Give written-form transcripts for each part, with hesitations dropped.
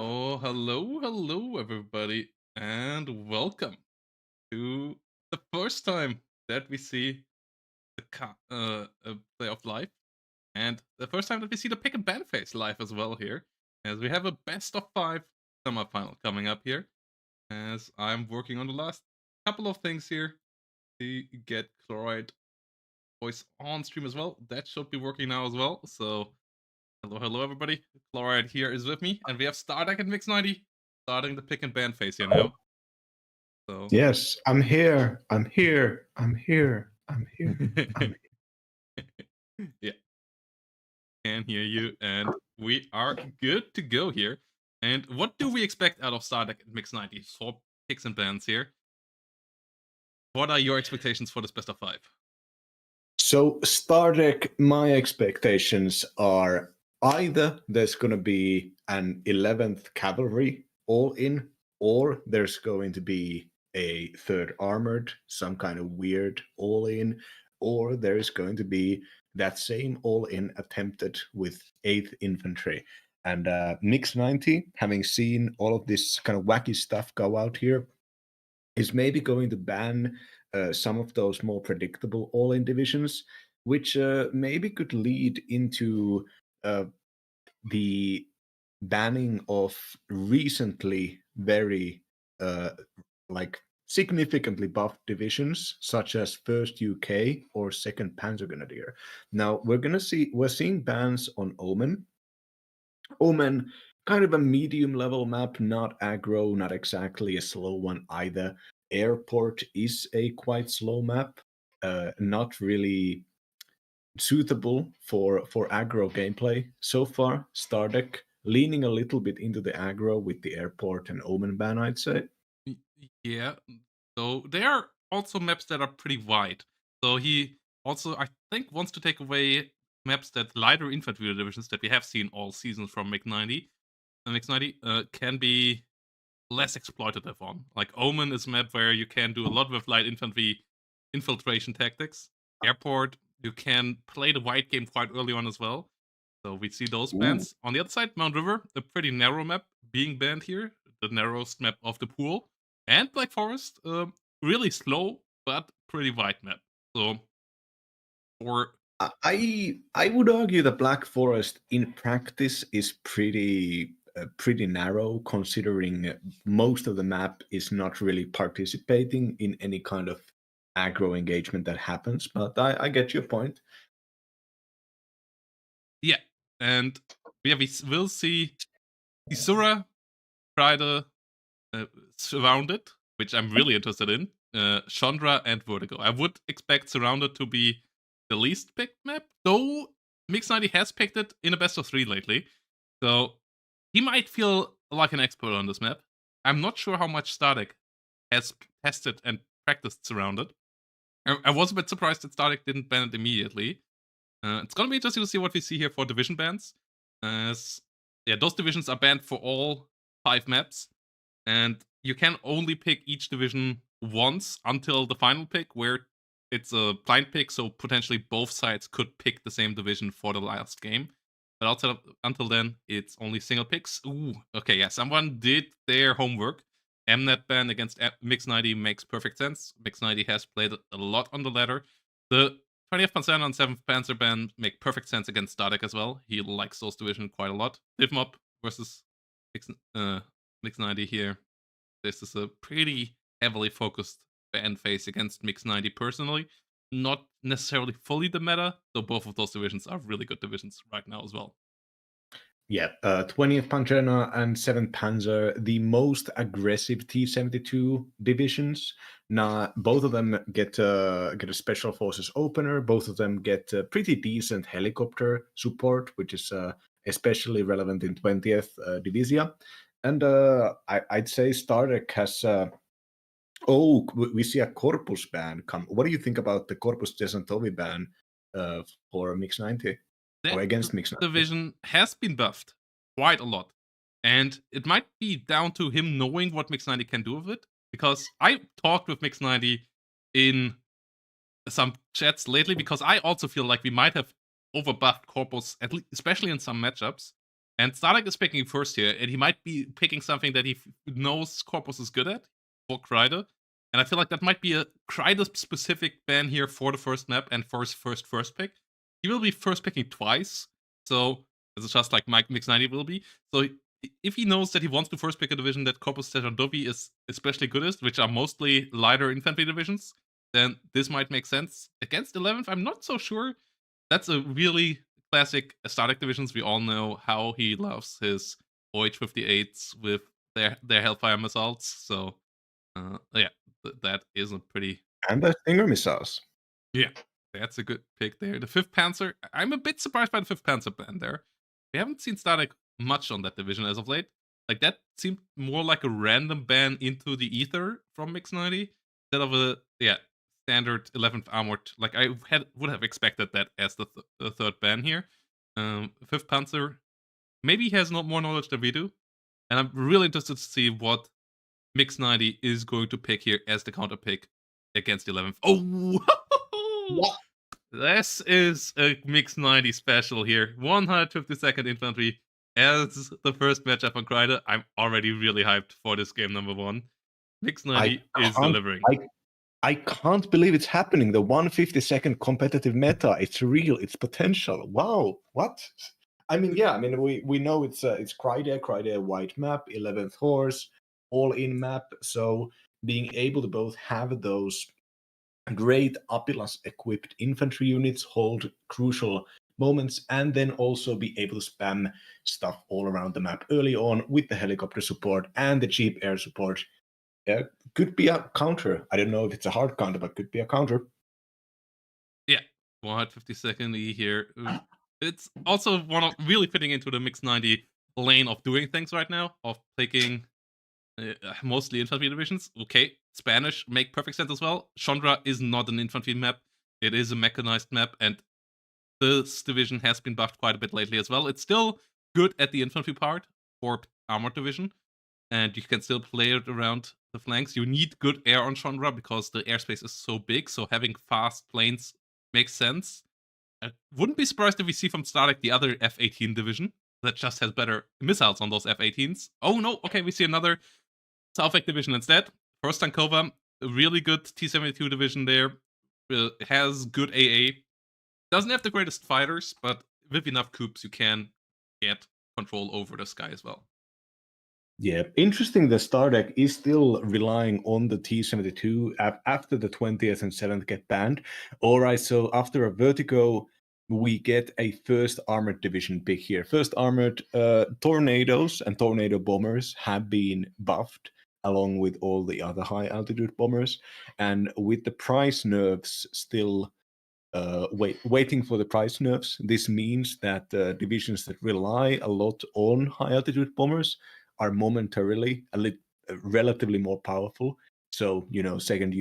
Oh, hello, everybody, and welcome to the first time that we see a playoff live, and the first time that we see the pick and ban phase live as well here, as we have a best of five semifinal coming up here. As I'm working on the last couple of things here to get Chloride voice on stream as well. That should be working now as well. So hello, everybody. Chloride here is with me, and we have Stardeck and Mix 90 starting the pick and ban phase here now. So, Yes, I'm here. I'm here. I'm here. I'm here. I'm yeah, can hear you, and we are good to go here. And what do we expect out of Stardeck and Mix 90 for picks and bans here? What are your expectations for this best of five? So, Stardeck, my expectations are either there's going to be an 11th Cavalry all in, or there's going to be a third armored, some kind of weird all in, or there's going to be that same all in attempted with 8th Infantry. And Mix 90, having seen all of this kind of wacky stuff go out here, is maybe going to ban some of those more predictable all-in divisions, which maybe could lead into the banning of recently very like significantly buffed divisions such as first UK or second Panzergrenadier. Now we're seeing bans on Omen, kind of a medium level map, not aggro, not exactly a slow one either. Airport is a quite slow map, not really suitable for aggro gameplay so far. Stardeck leaning a little bit into the aggro with the airport and Omen ban, I'd say. Yeah, so there are also maps that are pretty wide. So he also, I think, wants to take away maps that lighter infantry divisions that we have seen all seasons from Mix 90. Mix 90 can be less exploitative on. Like Omen is a map where you can do a lot with light infantry infiltration tactics. Airport, you can play the wide game quite early on as well. So we see those Ooh. bans. On the other side, Mount River, a pretty narrow map being banned here, the narrowest map of the pool. And Black Forest, really slow but pretty wide map. So for I would argue the Black Forest in practice is pretty narrow, considering most of the map is not really participating in any kind of aggro engagement that happens. But I get your point. yeah, and yeah, we will see Isura try to Surrounded, which I'm really interested in. Chandra and Vertigo. I would expect Surrounded to be the least picked map, though Mix 90 has picked it in a best of three lately. So he might feel like an expert on this map. I'm not sure how much Static has tested and practiced Surrounded. I was a bit surprised that Static didn't ban it immediately. It's gonna be interesting to see what we see here for division bans. As yeah, those divisions are banned for all five maps, and you can only pick each division once until the final pick, where it's a blind pick, so potentially both sides could pick the same division for the last game. But until then, it's only single picks. Ooh, okay, yeah, someone did their homework. Mnet ban against Mix 90 makes perfect sense. Mix 90 has played a lot on the ladder. The 20th Panzer and 7th Panzer ban make perfect sense against Static as well. He likes those division quite a lot. Divmob versus Mix, Mix 90 here. This is a pretty heavily focused ban phase against Mix 90 personally. Not necessarily fully the meta, though both of those divisions are really good divisions right now as well. Yeah, 20th Panzer and 7th Panzer, the most aggressive T-72 divisions. Now, both of them get a special forces opener. Both of them get pretty decent helicopter support, which is especially relevant in 20th Divizia. And I'd say Stardeck has. We see a Corpus ban come. What do you think about the Corpus Desantovi ban for Mix 90 or That against Mix 90? division has been buffed quite a lot. And it might be down to him knowing what Mix 90 can do with it. Because I talked with Mix 90 in some chats lately, because I also feel like we might have overbuffed Corpus, at least, especially in some matchups. And Starek is picking first here, and he might be picking something that he knows Corpus is good at for Kreider. And I feel like that might be a Kreider specific ban here for the first map and for his first pick. He will be first picking twice, so it's just like Mike Mix 90 will be. So if he knows that he wants to first pick a division that Corpus Tetrandovy is especially good at, which are mostly lighter infantry divisions, then this might make sense. Against 11th, I'm not so sure. That's a really classic Static divisions. We all know how he loves his OH-58s with their Hellfire missiles. So yeah, that is a pretty And the Stinger missiles. yeah, that's a good pick there. The 5th Panzer, I'm a bit surprised by the 5th Panzer ban there. We haven't seen Static much on that division as of late. Like, that seemed more like a random ban into the ether from Mix 90 instead of a, yeah, standard 11th Armored. Like, would have expected that as the third ban here. 5th Panzer, maybe he has not more knowledge than we do. And I'm really interested to see what Mix 90 is going to pick here as the counter pick against 11th. Oh! What? This is a Mix 90 special here. 152nd Infantry as the first matchup on Kreider. I'm already really hyped for this game number 1. Mix I 90 is can't delivering. I can't believe it's happening. The 152nd competitive meta. It's real. It's potential. Wow. What? I mean, yeah. I mean, we know it's Kreider white map, 11th horse, all in map. So being able to both have those great Apilas equipped infantry units hold crucial moments, and then also be able to spam stuff all around the map early on with the helicopter support and the cheap air support. Yeah, could be a counter. I don't know if it's a hard counter, but could be a counter. Yeah, 152nd E here. It's also one of really fitting into the Mix 90 lane of doing things right now, of picking mostly infantry divisions. Okay, Spanish make perfect sense as well. Chandra is not an infantry map. It is a mechanized map, and this division has been buffed quite a bit lately as well. It's still good at the infantry part for armored division, and you can still play it around the flanks. You need good air on Chandra because the airspace is so big, so having fast planes makes sense. I wouldn't be surprised if we see from Startek the other F-18 division that just has better missiles on those F-18s. Oh no, okay, we see another Southwick division instead. First Tankova, a really good T-72 division there. Has good AA. Doesn't have the greatest fighters, but with enough coops you can get control over the sky as well. Yeah, interesting. The star deck is still relying on the T-72 after the 20th and 7th get banned. All right, so after a Vertigo, we get a first armored division pick here. First armored tornadoes and tornado bombers have been buffed along with all the other high altitude bombers, and with the price nerfs still waiting for the price nerfs. This means that divisions that rely a lot on high altitude bombers are momentarily relatively more powerful. So, second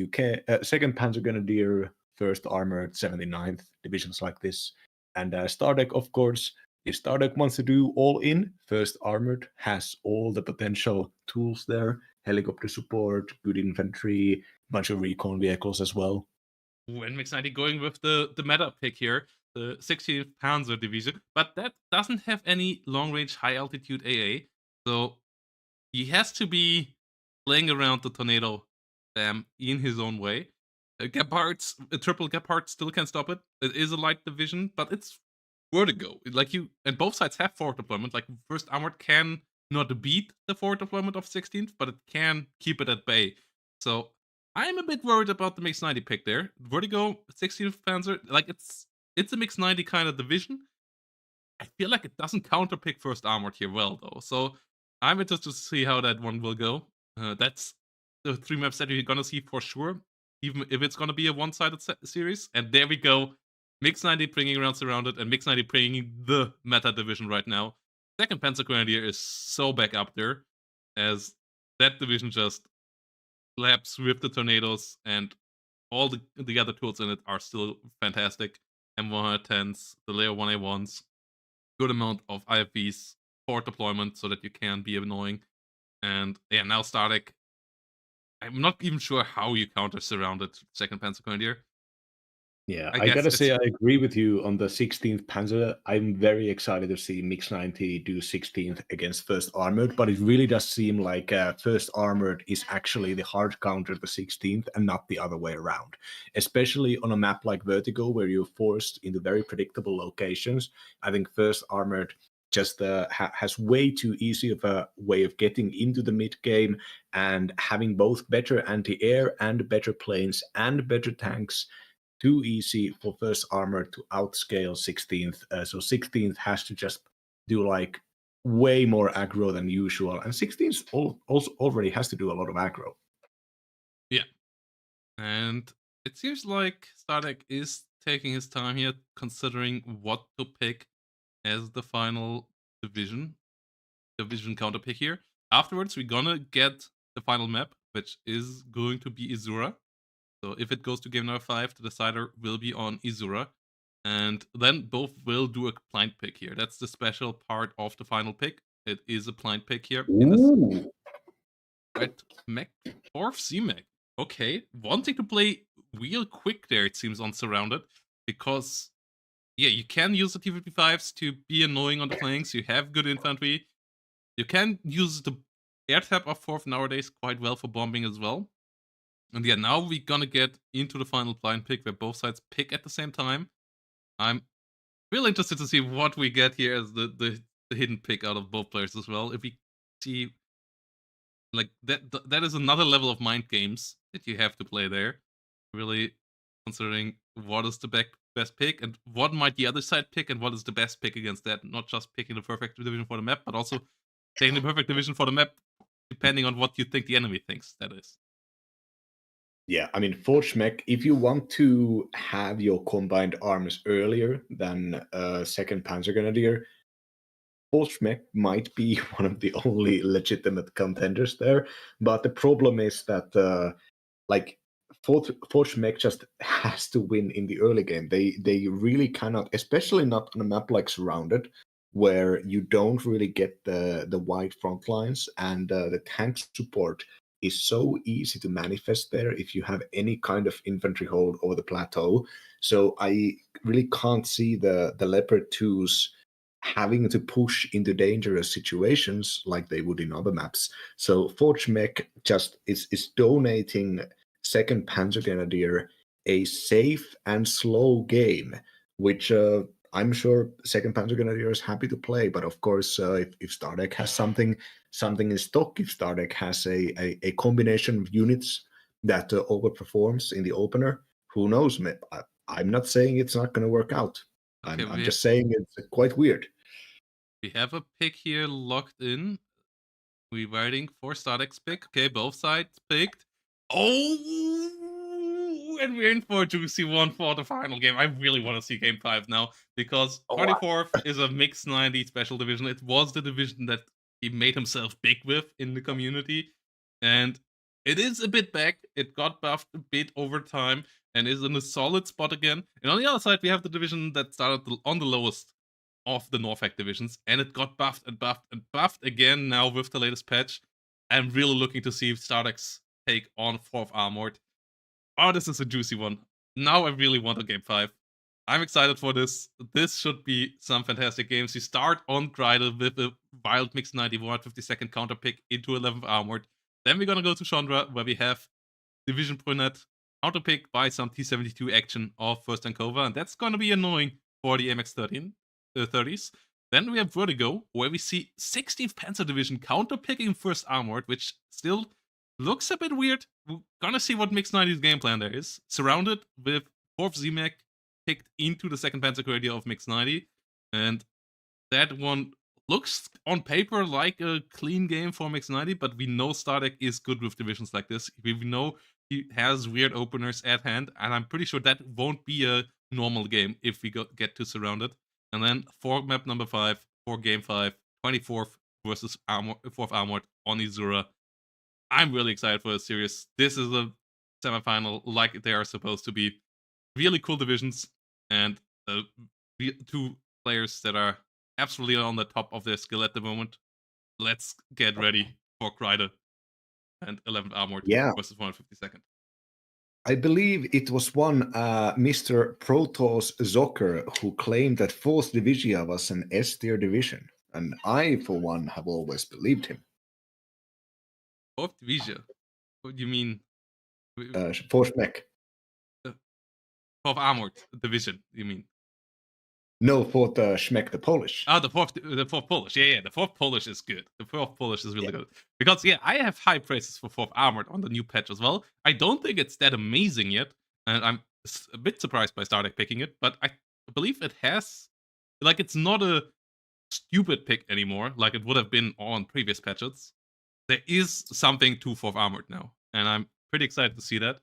second Panzer Grenadier, first Armored, 79th, divisions like this. And Stardeck, of course, if Stardeck wants to do all in, first Armored has all the potential tools there, helicopter support, good infantry, bunch of recon vehicles as well. And Mix 90 going with the meta pick here, the 16th Panzer Division, but that doesn't have any long range high altitude AA. So he has to be playing around the tornado in his own way. Gepard's a triple Gepard still can stop it. It is a light division, but it's Vertigo. Like you and both sides have forward deployment. Like first armored can not beat the forward deployment of 16th, but it can keep it at bay. So I'm a bit worried about the mix 90 pick there. Vertigo, 16th Panzer, like it's a mix 90 kind of division. I feel like it doesn't counterpick first armored here well though. So I'm interested to see how that one will go. That's the 3 maps that you're gonna see for sure, even if it's gonna be a one-sided series. And there we go. Mix 90 bringing around surrounded and Mix 90 bringing the meta division right now. Second Panzer Grenadier is so back up there as that division just slaps with the tornadoes and all the other tools in it are still fantastic. M110s, the Layer 1A1s, good amount of IFVs for deployment so that you can be annoying. And yeah, now Static. I'm not even sure how you counter surrounded second Panzer Grenadier. Yeah, I I guess gotta say it's I agree with you on the 16th Panzer. I'm very excited to see Mix 90 do 16th against First Armored, but it really does seem like First Armored is actually the hard counter to 16th and not the other way around. Especially on a map like Vertigo, where you're forced into very predictable locations. I think First Armored just has way too easy of a way of getting into the mid game and having both better anti-air and better planes and better tanks too easy for First Armor to outscale 16th. So 16th has to just do like way more aggro than usual, and 16th also already has to do a lot of aggro. yeah. And it seems like Stardeck is taking his time here, considering what to pick as the final division, division counter pick here. Afterwards, we're gonna get the final map, which is going to be Izura. So if it goes to game number 5, the decider will be on Izura. And then both will do a blind pick here. That's the special part of the final pick. It is a blind pick here in this Ooh. right mech or C-Mech. Okay, wanting to play real quick there, it seems, on Surrounded. Because, yeah, you can use the T-55s to be annoying on the flanks. You have good infantry. You can use the air tap of 4th nowadays quite well for bombing as well. And yeah, now we're gonna get into the final blind pick where both sides pick at the same time. I'm really interested to see what we get here as the hidden pick out of both players as well. If we see like that is another level of mind games that you have to play there. Really considering what is the best pick and what might the other side pick and what is the best pick against that. Not just picking the perfect division for the map, but also taking the perfect division for the map depending on what you think the enemy thinks that is. Yeah, I mean, Forge Mech, if you want to have your combined arms earlier than second Panzer Grenadier, Mech might be one of the only legitimate contenders there. But the problem is that like Forge Mech just has to win in the early game. They really cannot, especially not on a map like Surrounded, where you don't really get the wide front lines, and the tank support is so easy to manifest there if you have any kind of infantry hold over the plateau. So I really can't see the Leopard 2s having to push into dangerous situations like they would in other maps. So Forge Mech just is donating second Panzer Grenadier a safe and slow game, which I'm sure second Panzer Grenadier is happy to play. But of course, if Stardeck has something in stock, if Stardeck has a combination of units that overperforms in the opener, who knows? I'm not saying it's not going to work out. Okay, I'm just saying it's quite weird. we have a pick here locked in. We waiting for Stardeck's pick. Okay, both sides picked. Oh, and we're in for a juicy one for the final game. I really want to see Game 5 now because Oh, 24th is a mixed 90 special division. It was the division that he made himself big with in the community. And it is a bit back. It got buffed a bit over time and is in a solid spot again. And on the other side, we have the division that started on the lowest of the Norfolk divisions, and it got buffed and buffed and buffed again now with the latest patch. I'm really looking to see Stardeck's take on 4th Armored. Oh, this is a juicy one. Now I really want a Game 5. I'm excited for this. This should be some fantastic games. You start on Gridle with a wild mix 91 52nd counter pick into 11th Armored. Then we're gonna go to Chandra, where we have Division Brunet counterpick by some T-72 action of First Ankova, and that's gonna be annoying for the MX-13 30s. Then we have Vertigo, where we see 16th Panzer Division counterpicking First Armored, which still looks a bit weird. We're gonna see what Mix 90's game plan there is. Surrounded with 4th ZMAC picked into the 2nd Panzer Grenadier of Mix 90, and that one looks on paper like a clean game for Mix 90, but we know Stardeck is good with divisions like this. We know he has weird openers at hand, and I'm pretty sure that won't be a normal game if we get to Surrounded. And then for map number 5, for game 5, 24th versus 4th Armored on Izura. I'm really excited for this series. This is a semifinal like they are supposed to be. Really cool divisions, and two players that are absolutely on the top of their skill at the moment. Let's get ready for Kreider and 11th Armored yeah. versus 152nd. I believe it was one Mr. Protos Zocker who claimed that Fourth Division was an S tier division, and I, for one, have always believed him. Fourth division. What do you mean? Fourth Mech. Fourth armored division. You mean? No, fourth Schmeck the Polish. Oh, the fourth Polish. Yeah, the fourth Polish is good. The fourth Polish is really good. Because I have high praises for fourth armored on the new patch as well. I don't think it's that amazing yet, and I'm a bit surprised by Stardeck picking it, but I believe it has, like, it's not a stupid pick anymore, like it would have been on previous patches. There is something to fourth armored now, and I'm pretty excited to see that.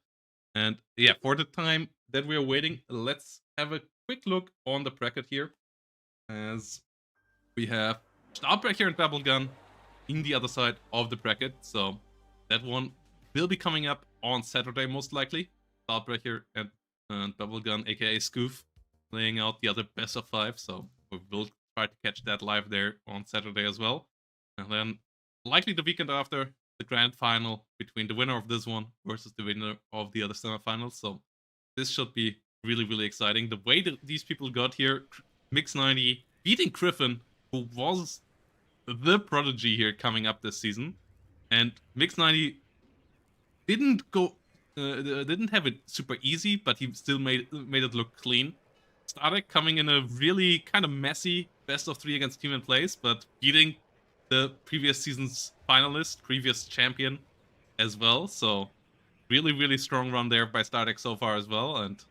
And yeah, for the time that we're waiting, let's have a quick look on the bracket here, as we have Startbreaker and Bubblegun in the other side of the bracket. So that one will be coming up on Saturday, most likely. Startbreaker and Bubblegun, aka Scoof, laying out the other best of 5. So we will try to catch that live there on Saturday as well. And then likely the weekend after, the grand final between the winner of this one versus the winner of the other semifinals. So this should be really, really exciting. The way that these people got here, Mix90 beating Griffin, who was the prodigy here coming up this season, and Mix90 didn't have it super easy, but he still made it look clean. Stardeck coming in a really kind of messy best of 3 against Team in Place, but beating the previous season's finalist, previous champion as well. So really, really strong run there by Stardeck so far as well, and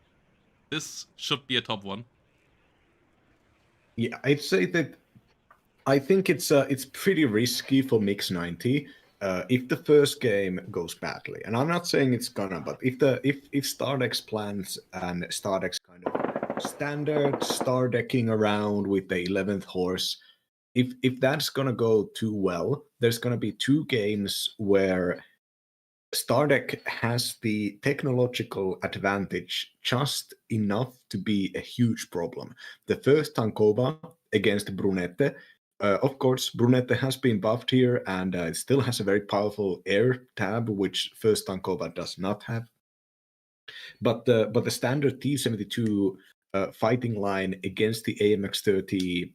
this should be a top 1. Yeah, I'd say that I think it's pretty risky for Mix90 if the first game goes badly, and I'm not saying it's gonna, but if Stardeck's plans and Stardeck's kind of standard star decking around with the 11th horse, if that's gonna go too well, there's gonna be 2 games where Stardeck has the technological advantage just enough to be a huge problem. The first Tankova against Brunette. Of course, Brunette has been buffed here and it still has a very powerful air tab, which first Tankova does not have. But the standard T72 fighting line against the AMX30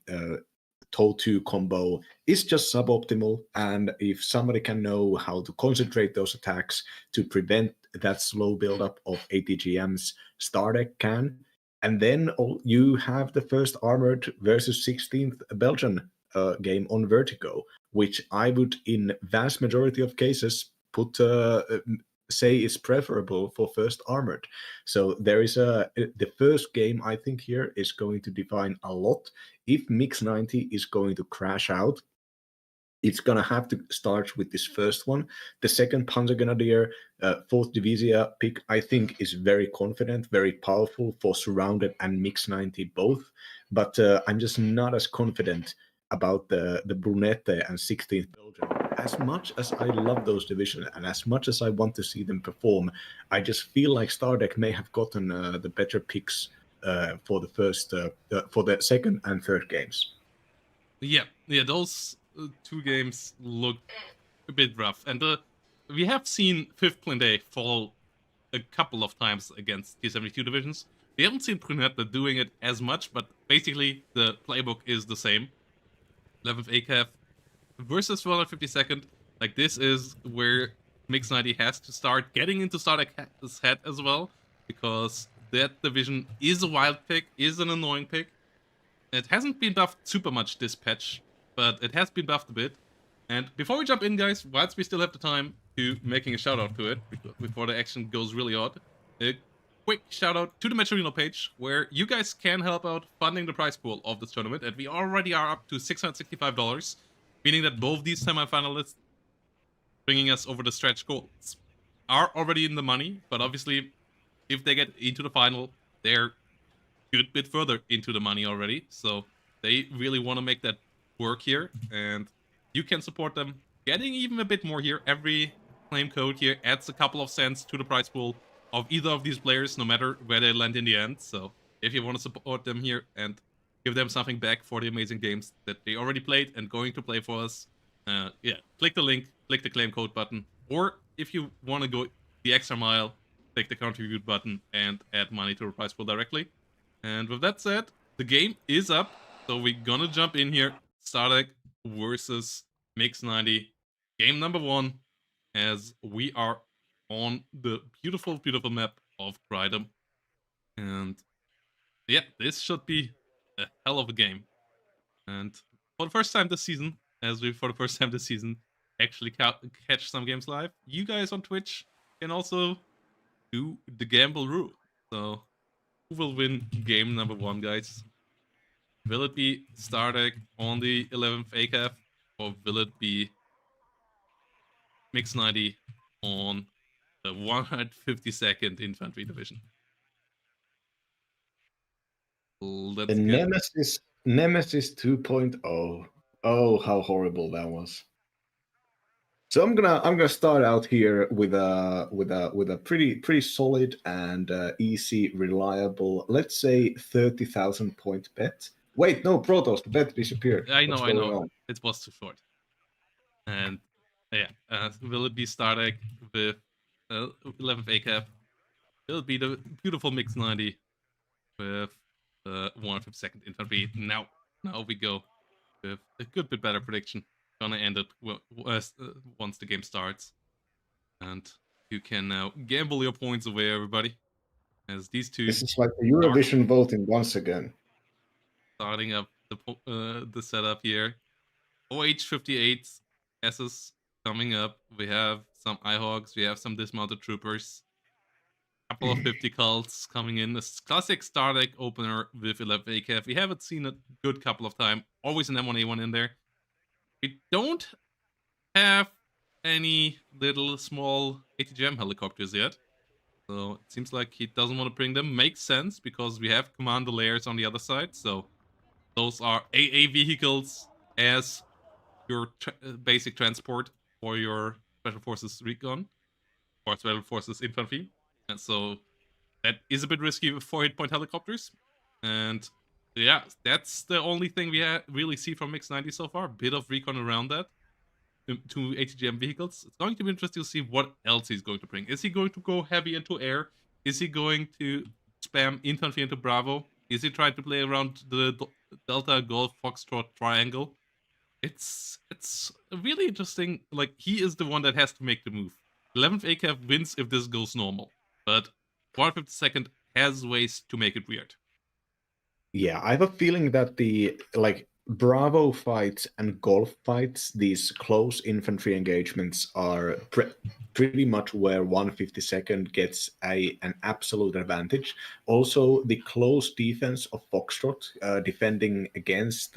TOL2 combo is just suboptimal, and if somebody can know how to concentrate those attacks to prevent that slow buildup of ATGMs, Stardeck can. And then you have the first armored versus 16th Belgian game on Vertigo, which I would, in vast majority of cases, put say is preferable for first armored. So there is the first game, I think, here is going to define a lot. If Mix90 is going to crash out, it's going to have to start with this first one. The second Panzergrenadier, fourth Divisia pick, I think, is very confident, very powerful for Surrounded and Mix90 both. But I'm just not as confident about the Brunette and 16th Belgium. As much as I love those divisions and as much as I want to see them perform, I just feel like Stardeck may have gotten the better picks for the second and third games. Yeah, those 2 games look a bit rough, and we have seen Fifth Plinde fall a couple of times against T72 divisions. We haven't seen Brunette doing it as much, but basically the playbook is the same. 11th ACAF versus 152nd. Like, this is where Mix90 has to start getting into Stardeck's head as well, because that division is a wild pick, is an annoying pick. It hasn't been buffed super much this patch, but it has been buffed a bit. And before we jump in, guys, whilst we still have the time to making a shout out to it, before the action goes really odd, a quick shout out to the Matcherino page, where you guys can help out funding the prize pool of this tournament, and we already are up to $665, meaning that both these semifinalists bringing us over the stretch goals are already in the money, but obviously, if they get into the final, they're good bit further into the money already, so they really want to make that work here, and you can support them getting even a bit more here. Every claim code here adds a couple of cents to the prize pool of either of these players, no matter where they land in the end. So if you want to support them here and give them something back for the amazing games that they already played and going to play for us, yeah, click the link, click the claim code button, or if you want to go the extra mile, click the contribute button and add money to the prize pool directly. And with that said, the game is up. So we're gonna jump in here. Stardeck versus Mix 90. Game number 1. As we are on the beautiful, beautiful map of Grydom. And yeah, this should be a hell of a game. And for the first time this season, as we for the first time this season actually catch some games live, you guys on Twitch can also do the gamble rule. So who will win game number 1, guys? Will it be Stardeck on the 11th ACAF, or will it be Mix 90 on the 152nd Infantry Division? The Let's get Nemesis 2.0. Oh, how horrible that was. So I'm gonna start out here with a pretty solid and easy, reliable, let's say 30,000 point bet. Wait, no, Protoss, the bet disappeared. I What's know, going on? it was too short. And yeah, will it be Stardeck with 11th ACAF? Will it be the beautiful Mix 90 with 152nd Infantry? Now we go with a good bit better prediction. Gonna end it once the game starts. And you can now gamble your points away, everybody. As these two This is like the Eurovision voting once again. starting up the setup here. OH-58 S's coming up. We have some iHawks, we have some dismounted troopers, couple of 50 cults coming in. This classic Stardeck opener with 11 ACAF. We haven't seen a good couple of times. Always an M1A1 in there. We don't have any little small ATGM helicopters yet. So it seems like he doesn't want to bring them. Makes sense because we have commander layers on the other side. So those are AA vehicles as your basic transport for your Special Forces recon or Special Forces infantry. And so that is a bit risky with 4 hit point helicopters. And yeah, that's the only thing we really see from Mix 90 so far. A bit of recon around that. 2 ATGM vehicles. It's going to be interesting to see what else he's going to bring. Is he going to go heavy into air? Is he going to spam infantry into Bravo? Is he trying to play around the Delta Golf Foxtrot triangle? It's really interesting. Like, he is the one that has to make the move. 11th ACAF wins if this goes normal, but 152nd has ways to make it weird. Yeah, I have a feeling that the Bravo fights and Golf fights, these close infantry engagements, are pretty much where 152nd gets an absolute advantage. Also, the close defense of Foxtrot, defending against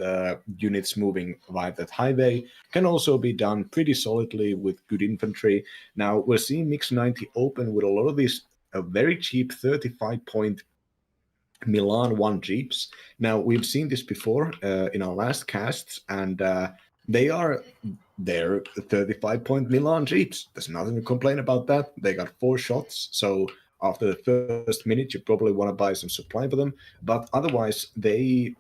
units moving via that highway, can also be done pretty solidly with good infantry. Now, we're seeing Mix 90 open with a lot of these very cheap 35-point Milan 1 Jeeps. Now, we've seen this before in our last casts, and they're 35-point Milan Jeeps. There's nothing to complain about that. They got 4 shots, so after the first minute, you probably want to buy some supply for them. But otherwise, they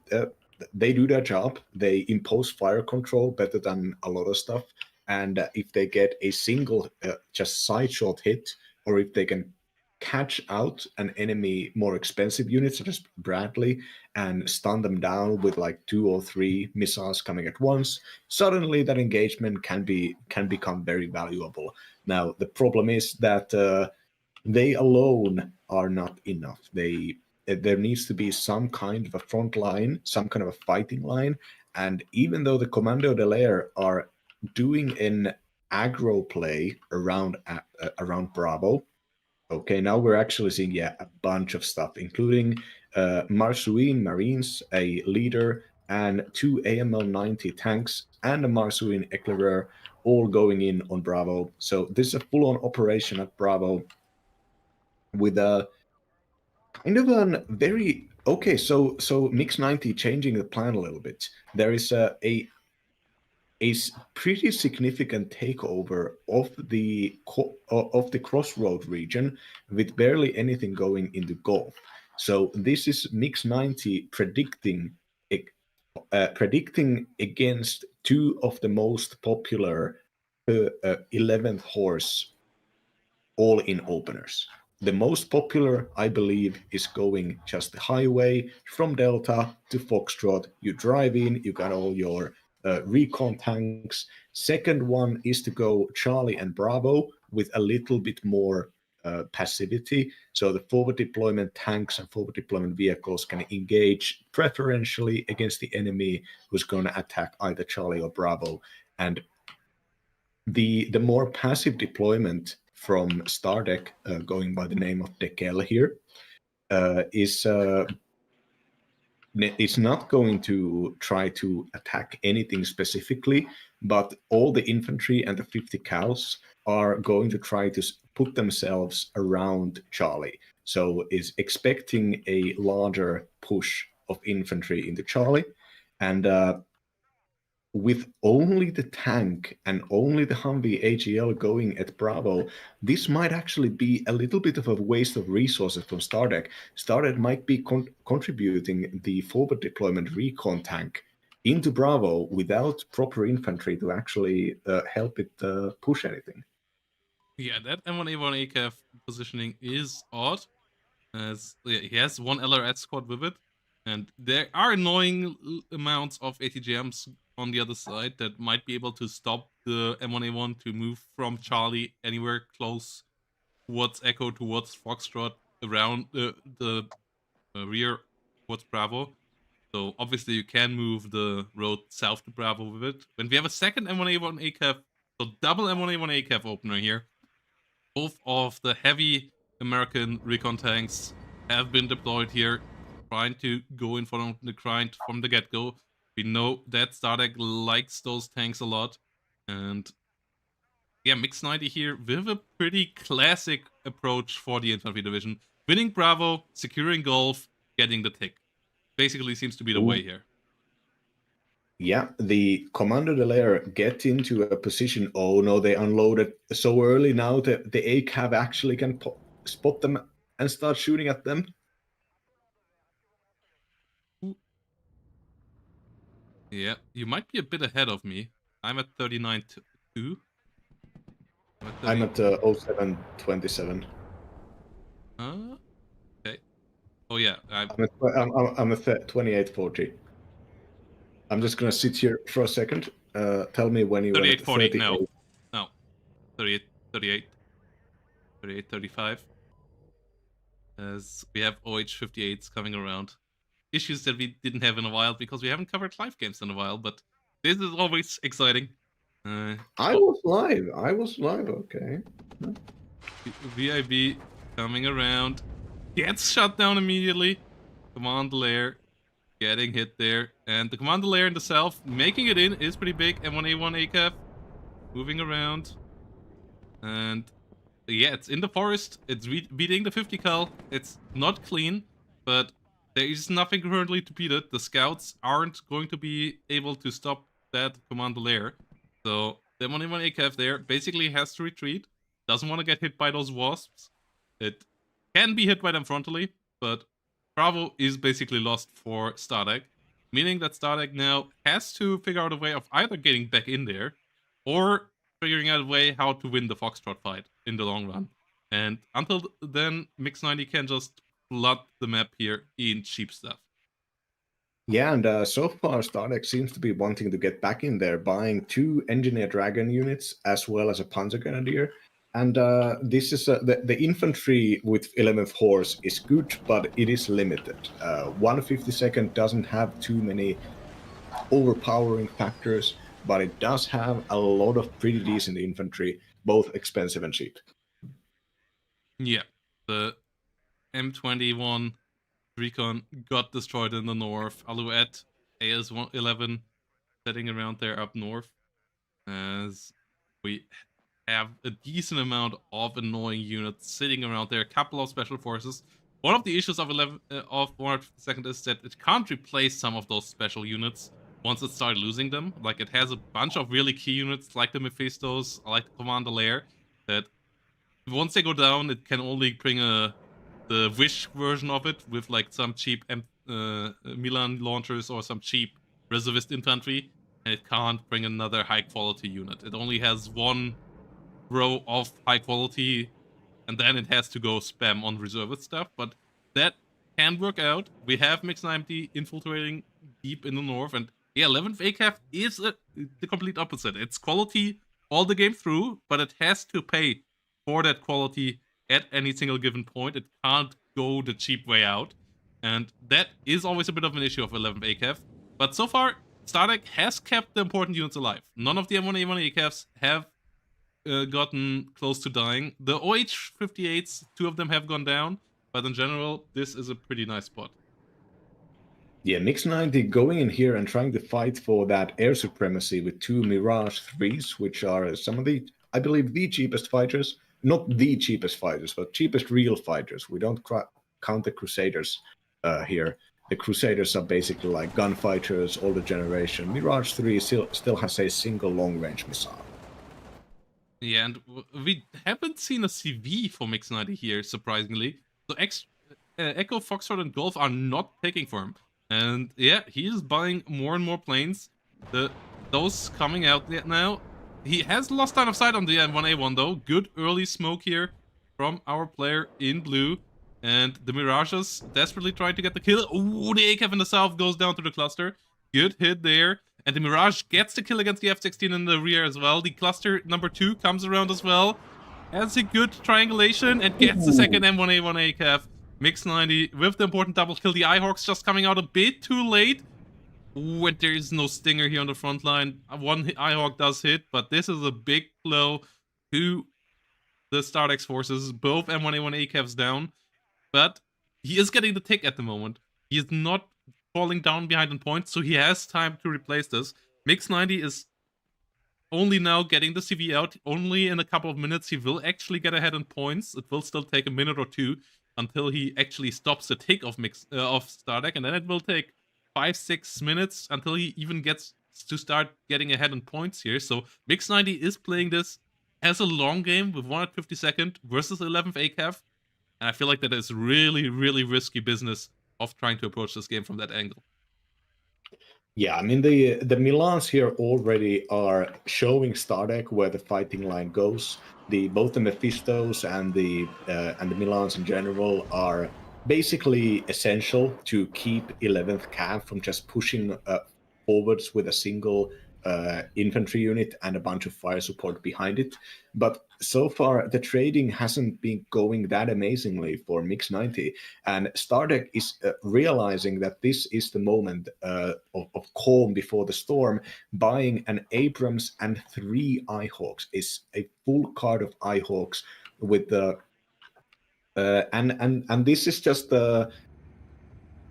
do their job. They impose fire control better than a lot of stuff. And if they get a single just side shot hit, or if they can catch out an enemy more expensive unit such as Bradley and stun them down with like 2 or 3 missiles coming at once, suddenly that engagement can become very valuable. Now the problem is that they alone are not enough. There needs to be some kind of a front line, some kind of a fighting line, and even though the Commando de l'Air are doing an aggro play around Bravo. Okay, now we're actually seeing a bunch of stuff, including Marsuin Marines, a leader, and 2 AML-90 tanks, and a Marsuin Eclaireur, all going in on Bravo. So this is a full-on operation at Bravo with a kind of a very okay. So Mix 90 changing the plan a little bit. There is a pretty significant takeover of the crossroad region with barely anything going into Gulf. So this is Mix 90 predicting against 2 of the most popular 11th horse all-in openers. The most popular, I believe, is going just the highway from Delta to Foxtrot. You drive in, you got all your recon tanks. Second one is to go Charlie and Bravo with a little bit more passivity. So the forward deployment tanks and forward deployment vehicles can engage preferentially against the enemy who's going to attack either Charlie or Bravo. And the more passive deployment from Stardeck, going by the name of Dekel here, is not going to try to attack anything specifically, but all the infantry and the 50 cals are going to try to put themselves around Charlie. So is expecting a larger push of infantry into Charlie, and with only the tank and only the Humvee AGL going at Bravo, this might actually be a little bit of a waste of resources from Stardeck. Stardeck might be contributing the forward deployment recon tank into Bravo without proper infantry to actually help it push anything. Yeah, that M1A1 ACAF positioning is odd, as he has one LRS squad with it, and there are annoying amounts of ATGMs on the other side that might be able to stop the M1A1 to move from Charlie anywhere close towards Echo, towards Foxtrot, around the rear towards Bravo. So obviously you can move the road south to Bravo with it. When we have a second M1A1 ACAF, so double M1A1 ACAF opener here, both of the heavy American recon tanks have been deployed here, trying to go in front of the grind from the get-go. We know that Stardeck likes those tanks a lot, and yeah, Mix 90 here with a pretty classic approach for the infantry division. Winning Bravo, securing Golf, getting the tick. Basically seems to be the way here. Yeah, the Commander de Lair get into a position. Oh no, they unloaded so early now that the ACAV actually can spot them and start shooting at them. Yeah, you might be a bit ahead of me. I'm at 39.2. I'm at 0727. Okay. Oh yeah, I'm at 2840. I'm just gonna sit here for a second. Tell me when you went at 38.40. 38. No. 38, 38, 38, 35. As we have OH58s coming around. Issues that we didn't have in a while because we haven't covered live games in a while, but this is always exciting. I was live, okay. VIB coming around. Gets shut down immediately. Command Lair getting hit there. And the Command Lair in the south making it in is pretty big. M1A1 ACAF moving around. And yeah, it's in the forest. It's beating the 50 cal. It's not clean, but there is nothing currently to beat it. The scouts aren't going to be able to stop that Command Lair. So the M1A1 ACAF there basically has to retreat. Doesn't want to get hit by those wasps. It can be hit by them frontally, but Bravo is basically lost for Stardeck, meaning that Stardeck now has to figure out a way of either getting back in there or figuring out a way how to win the Foxtrot fight in the long run. And until then, Mix 90 can just flood the map here in cheap stuff. Yeah, and so far Stardeck seems to be wanting to get back in there, buying 2 Engineer Dragon units as well as a Panzer Grenadier. And this is the infantry with 11th Horse is good, but it is limited. 152nd doesn't have too many overpowering factors, but it does have a lot of pretty decent infantry, both expensive and cheap. Yeah, the M21 Recon got destroyed in the north. Alouette, AS-11 setting around there up north. As we have a decent amount of annoying units sitting around there. A couple of special forces. One of the issues of 152nd is that it can't replace some of those special units once it started losing them. Like, it has a bunch of really key units like the Mephistos, like the Commander Lair, that once they go down, it can only bring the Wish version of it with like some cheap Milan launchers or some cheap reservist infantry, and it can't bring another high quality unit. It only has one row of high quality and then it has to go spam on reserved stuff. But that can work out. We have Mix 90 infiltrating deep in the north, and yeah, 11th ACAF is the complete opposite. It's quality all the game through, but it has to pay for that quality at any single given point. It can't go the cheap way out. And that is always a bit of an issue of 11th ACAF. But so far, Stardeck has kept the important units alive. None of the M1A1 ACAFs have gotten close to dying. The OH-58s, 2 of them have gone down, but in general, this is a pretty nice spot. Yeah, Mix 90 going in here and trying to fight for that air supremacy with 2 Mirage 3s, which are some of the, I believe, the cheapest fighters. Not the cheapest fighters, but cheapest real fighters. We don't count the Crusaders here. The Crusaders are basically like gunfighters, older generation. Mirage 3 still has a single long-range missile. Yeah, and we haven't seen a CV for Mix 90 here, surprisingly. So Echo, Foxtrot, and Golf are not taking for him. And yeah, he is buying more and more planes. Those coming out now. He has lost line of sight on the M1A1 though. Good early smoke here from our player in blue. And the Mirages desperately trying to get the kill. Ooh, the ACAF in the south goes down to the cluster. Good hit there. And the Mirage gets the kill against the F-16 in the rear as well. The cluster number 2 comes around as well. Has a good triangulation and gets the second M1A1 ACAF. Mix 90 with the important double kill. The iHawks just coming out a bit too late. Ooh, and there is no stinger here on the front line. One iHawk does hit, but this is a big blow to the Stardex forces. Both M1A1 ACAFs down. But he is getting the tick at the moment. He is not falling down behind in points, so he has time to replace this. Mix 90 is only now getting the CV out. Only in a couple of minutes he will actually get ahead in points. It will still take a minute or two until he actually stops the tick of Stardeck, and then it will take 5-6 minutes until he even gets to start getting ahead in points here. So Mix 90 is playing this as a long game with 152nd versus 11th ACAF. And I feel like that is really, really risky business of trying to approach this game from that angle. Yeah, I mean the Milans here already are showing Stardeck where the fighting line goes. Both the Mephistos and the Milans in general are basically essential to keep 11th Cav from just pushing forwards with a single infantry unit and a bunch of fire support behind it. But so far, the trading hasn't been going that amazingly for Mix 90. And Stardeck is realizing that this is the moment of calm before the storm. Buying an Abrams and 3 iHawks is a full card of iHawks with the and this is just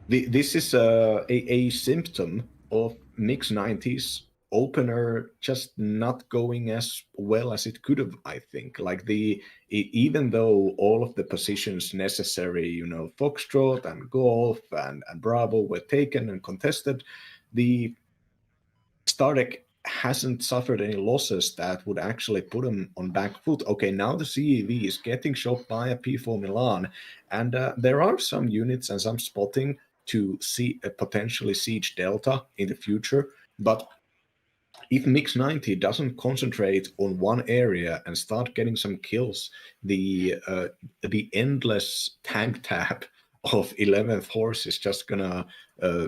this is a symptom of Mix 90's opener just not going as well as it could have. I think like even though all of the positions necessary, you know, Foxtrot and Golf and Bravo were taken and contested, the Stardeck hasn't suffered any losses that would actually put him on back foot. Okay, now the CEV is getting shot by a P4 Milan, and there are some units and some spotting to see potentially siege Delta in the future, but if Mix 90 doesn't concentrate on one area and start getting some kills, the endless tank tab of 11th Horse is just gonna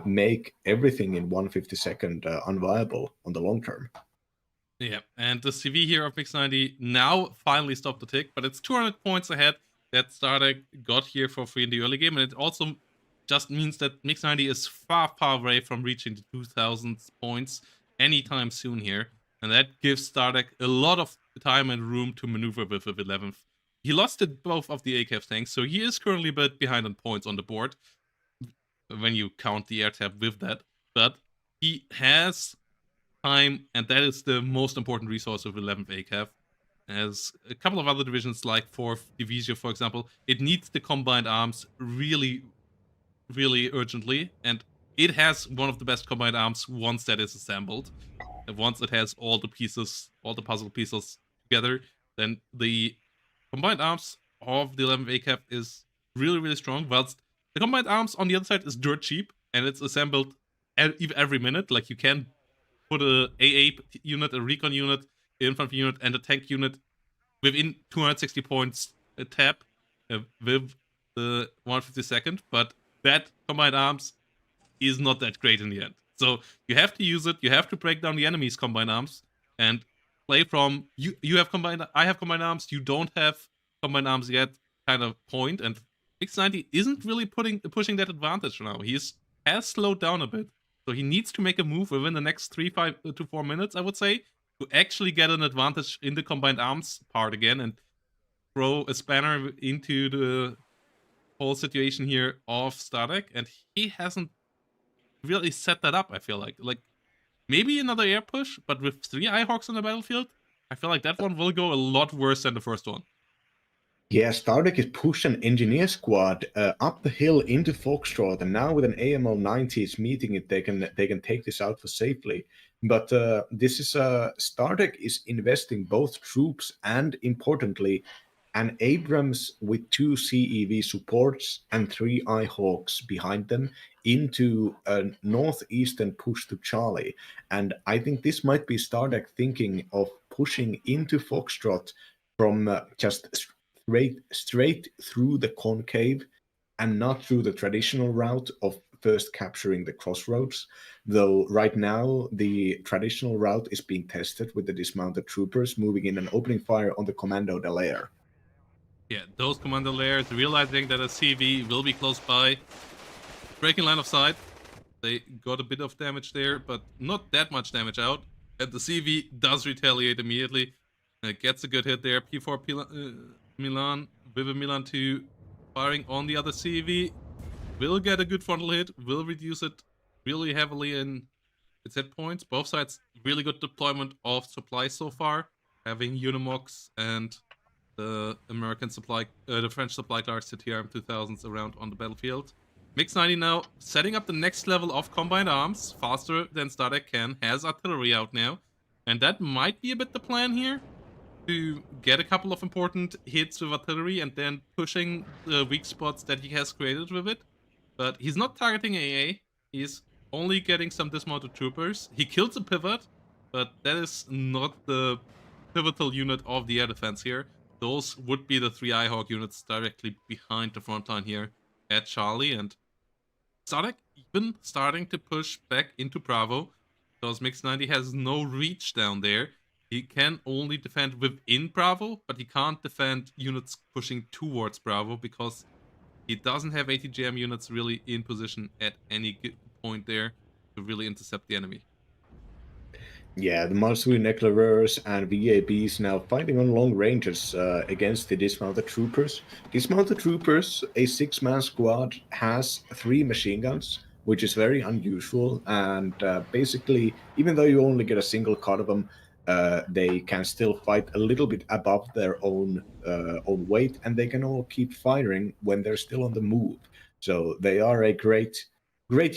make everything in 152nd unviable on the long term. Yeah, and the CV here of Mix 90 now finally stopped the tick, but it's 200 points ahead that Stardeck got here for free in the early game, and it also just means that Mix 90 is far, far away from reaching the 2000 points anytime soon here, and that gives Stardeck a lot of time and room to maneuver with 11th. He lost both of the ACAF tanks, so he is currently a bit behind on points on the board when you count the air tab with that, but he has time, and that is the most important resource of 11th ACAF. As a couple of other divisions like 4th Division, for example, it needs the combined arms really, really urgently, and it has one of the best combined arms once that is assembled. And once it has all the pieces, all the puzzle pieces together, then the combined arms of the 11th ACAF is really, really strong. Whilst the combined arms on the other side is dirt cheap, and it's assembled every minute. Like you can put a AA unit, a recon unit, an infantry unit, and a tank unit within 260 points tap with the 152nd, but that combined arms is not that great in the end. So you have to use it. You have to break down the enemy's combined arms and play from you have combined. I have combined arms. You don't have combined arms yet. Kind of point. And X90 isn't really pushing that advantage now. Has slowed down a bit. So he needs to make a move within the next 3 to 4 minutes, I would say, to actually get an advantage in the combined arms part again and throw a spanner into the whole situation here of Stardeck. And he hasn't really set that up, I feel like maybe another air push, but with 3 Eyehawks on the battlefield, I feel like that one will go a lot worse than the first one. Yeah, Stardeck is pushing Engineer Squad up the hill into Foxtrot, and now with an AML 90 is meeting it, they can take this out for safely. But this is Stardeck is investing both troops and, importantly, an Abrams with 2 CEV supports and 3 Eyehawks behind them into a northeastern push to Charlie. And I think this might be Stardeck thinking of pushing into Foxtrot from just straight through the concave and not through the traditional route of first capturing the crossroads. Though right now the traditional route is being tested with the dismounted troopers moving in and opening fire on the Commando de l'air. Yeah, those commander layers realizing that a CV will be close by, breaking line of sight. They got a bit of damage there, but not that much damage out. And the CV does retaliate immediately. Gets a good hit there. P4 Milan, Viva Milan 2 firing on the other CV. Will get a good frontal hit, will reduce it really heavily in its hit points. Both sides really good deployment of supplies so far, having Unimox and the the French supply cars, the TRM 2000s around on the battlefield. Mix 90 now setting up the next level of combined arms faster than Stardeck can, has artillery out now, and that might be a bit the plan here, to get a couple of important hits with artillery and then pushing the weak spots that he has created with it. But he's not targeting AA, he's only getting some dismounted troopers. He kills a pivot, but that is not the pivotal unit of the air defense here. Those would be the 3 Eyehawk units directly behind the front line here at Charlie, and Stardeck even starting to push back into Bravo, because Mix 90 has no reach down there. He can only defend within Bravo, but he can't defend units pushing towards Bravo because he doesn't have ATGM units really in position at any point there to really intercept the enemy. Yeah, the Marsui Neclareurs and VABs now fighting on long ranges against the dismounted troopers. Dismounted troopers, a 6-man squad, has 3 machine guns, which is very unusual. And basically, even though you only get a single cut of them, they can still fight a little bit above their own weight, and they can all keep firing when they're still on the move. So they are a great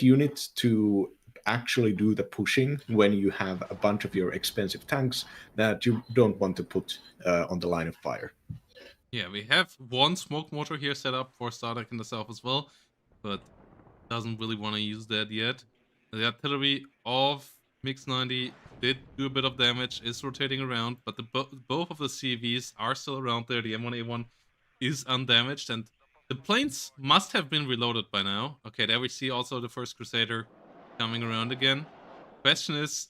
unit to actually do the pushing when you have a bunch of your expensive tanks that you don't want to put on the line of fire. Yeah, we have one smoke mortar here set up for Stardeck in the south as well, but doesn't really want to use that yet. The artillery of Mix 90 did do a bit of damage, is rotating around, but both of the CVs are still around there. The M1A1 is undamaged, and the planes must have been reloaded by now. Okay, there we see also the first Crusader coming around again. Question is,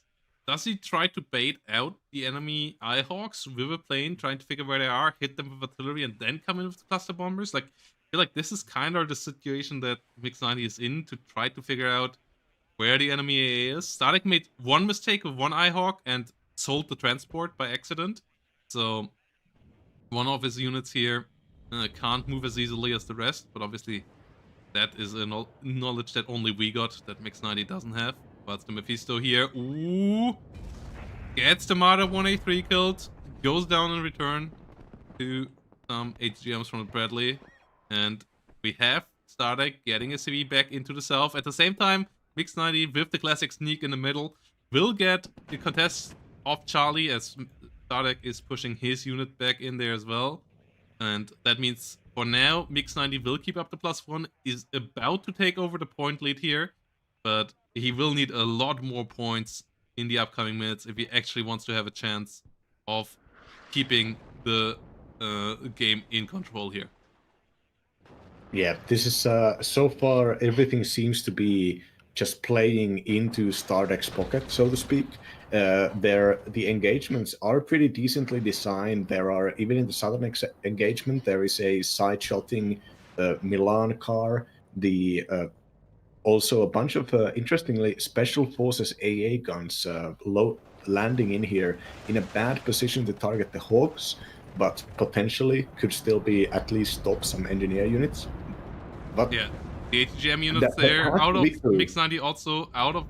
does he try to bait out the enemy Eyehawks with a plane, trying to figure where they are, hit them with artillery, and then come in with the cluster bombers? Like, I feel like this is kind of the situation that Mix 90 is in, to try to figure out where the enemy AA is. Stardeck made one mistake with one Eyehawk and sold the transport by accident. So one of his units here can't move as easily as the rest, but obviously that is a knowledge that only we got, that Mix 90 doesn't have. But the Mephisto here, ooh, gets the Marder 1A3 killed, goes down in return to some HGMs from the Bradley, and we have Stardeck getting a CV back into the south. At the same time, Mix 90 with the classic sneak in the middle will get the contest of Charlie, as Stardeck is pushing his unit back in there as well. And that means for now, Mix 90 will keep up the +1, is about to take over the point lead here, but he will need a lot more points in the upcoming minutes if he actually wants to have a chance of keeping the game in control here. Yeah, this is so far everything seems to be just playing into Stardeck's pocket, so to speak. The engagements are pretty decently designed. There are, even in the southern engagement, there is a side-shotting Milan car. Also a bunch of interestingly special forces AA guns landing in here in a bad position to target the Hawks, but potentially could still be at least stop some engineer units. But yeah, the ATGM units the there path out to of victory. Mix 90 also out of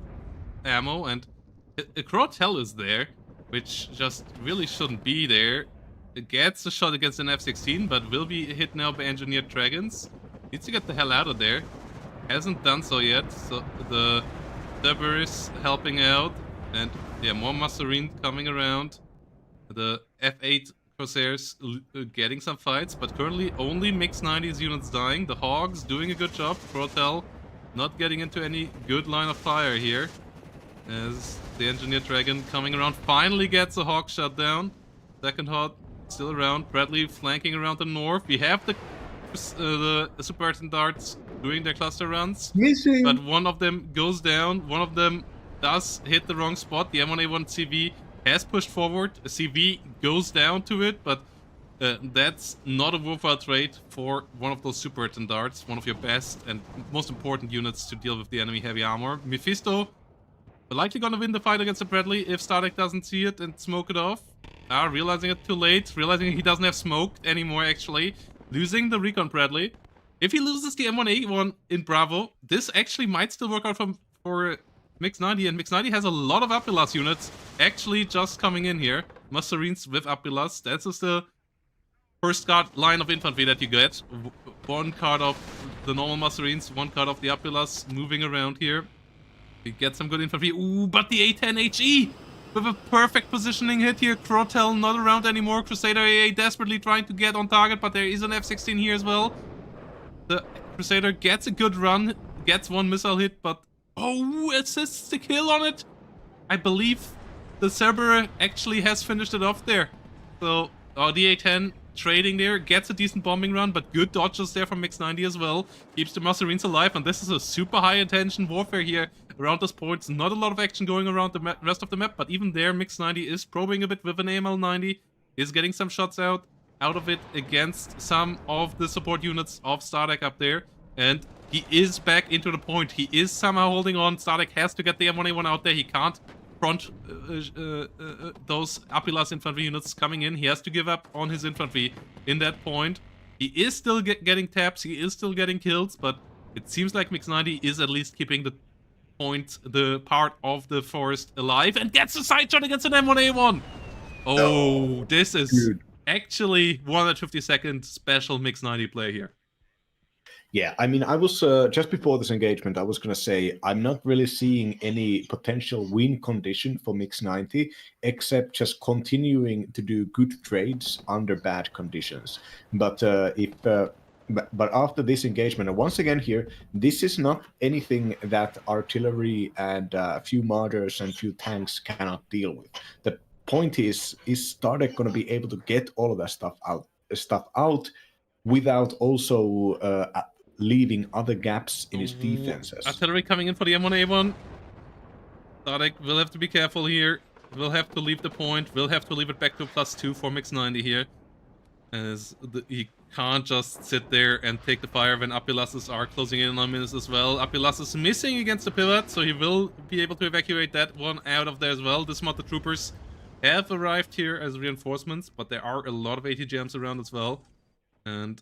ammo, and a Crotel is there, which just really shouldn't be there. It gets a shot against an F-16, but will be hit now by engineered dragons. Needs to get the hell out of there. Hasn't done so yet, so the Cerberus helping out, and yeah, more Masserine coming around. The F8 Corsairs getting some fights, but currently only Mix 90's units dying. The Hogs doing a good job. Crotel not getting into any good line of fire here. As the Engineer Dragon coming around finally gets a Hog shut down. Second Hog still around. Bradley flanking around the north. We have the Superton Darts doing their cluster runs. Missing! But one of them goes down. One of them does hit the wrong spot. The M1A1 CV has pushed forward. A CV goes down to it, but that's not a worthwhile trade for one of those Superton Darts. One of your best and most important units to deal with the enemy heavy armor. Mephisto likely gonna win the fight against the Bradley if Stardeck doesn't see it and smoke it off. Realizing it too late. Realizing he doesn't have smoke anymore, actually. Losing the Recon Bradley. If he loses the M1A1 in Bravo, this actually might still work out for Mix 90, and Mix 90 has a lot of Apilas units actually just coming in here. Masserines with Apilas. That's just the first card line of infantry that you get. One card of the normal Masserines, one card of the Apilas moving around here. We get some good infantry. Ooh, but the A10HE with a perfect positioning hit here. Crotel not around anymore. Crusader AA desperately trying to get on target, but there is an F-16 here as well. The Crusader gets a good run, gets one missile hit, but oh, assists the kill on it. I believe the Cerberus actually has finished it off there. So the A10 trading there, gets a decent bombing run, but good dodges there from Mix 90 as well. Keeps the Masserines alive, and this is a super high intention warfare here around this point. Not a lot of action going around the rest of the map, but even there, Mix 90 is probing a bit with an AML 90, is getting some shots out of it against some of the support units of Stardeck up there, and he is back into the point. He is somehow holding on. Stardeck has to get the M1A1 out there. He can't front those Apilas infantry units coming in. He has to give up on his infantry in that point. He is still getting taps. He is still getting kills, but it seems like Mix 90 is at least keeping the point, the part of the forest alive, and gets a side shot against an M1A1. Oh, this is Dude. actually 152nd special Mix 90 play here. Yeah, I mean, I was just before this engagement, I was going to say I'm not really seeing any potential win condition for Mix 90, except just continuing to do good trades under bad conditions. But but after this engagement, and once again here, this is not anything that artillery and a few mortars and few tanks cannot deal with. The point is Stardeck going to be able to get all of that stuff out without also leaving other gaps in his defenses. Artillery coming in for the M1A1. Stardeck will have to be careful here. Will have to leave the point. Will have to leave it back to +2 for Mix 90 here. As he can't just sit there and take the fire when Apilases are closing in on minutes as well. Apilas is missing against the pivot, so he will be able to evacuate that one out of there as well. Dismounted troopers have arrived here as reinforcements, but there are a lot of ATGMs around as well. And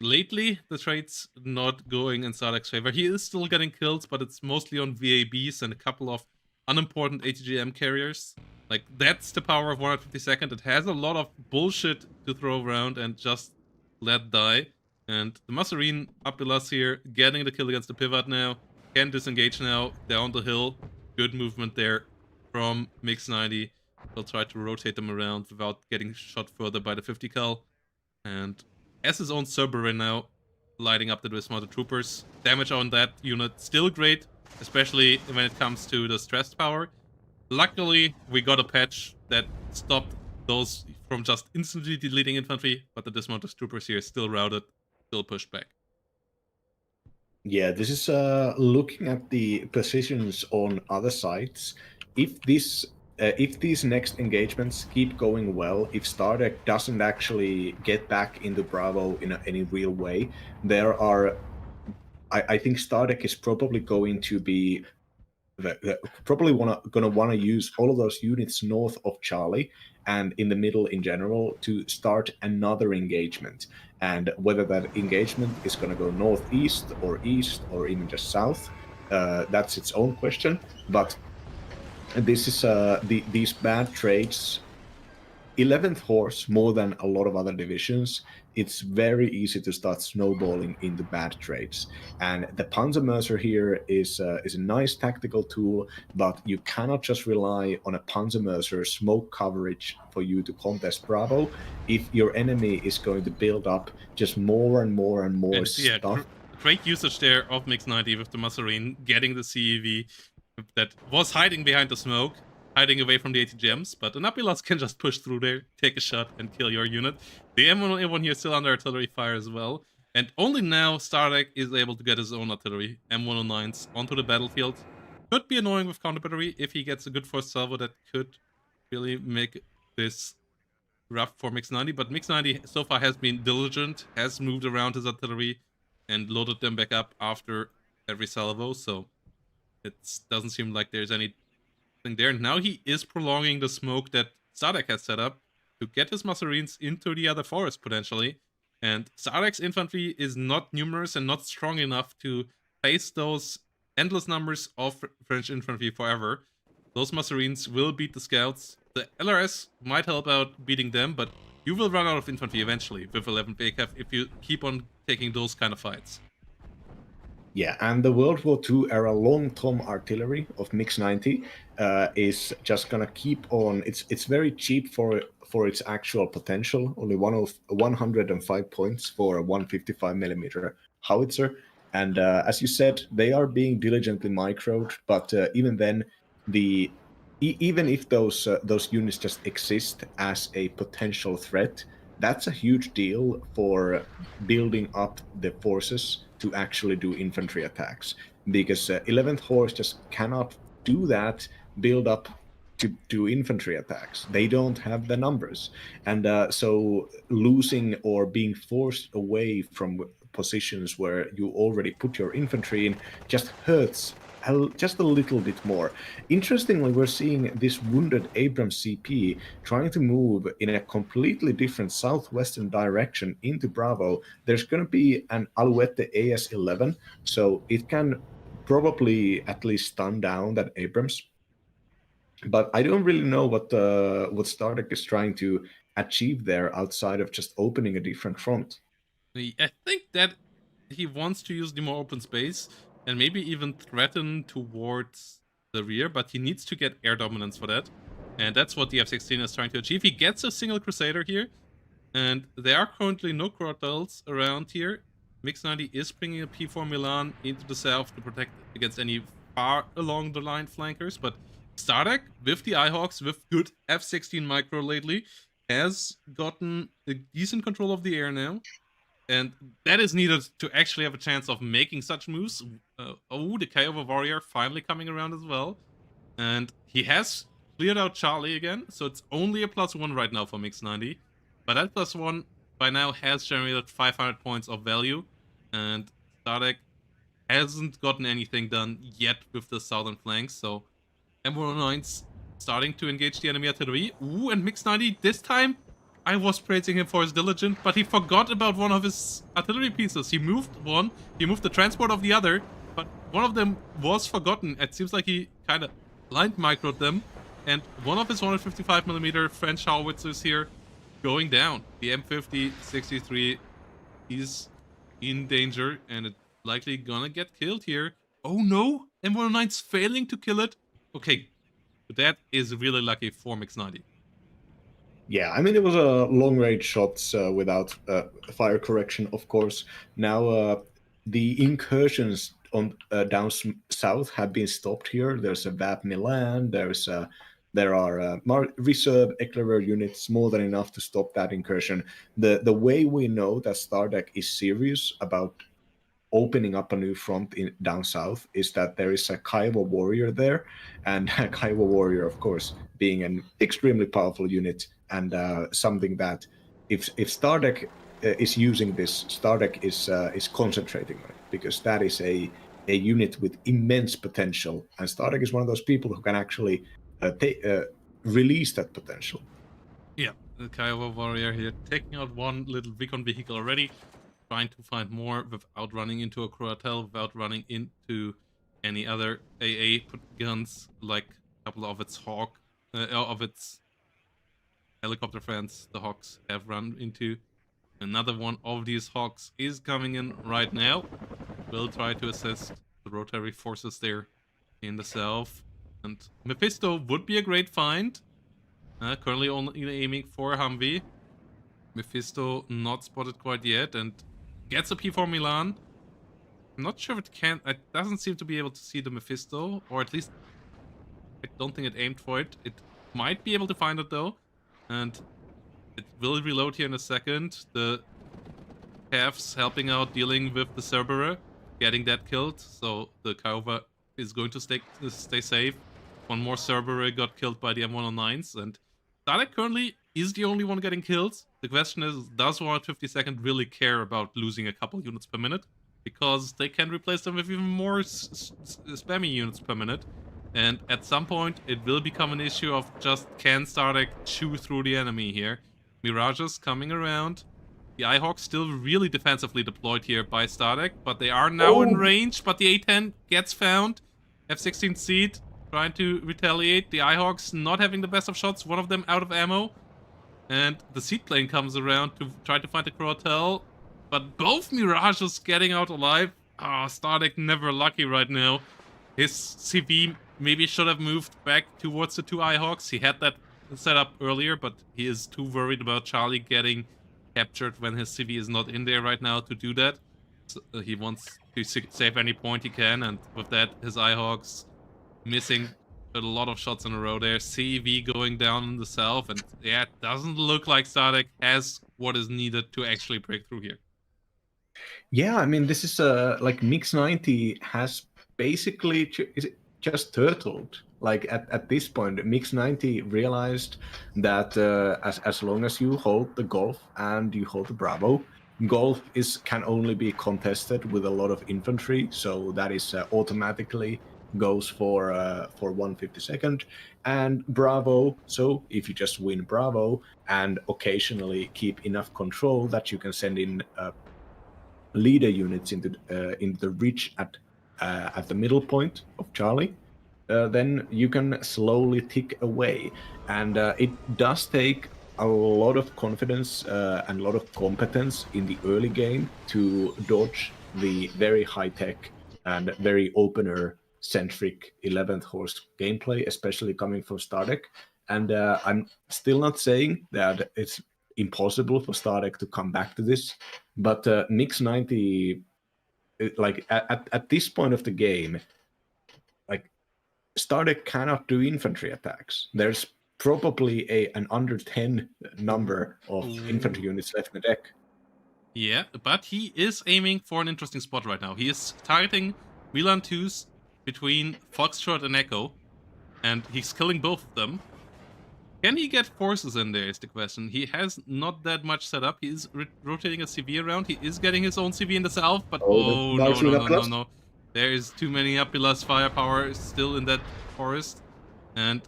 lately, the trade's not going in Stardeck's favor. He is still getting kills, but it's mostly on VABs and a couple of unimportant ATGM carriers. Like, that's the power of 152nd. It has a lot of bullshit to throw around and just let die. And the Masserine Apilas here, getting the kill against the pivot now. Can disengage now, down the hill. Good movement there from Mix 90. He'll try to rotate them around without getting shot further by the 50 cal. And has his own Cerberus now, lighting up the dismounted troopers. Damage on that unit still great, especially when it comes to the stressed power. Luckily, we got a patch that stopped those from just instantly deleting infantry, but the dismounted troopers here still routed, still pushed back. Yeah, this is looking at the positions on other sides. If these next engagements keep going well, if Stardeck doesn't actually get back into Bravo in any real way, there are. I think Stardeck is probably going to be probably gonna want to use all of those units north of Charlie and in the middle in general to start another engagement. And whether that engagement is going to go northeast or east or even just south, that's its own question. But this is these bad trades. 11th horse more than a lot of other divisions, it's very easy to start snowballing into bad trades. And the Panzermercer here is a nice tactical tool, but you cannot just rely on a Panzermercer smoke coverage for you to contest Bravo if your enemy is going to build up just more and more and more And yeah, stuff. great usage there of Mix 90 with the Masserine getting the CEV that was hiding behind the smoke, hiding away from the ATGMs, but an Apilas can just push through there, take a shot, and kill your unit. The M1A1 here is still under artillery fire as well, and only now Stardeck is able to get his own artillery, M109s, onto the battlefield. Could be annoying with counter battery if he gets a good force salvo that could really make this rough for Mix 90, but Mix 90 so far has been diligent, has moved around his artillery and loaded them back up after every salvo, so it doesn't seem like there's anything there. Now he is prolonging the smoke that Sadek has set up to get his Masserines into the other forest potentially, and Sadek's infantry is not numerous and not strong enough to face those endless numbers of French infantry forever. Those Masserines will beat the scouts. The LRS might help out beating them, but you will run out of infantry eventually with 11 BKF if you keep on taking those kind of fights. Yeah, and the World War II era long tom artillery of Mix 90 is just gonna keep on. It's very cheap for its actual potential. Only 105 points for a 155 millimeter howitzer, and as you said, they are being diligently microed. But even then, even if those units just exist as a potential threat, that's a huge deal for building up the forces to actually do infantry attacks, because 11th horse just cannot do that build up to do infantry attacks. They don't have the numbers, and so losing or being forced away from positions where you already put your infantry in just hurts just a little bit more. Interestingly, we're seeing this wounded Abrams CP trying to move in a completely different southwestern direction into Bravo. There's going to be an Alouette AS-11, so it can probably at least stun down that Abrams. But I don't really know what Stardeck is trying to achieve there outside of just opening a different front. I think that he wants to use the more open space and maybe even threaten towards the rear, but he needs to get air dominance for that. And that's what the F-16 is trying to achieve. He gets a single Crusader here, and there are currently no Crotals around here. Mix 90 is bringing a P4 Milan into the south to protect against any far along the line flankers, but Stardeck, with the Ihawks, with good F-16 micro lately, has gotten a decent control of the air now. And that is needed to actually have a chance of making such moves. The Kiowa Warrior finally coming around as well. And he has cleared out Charlie again, so it's only a +1 right now for Mix 90. But that +1 by now has generated 500 points of value, and Stardeck hasn't gotten anything done yet with the southern flanks, so M109's starting to engage the enemy artillery. Ooh, and Mix 90 this time, I was praising him for his diligence, but he forgot about one of his artillery pieces. He moved one, he moved the transport of the other, but one of them was forgotten. It seems like he kind of blind microed them, and one of his 155mm French howitzers here going down. The M50-63 is in danger, and it's likely gonna get killed here. Oh no! M109's failing to kill it. Okay, that is really lucky for Mix 90. Yeah, I mean, it was a long-range shots without fire correction, of course. Now, the incursions on south have been stopped here. There's a VAP Milan, there's a There are reserve Eclair units more than enough to stop that incursion. The way we know that Stardeck is serious about opening up a new front down south is that there is a Kiowa warrior there, and a Kiowa warrior, of course, being an extremely powerful unit and something that if Stardeck is using this, Stardeck is concentrating on it because that is a unit with immense potential, and Stardeck is one of those people who can actually release that potential. Yeah, the Kiowa warrior here taking out one little recon vehicle already, trying to find more without running into a Croatel, without running into any other AA guns, like a couple of its of its helicopter friends the Hawks have run into. Another one of these Hawks is coming in right now. Will try to assist the rotary forces there in the south. And Mephisto would be a great find. Currently only aiming for Humvee. Mephisto not spotted quite yet and gets a P4 Milan. I'm not sure if it doesn't seem to be able to see the Mephisto, or at least I don't think it aimed for it. It might be able to find it though. And it will reload here in a second. The Cavs helping out, dealing with the Cerberus, getting that killed. So the Kiowa is going to stay safe. One more Cerberus got killed by the M109s, and Dalek currently is the only one getting killed. The question is, does 152nd really care about losing a couple units per minute? Because they can replace them with even more spammy units per minute. And at some point, it will become an issue of just can Stardeck chew through the enemy here. Mirages coming around. The Eyehawks still really defensively deployed here by Stardeck, but they are now in range, but the A10 gets found. F-16 seat trying to retaliate. The Eyehawks not having the best of shots, one of them out of ammo. And the seaplane comes around to try to find the Croatel, but both Mirages getting out alive. Ah, Stardeck never lucky right now. His CV maybe should have moved back towards the two Eyehawks. He had that set up earlier, but he is too worried about Charlie getting captured when his CV is not in there right now to do that. So he wants to save any point he can, and with that, his Eyehawks missing a lot of shots in a row there. CV going down in the south, and yeah, it doesn't look like Stardeck has what is needed to actually break through here. Yeah, I mean, this is like Mix 90 has basically just turtled. Like at this point, Mix 90 realized that as long as you hold the Golf and you hold the Bravo, Golf can only be contested with a lot of infantry, so that is automatically goes for 152nd, and Bravo. So if you just win Bravo and occasionally keep enough control that you can send in leader units into the ridge at the middle point of Charlie, then you can slowly tick away. And it does take a lot of confidence and a lot of competence in the early game to dodge the very high-tech and very opener-centric 11th horse gameplay, especially coming from Stardeck. And I'm still not saying that it's impossible for Stardeck to come back to this, but Mix 90, like at this point of the game, like Stardeck cannot do infantry attacks. There's probably an under 10 number of infantry units left in the deck. Yeah, but he is aiming for an interesting spot right now. He is targeting Milan 2s between Foxtrot and Echo, and he's killing both of them. Can he get forces in there is the question. He has not that much set up. He is rotating a CV around. He is getting his own CV in the south, but no. There is too many Apilas firepower still in that forest. And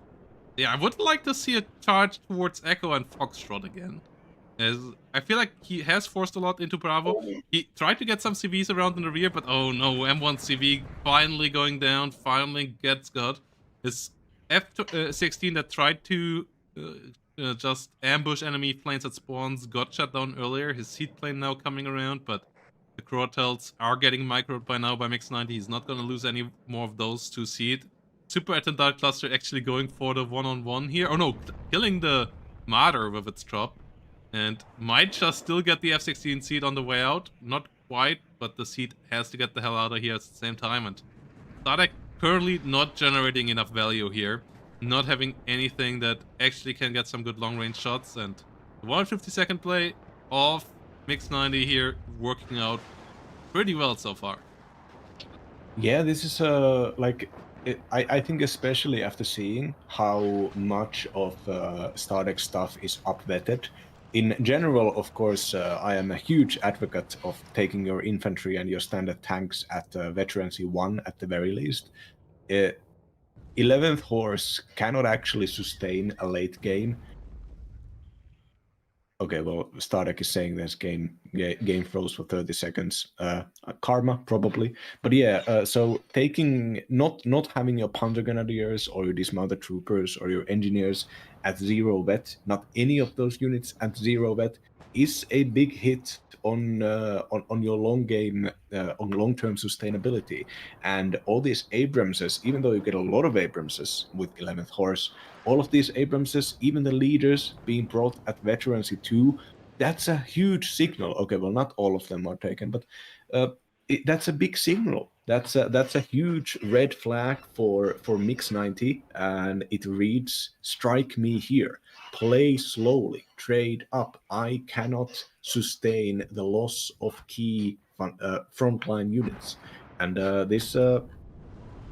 yeah, I would like to see a charge towards Echo and Foxtrot again. As I feel like he has forced a lot into Bravo. He tried to get some CVs around in the rear, but oh no, M1 CV finally going down, finally gets got. His F-16 that tried to just ambush enemy planes at spawns got shut down earlier. His seed plane now coming around, but the Croatels are getting microed by now by Mix 90. He's not going to lose any more of those to seed. Super Attendant Cluster actually going for the one-on-one here. Oh no, killing the Marder with its drop. And might just still get the F-16 seed on the way out. Not quite, but the seed has to get the hell out of here at the same time. And Stardeck currently not generating enough value here. not having anything that actually can get some good long range shots, and the 152nd play of Mix 90 here working out pretty well so far. Yeah, this is I think especially after seeing how much of Stardeck stuff is upvetted. In general, of course, I am a huge advocate of taking your infantry and your standard tanks at veterancy 1 at the very least. 11th horse cannot actually sustain a late game. Okay, well, Stardeck is saying this game froze for 30 seconds. Karma, probably. But yeah, so taking not having your Panzer Grenadiers or your dismounted troopers or your engineers at 0 vet, not any of those units at 0 vet, is a big hit on your long game, on long-term sustainability. And all these Abramses, even though you get a lot of Abramses with 11th horse, all of these Abramses, even the leaders being brought at veterancy 2, that's a huge signal. Okay, well, not all of them are taken, but that's a big signal. That's a huge red flag for Mix 90, and it reads, "Strike me here. Play slowly. Trade up. I cannot sustain the loss of key frontline units." And this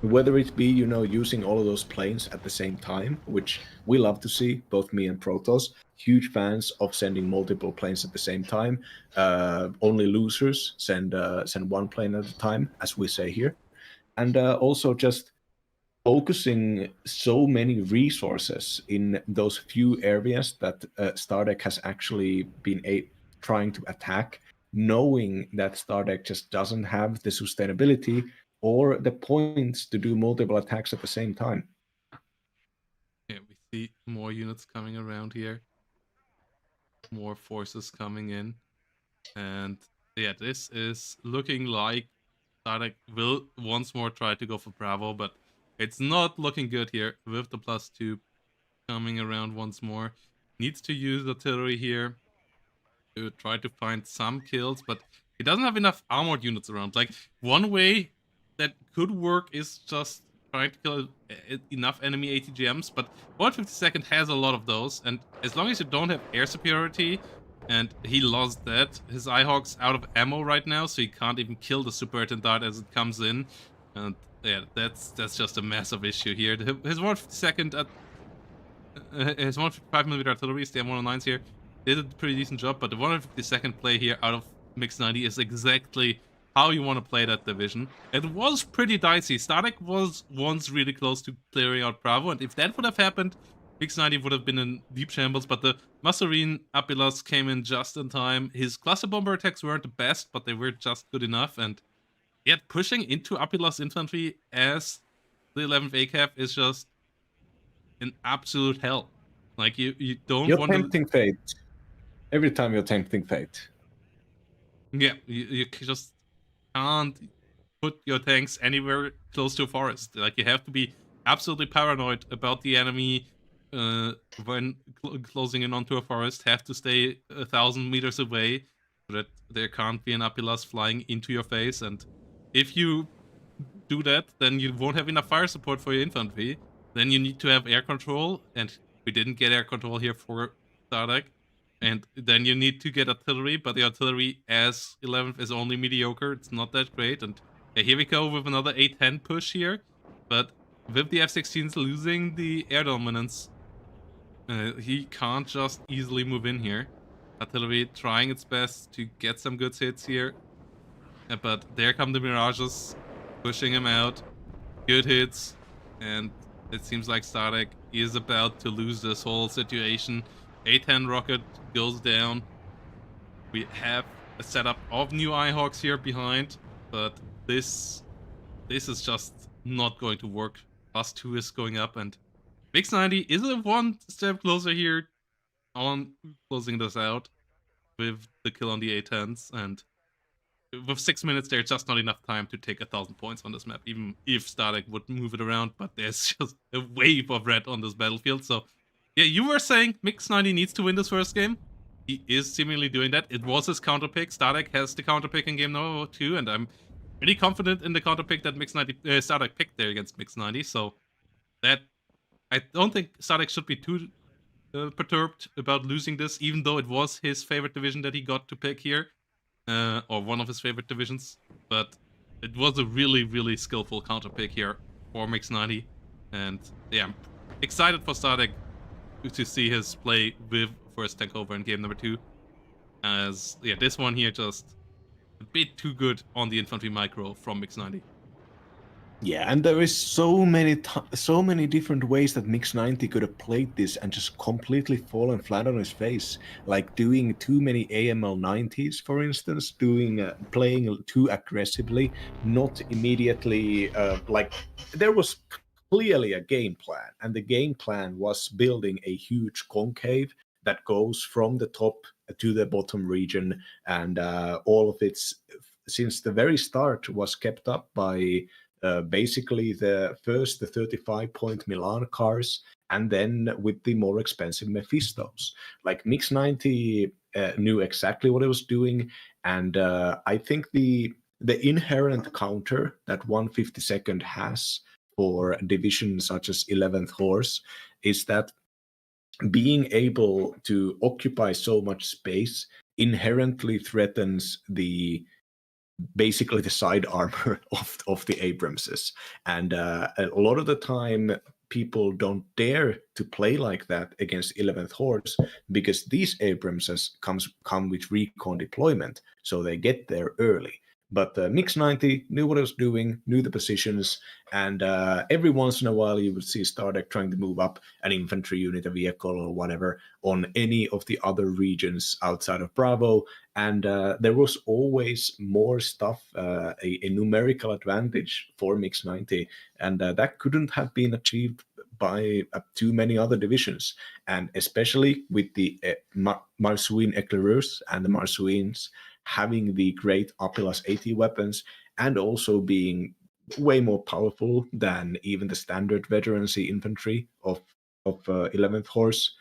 whether it be using all of those planes at the same time, which we love to see, both me and Protoss, huge fans of sending multiple planes at the same time. Only losers send one plane at a time, as we say here. And also just focusing so many resources in those few areas that Stardeck has actually been trying to attack, knowing that Stardeck just doesn't have the sustainability or the points to do multiple attacks at the same time. Yeah, we see more units coming around here, more forces coming in, and yeah, this is looking like Stardeck will once more try to go for Bravo, but it's not looking good here with the +2 coming around once more. Needs to use artillery here to try to find some kills, but he doesn't have enough armored units around. Like, one way that could work is just trying to kill enough enemy ATGMs, but 152nd has a lot of those, and as long as you don't have air superiority, and he lost that, his Ihawk's out of ammo right now, so he can't even kill the Super Dart as it comes in, and yeah, that's just a massive issue here. His 152nd his 155mm artillery, the M109s here, did a pretty decent job, but the 152nd play here out of Mix 90 is exactly how you want to play that division. It was pretty dicey. Stardeck was once really close to clearing out Bravo, and if that would have happened, Mix 90 would have been in deep shambles, but the Masserine Apilas came in just in time. His cluster bomber attacks weren't the best, but they were just good enough, and yet pushing into Apilas infantry as the 11th ACAF is just an absolute hell. Like, you don't You're want to. tempting fate. Every time you're tempting fate. Yeah, you just can't put your tanks anywhere close to a forest. Like, you have to be absolutely paranoid about the enemy when closing in onto a forest. Have to stay 1,000 meters away so that there can't be an Apilas flying into your face. And if you do that, then you won't have enough fire support for your infantry. Then you need to have air control, and we didn't get air control here for Stardeck. And then you need to get artillery, but the artillery as 11th is only mediocre. It's not that great. And yeah, here we go with another A10 push here. But with the F-16s losing the air dominance, he can't just easily move in here. Artillery trying its best to get some good hits here. But there come the Mirages, pushing him out. Good hits. And it seems like Stardeck is about to lose this whole situation. A10 rocket goes down. We have a setup of new Ihawks here behind, but this is just not going to work. +2 is going up, and Mix 90 is a one step closer here on closing this out with the kill on the A10s, and with 6 minutes, there's just not enough time to take 1,000 points on this map, even if Stardeck would move it around, but there's just a wave of red on this battlefield. So, yeah, you were saying Mix 90 needs to win this first game. He is seemingly doing that. It was his counterpick. Stardeck has the counterpick in game number 2, and I'm pretty confident in the counterpick that Stardeck picked there against Mix 90. So, that I don't think Sadek should be too perturbed about losing this, even though it was his favorite division that he got to pick here, or one of his favorite divisions. But it was a really, really skillful counter pick here for Mix90. And yeah, I'm excited for Sadek to see his play with first tank over in game number 2. As yeah, this one here just a bit too good on the infantry micro from Mix90. Yeah, and there is so many different ways that Mix90 could have played this and just completely fallen flat on his face, like doing too many AML 90s, for instance, doing playing too aggressively, not immediately like there was clearly a game plan, and the game plan was building a huge concave that goes from the top to the bottom region, and all of its since the very start was kept up by basically the 35-point Milan cars, and then with the more expensive Mephistos. Like Mix90 knew exactly what it was doing, and I think the inherent counter that 152nd has for divisions such as 11th Horse is that being able to occupy so much space inherently threatens the basically the side armor of the Abramses. And a lot of the time, people don't dare to play like that against 11th Horse because these Abramses come with recon deployment, so they get there early. But Mix90 knew what it was doing, knew the positions, and every once in a while you would see Stardeck trying to move up an infantry unit, a vehicle, or whatever on any of the other regions outside of Bravo, and there was always more stuff, a numerical advantage for Mix90, and that couldn't have been achieved by too many other divisions, and especially with the Marsuin Eclaireurs and the Marsuins having the great Apilas 80 weapons, and also being way more powerful than even the standard veterancy infantry of 11th Horse.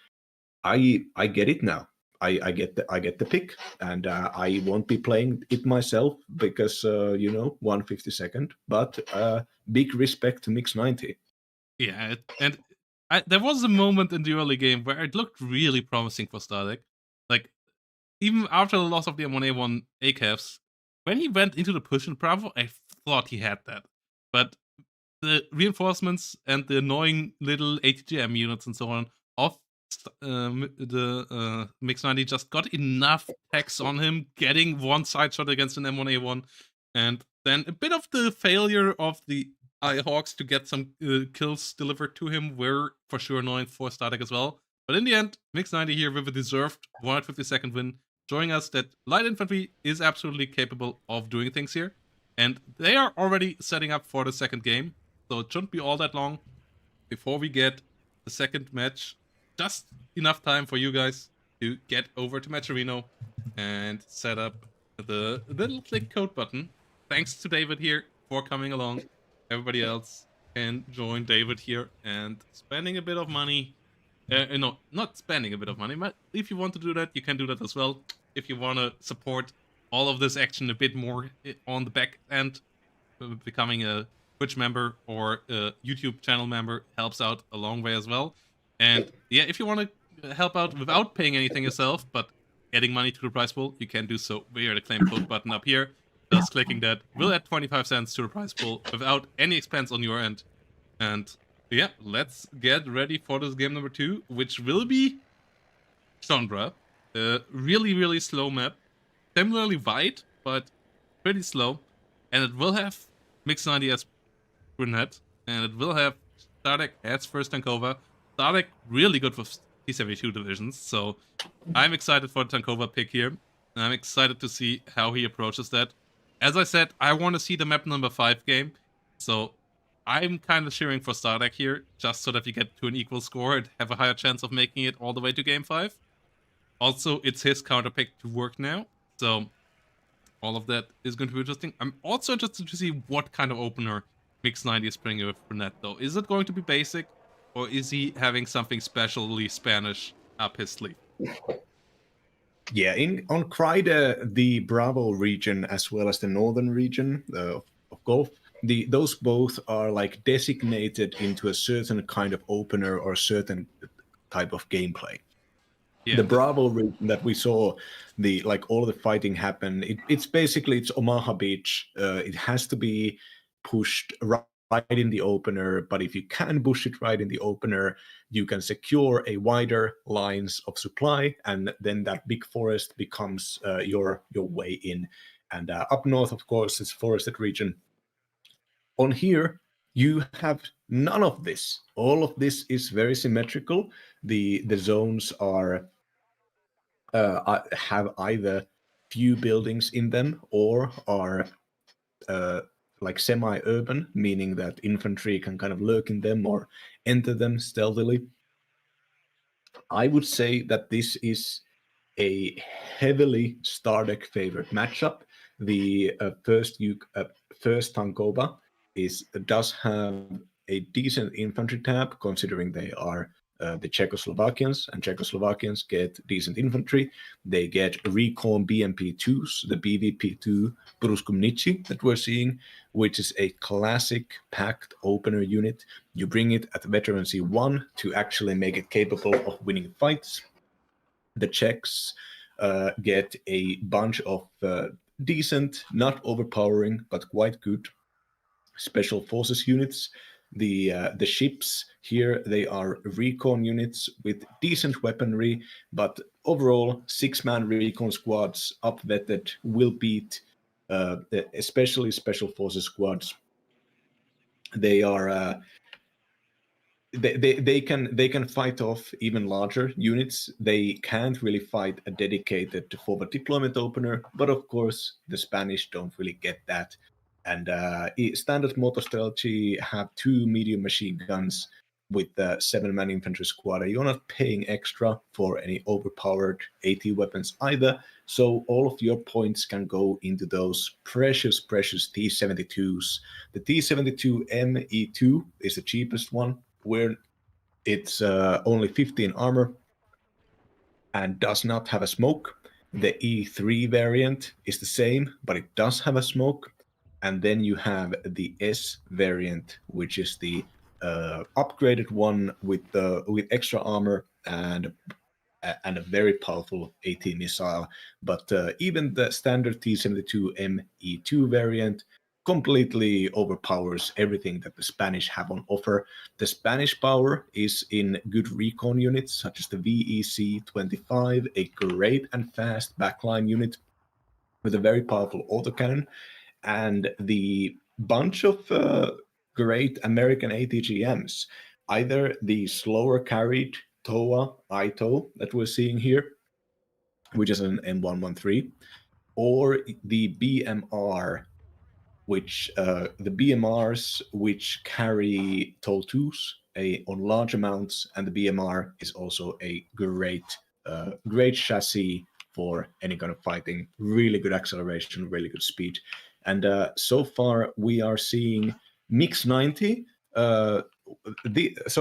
I get it now. I get the pick, and I won't be playing it myself because 152nd. But big respect to Mix90. Yeah, there was a moment in the early game where it looked really promising for Stardeck. Like, even after the loss of the M1A1 ACAFs, when he went into the push in Bravo, I thought he had that. But the reinforcements and the annoying little ATGM units and so on of the Mix90 just got enough tax on him, getting one side shot against an M1A1, and then a bit of the failure of the Hawks to get some kills delivered to him were for sure annoying for Static as well. But in the end, Mix90 here with a deserved 152nd win, showing us that light infantry is absolutely capable of doing things here. And they are already setting up for the second game, so it shouldn't be all that long before we get the second match. Just enough time for you guys to get over to Matcherino and set up the little click code button. Thanks to David here for coming along. Everybody else can join David here and spending a bit of money. No, not spending a bit of money, but if you want to do that, you can do that as well. If you want to support all of this action a bit more on the back end, becoming a Twitch member or a YouTube channel member helps out a long way as well. And yeah, if you want to help out without paying anything yourself, but adding money to the prize pool, you can do so via the claim code button up here. Just clicking that will add 25 cents to the prize pool without any expense on your end. And yeah, let's get ready for this game number 2, which will be Chandra. A really, really slow map. Similarly wide, but pretty slow. And it will have Mix90 as brunette, and it will have Stardeck as first Tankova. Stardeck really good for T72 divisions, so I'm excited for the Tankova pick here. I'm excited to see how he approaches that. As I said, I want to see the map number 5 game, so I'm kind of cheering for Stardeck here, just so that we get to an equal score and have a higher chance of making it all the way to game 5. Also, it's his counter pick to work now, so all of that is going to be interesting. I'm also interested to see what kind of opener Mix90 is bringing with Brunette, though. Is it going to be basic, or is he having something specially Spanish up his sleeve? Yeah, on Kryde, the Bravo region as well as the northern region of Gulf, those both are like designated into a certain kind of opener or certain type of gameplay. Yeah. The Bravo region that we saw, the like all the fighting happen. It's basically it's Omaha Beach. It has to be pushed right in the opener. But if you can push it right in the opener, you can secure a wider lines of supply, and then that big forest becomes your way in. And up north, of course, it's forested region. On here, you have none of this. All of this is very symmetrical. The zones are have either few buildings in them or are like semi-urban, meaning that infantry can kind of lurk in them or enter them stealthily. I would say that this is a heavily Stardeck favored matchup. The first Tankoba does have a decent infantry tab, considering they are the Czechoslovakians, and Czechoslovakians get decent infantry. They get recon BMP2s, the BVP2 Pruskumnici that we're seeing, which is a classic packed opener unit. You bring it at veteran C1 to actually make it capable of winning fights. The Czechs get a bunch of decent, not overpowering, but quite good special forces units. The ships here, they are recon units with decent weaponry, but overall 6-man recon squads upvetted will beat especially special forces squads. They are they can fight off even larger units. They can't really fight a dedicated forward deployment opener, but of course the Spanish don't really get that. And standard motostrategy have 2 medium machine guns with the 7-man infantry squad. You're not paying extra for any overpowered AT weapons either. So all of your points can go into those precious T-72s. The T-72M E2 is the cheapest one, where it's only 15 armor and does not have a smoke. The E3 variant is the same, but it does have a smoke. And then you have the S variant, which is the upgraded one with extra armor and a very powerful AT missile. But even the standard T-72ME2 variant completely overpowers everything that the Spanish have on offer. The Spanish power is in good recon units, such as the VEC-25, a great and fast backline unit with a very powerful autocannon, and the bunch of great American ATGMs, either the slower carried TOA ITO that we're seeing here, which is an M113, or the BMR, which the BMRs which carry TOL2s on large amounts, and the BMR is also a great chassis for any kind of fighting. Really good acceleration, really good speed, and so far we are seeing Mix 90. So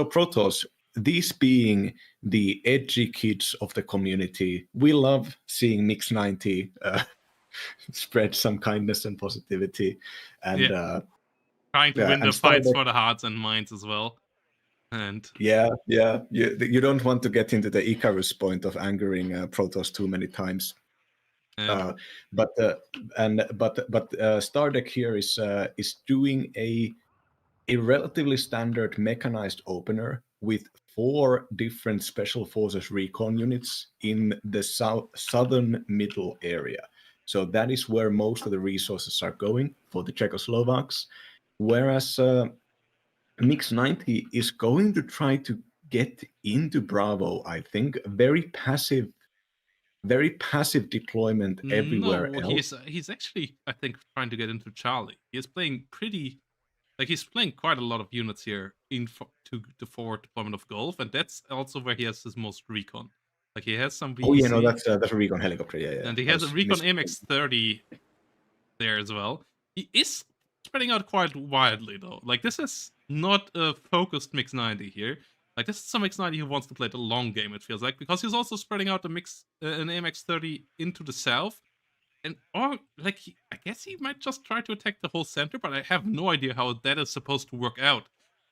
Protoss, these being the edgy kids of the community, we love seeing Mix 90 spread some kindness and positivity, and trying to win the and fights Starbucks. for the hearts and minds as well. And Yeah, you don't want to get into the Icarus point of angering Protoss too many times. and But Stardeck here is doing a relatively standard mechanized opener with 4 different special forces recon units in the southern middle area. So that is where most of the resources are going for the Czechoslovaks. Whereas Mix 90 is going to try to get into Bravo, I think. Very passive deployment everywhere no, else. he's actually, I think, trying to get into Charlie. He's playing he's playing quite a lot of units here to the forward deployment of Gulf, and that's also where he has his most recon. Like he has some Oh yeah, no, VEC, that's a recon helicopter. Yeah. and he I has a was recon AMX-30 there as well. He is spreading out quite widely though. Like this is not a focused Mix 90 here. Like this is some Mix 90 who wants to play the long game. It feels like, because he's also spreading out an AMX-30 into the south, And or like I guess he might just try to attack the whole center, but I have no idea how that is supposed to work out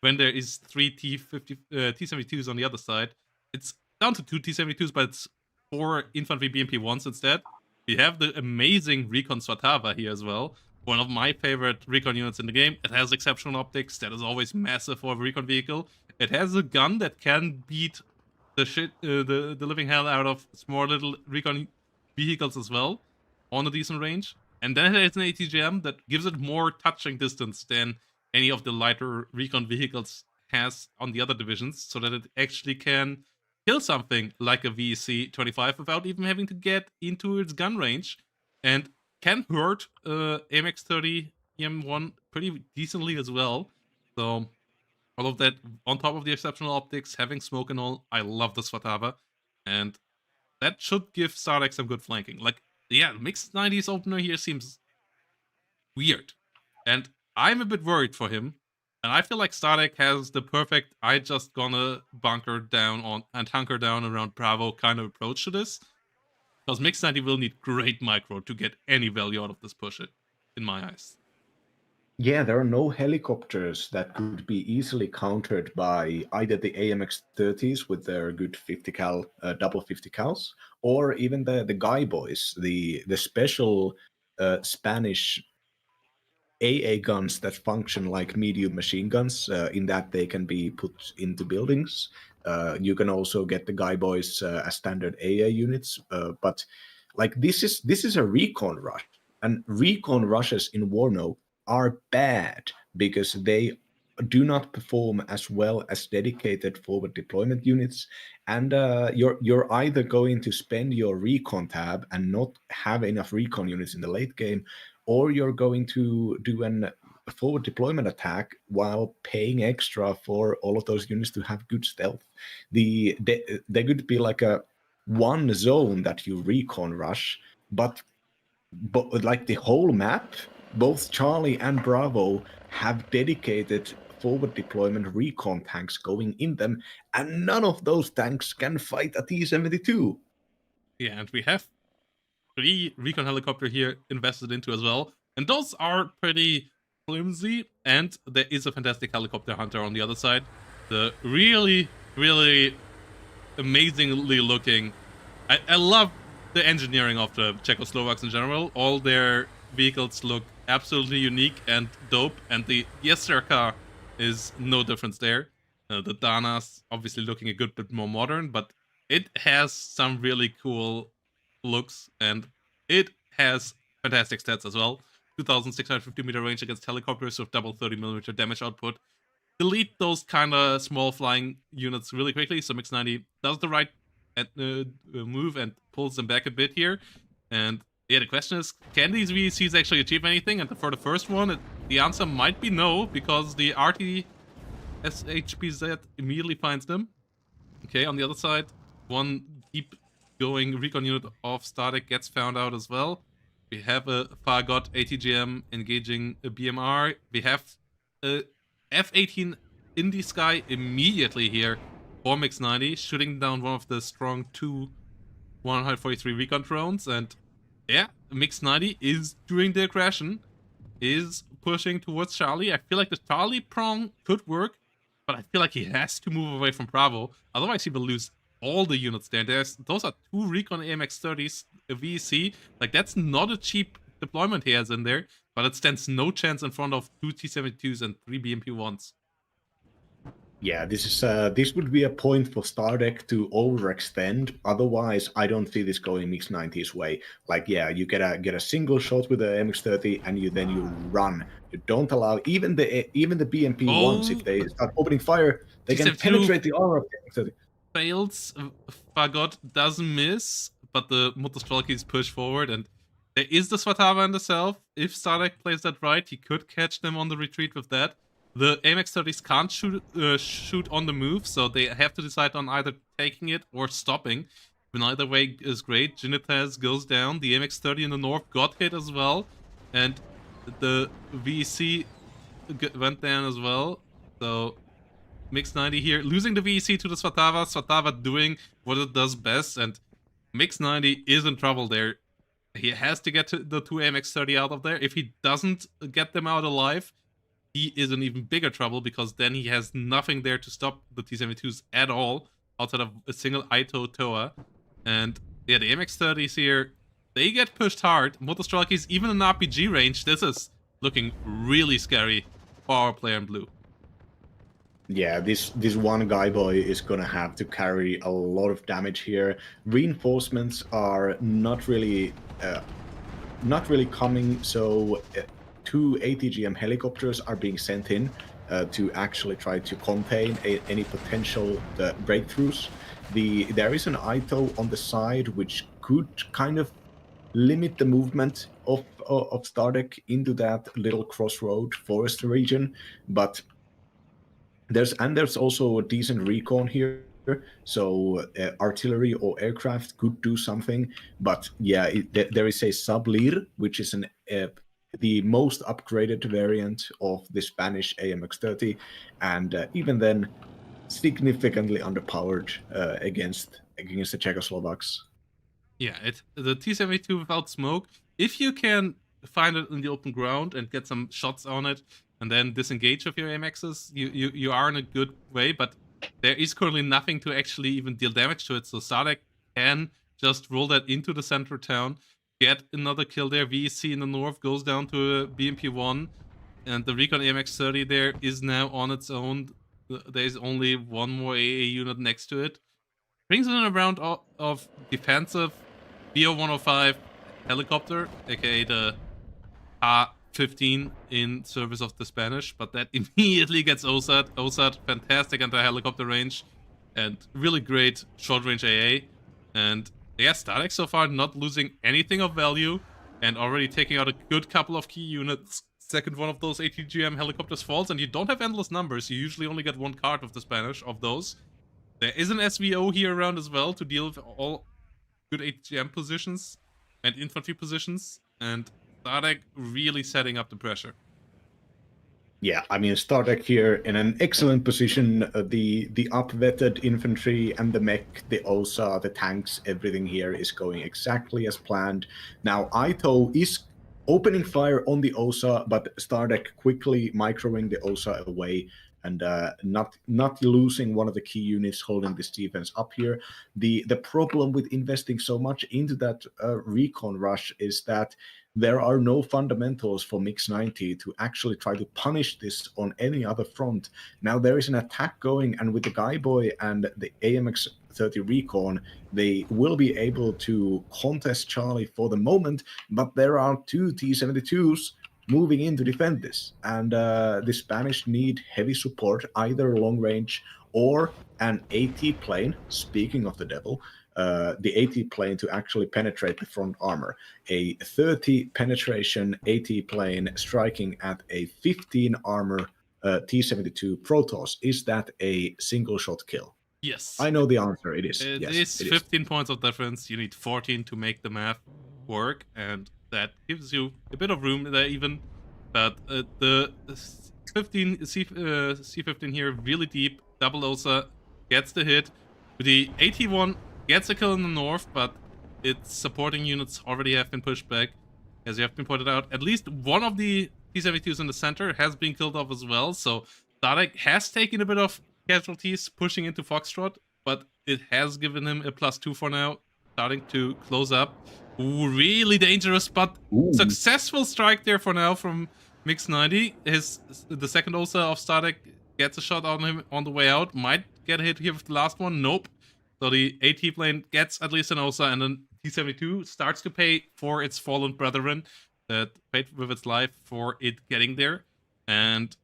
when there is three T-72s on the other side. It's down to two T-72s, but it's four infantry BMP-1s instead. We have the amazing Recon Swatava here as well. One of my favorite recon units in the game. It has exceptional optics. That is always massive for a recon vehicle. It has a gun that can beat the living hell out of small little recon vehicles as well on a decent range. And then it has an ATGM that gives it more touching distance than any of the lighter recon vehicles has on the other divisions, so that it actually can kill something like a VEC 25 without even having to get into its gun range, and can hurt AMX 30 EM1 pretty decently as well. So all of that on top of the exceptional optics, having smoke and all, I love the Swatava, and that should give Stardeck some good flanking. Like, yeah, mixed 90s opener here seems weird, and I'm a bit worried for him. And I feel like Stardeck has the perfect I just gonna bunker down on and hunker down around Bravo kind of approach to this. Because mixed 90 will need great micro to get any value out of this push, in my eyes. Yeah, there are no helicopters that could be easily countered by either the AMX-30s with their good 50 cal, double 50 cals, or even the Guy Boys, the special Spanish AA guns that function like medium machine guns, in that they can be put into buildings. You can also get the Guy Boys as standard AA units, but like this is a recon rush, and recon rushes in WARNO are bad because they do not perform as well as dedicated forward deployment units, and you're either going to spend your recon tab and not have enough recon units in the late game, or you're going to do a forward deployment attack while paying extra for all of those units to have good stealth. They could be like a one zone that you recon rush, but like the whole map, both Charlie and Bravo have dedicated forward deployment recon tanks going in them, and none of those tanks can fight a T-72. Yeah, and we have 3 recon helicopter here invested into as well. And those are pretty flimsy. And there is a fantastic helicopter hunter on the other side. The really, really amazingly looking. I love the engineering of the Czechoslovaks in general. All their vehicles look absolutely unique and dope. And the Yester car is no difference there. The Dana's obviously looking a good bit more modern, but it has some really cool looks, and it has fantastic stats as well. 2,650 meter range against helicopters with double 30mm damage output. Delete those kind of small flying units really quickly, so Mix 90 does the right move and pulls them back a bit here. And yeah, the question is, can these VECs actually achieve anything? And for the first one, the answer might be no, because the RT SHPZ immediately finds them. Okay, on the other side, one deep going recon unit of Stardeck gets found out as well. We have a Fargot ATGM engaging a BMR. We have a F-18 in the sky immediately here for Mix 90, shooting down one of the strong 143 recon drones. And yeah, Mix 90 is doing the aggression, is pushing towards Charlie. I feel like the Charlie prong could work, but I feel like he has to move away from Bravo. Otherwise, he will lose all the units there. Those are 2 recon AMX-30s, a VEC. Like, that's not a cheap deployment he has in there, but it stands no chance in front of 2 T-72s and 3 BMP-1s. Yeah, this would be a point for Stardeck to overextend. Otherwise, I don't see this going Mix 90's way. Like, yeah, you get a single shot with the MX-30, and you run. You don't allow even the BMP-1s, if they start opening fire, they can penetrate the armor of the MX-30. Fails, Fagot does miss, but the Motostrelkis push forward, and there is the Swatava in the south. If Stardeck plays that right, he could catch them on the retreat with that. The AMX-30s can't shoot on the move, so they have to decide on either taking it or stopping. But either way is great. Jinitaz goes down. The AMX-30 in the north got hit as well, and the VEC went down as well. So Mix 90 here losing the VEC to the Swatava. Swatava doing what it does best, and Mix 90 is in trouble there. He has to get to the two AMX-30 out of there. If he doesn't get them out alive, he is in even bigger trouble because then he has nothing there to stop the T-72s at all outside of a single Ito Toa. And yeah, the MX-30s here, they get pushed hard. Motostrelkis, even in RPG range, this is looking really scary for our player in blue. Yeah, this one guy boy is gonna have to carry a lot of damage here. Reinforcements are not really coming, so two ATGM helicopters are being sent in to actually try to contain any potential breakthroughs. There is an Ito on the side which could kind of limit the movement of Stardeck into that little crossroad forest region, but there's also a decent recon here, so artillery or aircraft could do something. But yeah, there is a Sublir, which is the most upgraded variant of the Spanish AMX-30, and even then, significantly underpowered against the Czechoslovaks. Yeah, the T-72 without smoke. If you can find it in the open ground and get some shots on it, and then disengage with your AMXs, you are in a good way. But there is currently nothing to actually even deal damage to it. So Sadek can just roll that into the center town, get another kill there. VEC in the north goes down to a BMP-1, and the Recon AMX-30 there is now on its own. There's only one more AA unit next to it. Brings in a round of defensive BO-105 helicopter, aka the A-15 in service of the Spanish, but that immediately gets OSAD. OSAD, fantastic anti-helicopter range, and really great short-range AA. And yeah, Static so far not losing anything of value, and already taking out a good couple of key units. Second one of those ATGM helicopters falls, and you don't have endless numbers. You usually only get one card with the Spanish of those. There is an SVO here around as well to deal with all good ATGM positions and infantry positions, and Stardeck really setting up the pressure. Yeah, I mean, Stardeck here in an excellent position. The up-vetted infantry and the mech, the OSA, the tanks, everything here is going exactly as planned. Now, Ito is opening fire on the OSA, but Stardeck quickly microing the OSA away and not losing one of the key units holding this defense up here. The problem with investing so much into that recon rush is that there are no fundamentals for Mix 90 to actually try to punish this on any other front. Now there is an attack going, and with the Guy Boy and the AMX 30 Recon, they will be able to contest Charlie for the moment, but there are two T-72s moving in to defend this, and the Spanish need heavy support, either long range or an AT plane, speaking of the devil, the AT plane to actually penetrate the front armor. A 30 penetration AT plane striking at a 15 armor T-72 Protoss. Is that a single shot kill? Yes. I know the answer. It is. It Yes, is it 15 points of difference. You need 14 to make the math work, and that gives you a bit of room there even. But the 15 C15 here really deep. Double OSA gets the hit. The 81 gets a kill in the north, but its supporting units already have been pushed back. As you have been pointed out, at least one of the T-72s in the center has been killed off as well. So Stardeck has taken a bit of casualties pushing into Foxtrot, but it has given him a +2 for now, starting to close up. Ooh, really dangerous, but successful strike there for now from Mix 90. The second OSA of Stardeck gets a shot on him on the way out. Might get hit here with the last one. Nope. So the AT plane gets at least an OSA, and then T-72 starts to pay for its fallen brethren that paid with its life for it getting there. And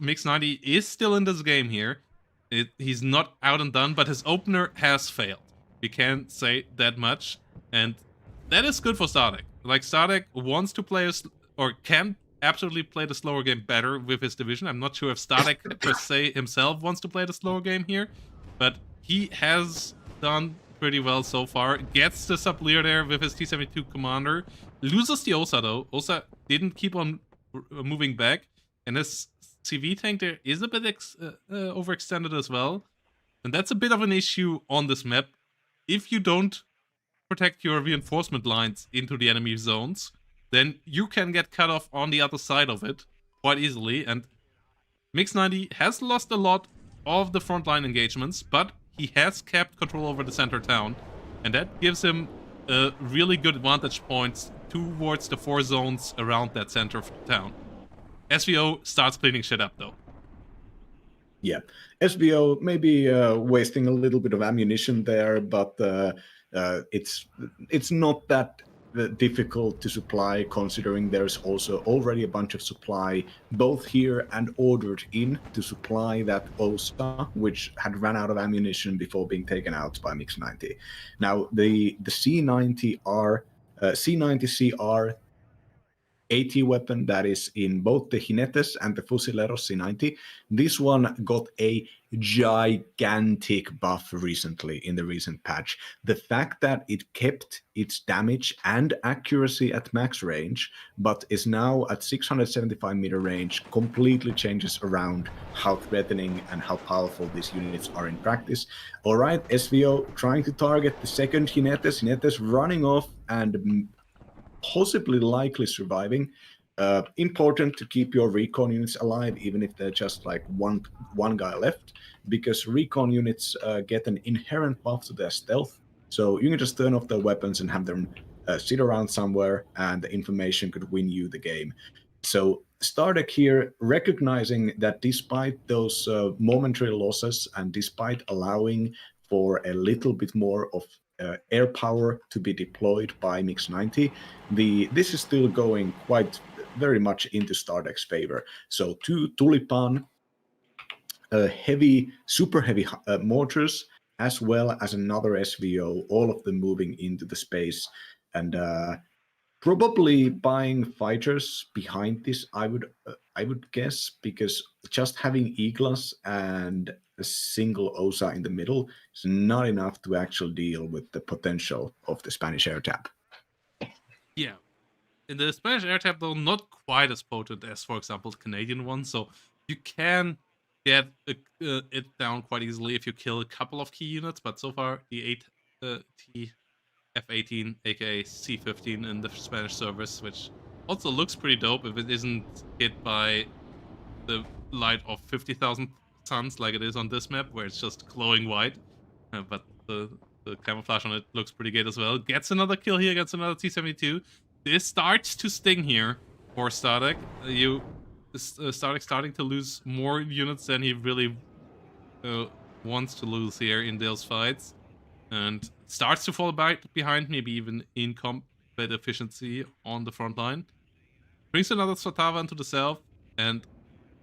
Mix 90 is still in this game here. He's not out and done, but his opener has failed. We can't say that much. And that is good for Stardeck. Like, Stardeck wants to play or can absolutely play the slower game better with his division. I'm not sure if Stardeck per se himself wants to play the slower game here, but he has done pretty well so far. Gets the Subleer there with his T-72 commander. Loses the OSA though. OSA didn't keep on moving back. And his CV tank there is a bit overextended as well. And that's a bit of an issue on this map. If you don't protect your reinforcement lines into the enemy zones, then you can get cut off on the other side of it quite easily. And Mix 90 has lost a lot of the frontline engagements, but he has kept control over the center town, and that gives him a really good vantage points towards the 4 zones around that center of the town. SVO starts cleaning shit up though. Yeah, SVO maybe wasting a little bit of ammunition there, but it's not that difficult to supply, considering there's also already a bunch of supply both here and ordered in to supply that OSA, which had run out of ammunition before being taken out by Mix 90. Now the C90R C90CR AT weapon that is in both the Jinetes and the Fusileros C90. This one got a gigantic buff recently in the recent patch. The fact that it kept its damage and accuracy at max range, but is now at 675 meter range, completely changes around how threatening and how powerful these units are in practice. All right, SVO trying to target the second Jinetes running off and possibly likely surviving. Important to keep your recon units alive, even if they're just like one guy left, because recon units get an inherent buff to their stealth. So you can just turn off their weapons and have them sit around somewhere, and the information could win you the game. So Stardeck here, recognizing that despite those momentary losses and despite allowing for a little bit more of air power to be deployed by Mix 90, this is still going quite very much into Stardeck's favor. So 2 Tulipan, super heavy mortars, as well as another SVO, all of them moving into the space, and probably buying fighters behind this, I would guess, because just having Iglas and a single OSA in the middle is not enough to actually deal with the potential of the Spanish air tap. Yeah. In the Spanish air tap, though, not quite as potent as, for example, the Canadian one, so you can get it down quite easily if you kill a couple of key units, but so far, the F18, aka C15 in the Spanish service, which also looks pretty dope if it isn't hit by the light of 50,000 suns like it is on this map, where it's just glowing white. But the camouflage on it looks pretty good as well. Gets another kill here, gets another T-72. This starts to sting here for Stardeck. Stardeck starting to lose more units than he really wants to lose here in those fights. And starts to fall behind, maybe even in combat efficiency on the front line. Brings another Svatava into the south, and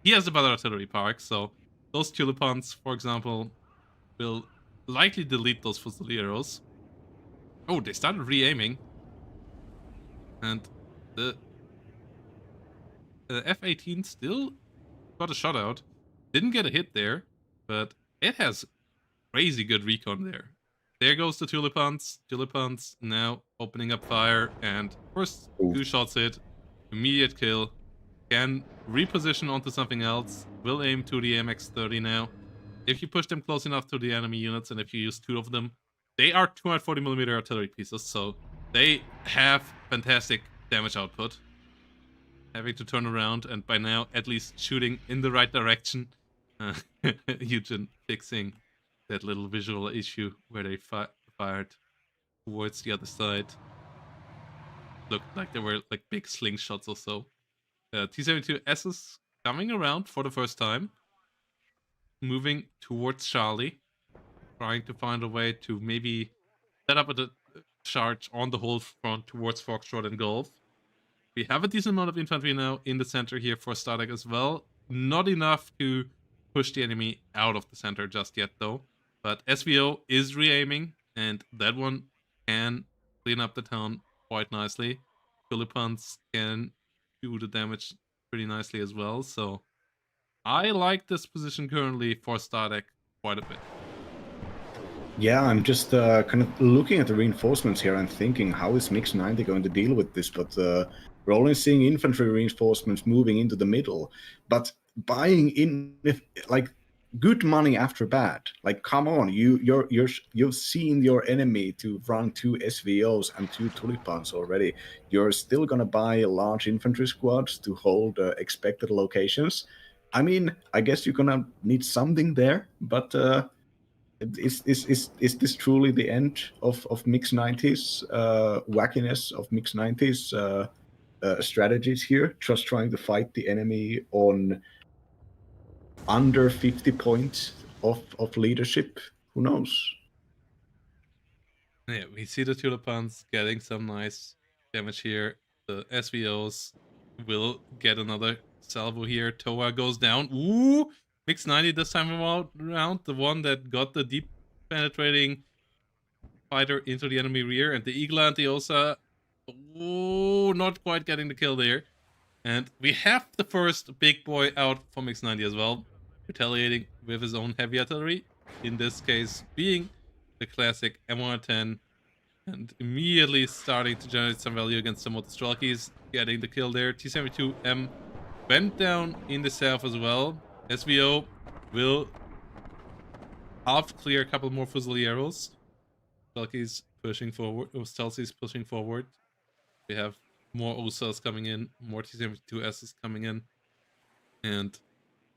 he has a better artillery park, so those Tulipans, for example, will likely delete those Fusileros. Oh, they started re-aiming. And the F-18 still got a shot out. Didn't get a hit there, but it has crazy good recon there. There goes the Tulipans. Tulipans now opening up fire, and first 2 shots hit. Immediate kill. Can reposition onto something else. Will aim to the MX-30 now. If you push them close enough to the enemy units, and if you use 2 of them, they are 240mm artillery pieces, so they have fantastic damage output. Having to turn around, and by now at least shooting in the right direction. Eugen fixing that little visual issue where they fired towards the other side. Looked like there were like big slingshots or so. T-72Ss coming around for the first time. Moving towards Charlie. Trying to find a way to maybe set up a charge on the whole front towards Foxtrot and Golf. We have a decent amount of infantry now in the center here for Stardeck as well. Not enough to push the enemy out of the center just yet, though. But SVO is re-aiming, and that one can clean up the town quite nicely. Tulipans can do the damage pretty nicely as well, so I like this position currently for Stardeck quite a bit. Yeah, I'm just kind of looking at the reinforcements here and thinking, how is Mix 90 going to deal with this? But we're only seeing infantry reinforcements moving into the middle. But buying in, like, good money after bad. Like, come on, you've seen your enemy to run 2 SVOs and 2 Tulipans already. You're still gonna buy large infantry squads to hold expected locations. I mean, I guess you're gonna need something there, but is this truly the end of mix 90s wackiness of mix 90s strategies here? Just trying to fight the enemy on under 50 points of leadership. Who knows? Yeah, we see the Tulipans getting some nice damage here. The SVOs will get another salvo here. Toa goes down. Ooh! Mix 90 this time around. The one that got the deep penetrating fighter into the enemy rear. And the Igla and the Osa. Oh, not quite getting the kill there. And we have the first big boy out for Mix 90 as well. Retaliating with his own heavy artillery. In this case, being the classic M110, and immediately starting to generate some value against some of the Strelkies, getting the kill there. T-72M went down in the south as well. SVO will half clear a couple more Fusileros. Strelkies pushing forward, or Stelzies pushing forward. We have more OSAs coming in, more T-72Ss coming in. And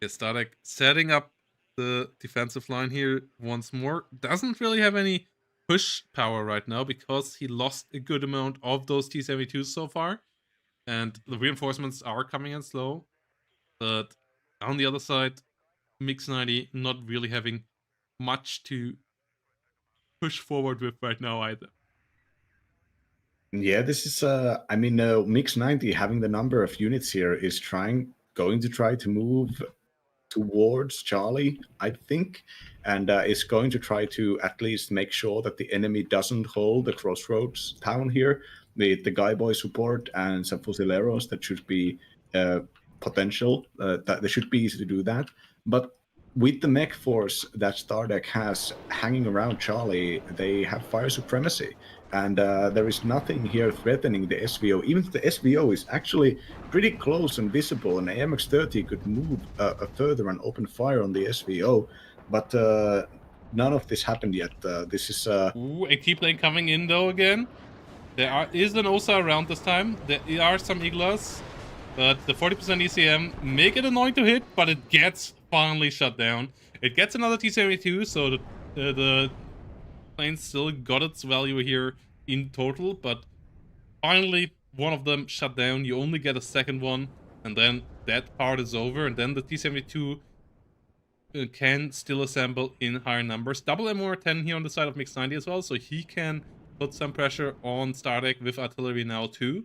Startek setting up the defensive line here once more. Doesn't really have any push power right now because he lost a good amount of those T-72s so far. And the reinforcements are coming in slow. But on the other side, Mix 90 not really having much to push forward with right now either. Yeah, this is I mean, Mix 90 having the number of units here is going to try to move towards Charlie, I think, and is going to try to at least make sure that the enemy doesn't hold the crossroads town here with the Guy Boy support and some Fusileros. That should be potential. That they should be easy to do that. But with the mech force that Stardeck has hanging around Charlie, they have fire supremacy. And there is nothing here threatening the SVO. Even the SVO is actually pretty close and visible, and AMX-30 could move further and open fire on the SVO, but none of this happened yet. This is... Ooh, AT plane coming in though again. There is an OSA around this time. There are some Iglas, but the 40% ECM make it annoying to hit, but it gets finally shut down. It gets another T-72, so the plane still got its value here in total, but finally one of them shut down. You only get a second one, and then that part is over, and then the T-72 can still assemble in higher numbers. Double MR10 here on the side of Mix 90 as well, so he can put some pressure on Stardeck with artillery now too.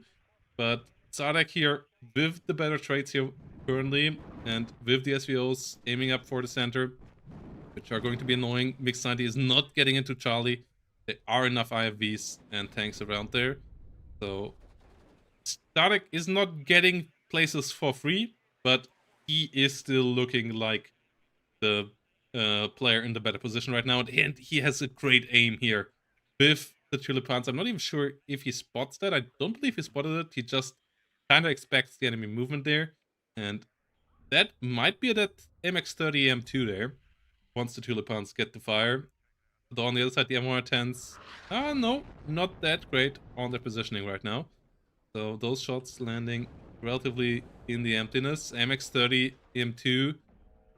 But Stardeck here with the better traits here currently, and with the SVOs aiming up for the center, which are going to be annoying. Mix 90 is not getting into Charlie. There are enough IFVs and tanks around there. So Stardeck is not getting places for free, but he is still looking like the player in the better position right now. And he has a great aim here with the Tulipans. I'm not even sure if he spots that. I don't believe he spotted it. He just kind of expects the enemy movement there. And that might be that MX-30 M2 there, once the Tulipans get to fire. Though on the other side, the M110s, no, not that great on their positioning right now. So those shots landing relatively in the emptiness. MX-30 M2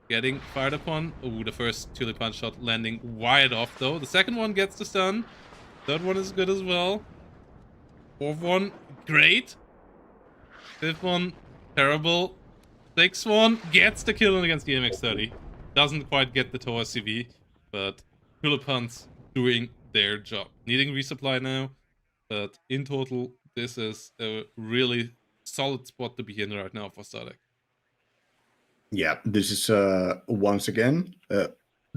getting fired upon. Ooh, the first Tulipan shot landing wide off though. The second one gets the stun. Third one is good as well. Fourth one, great. Fifth one, terrible. Sixth one gets the kill against the MX-30. Doesn't quite get the TOA CV, but Tulipans doing their job. Needing resupply now, but in total, this is a really solid spot to be in right now for Stardeck. Yeah, this is once again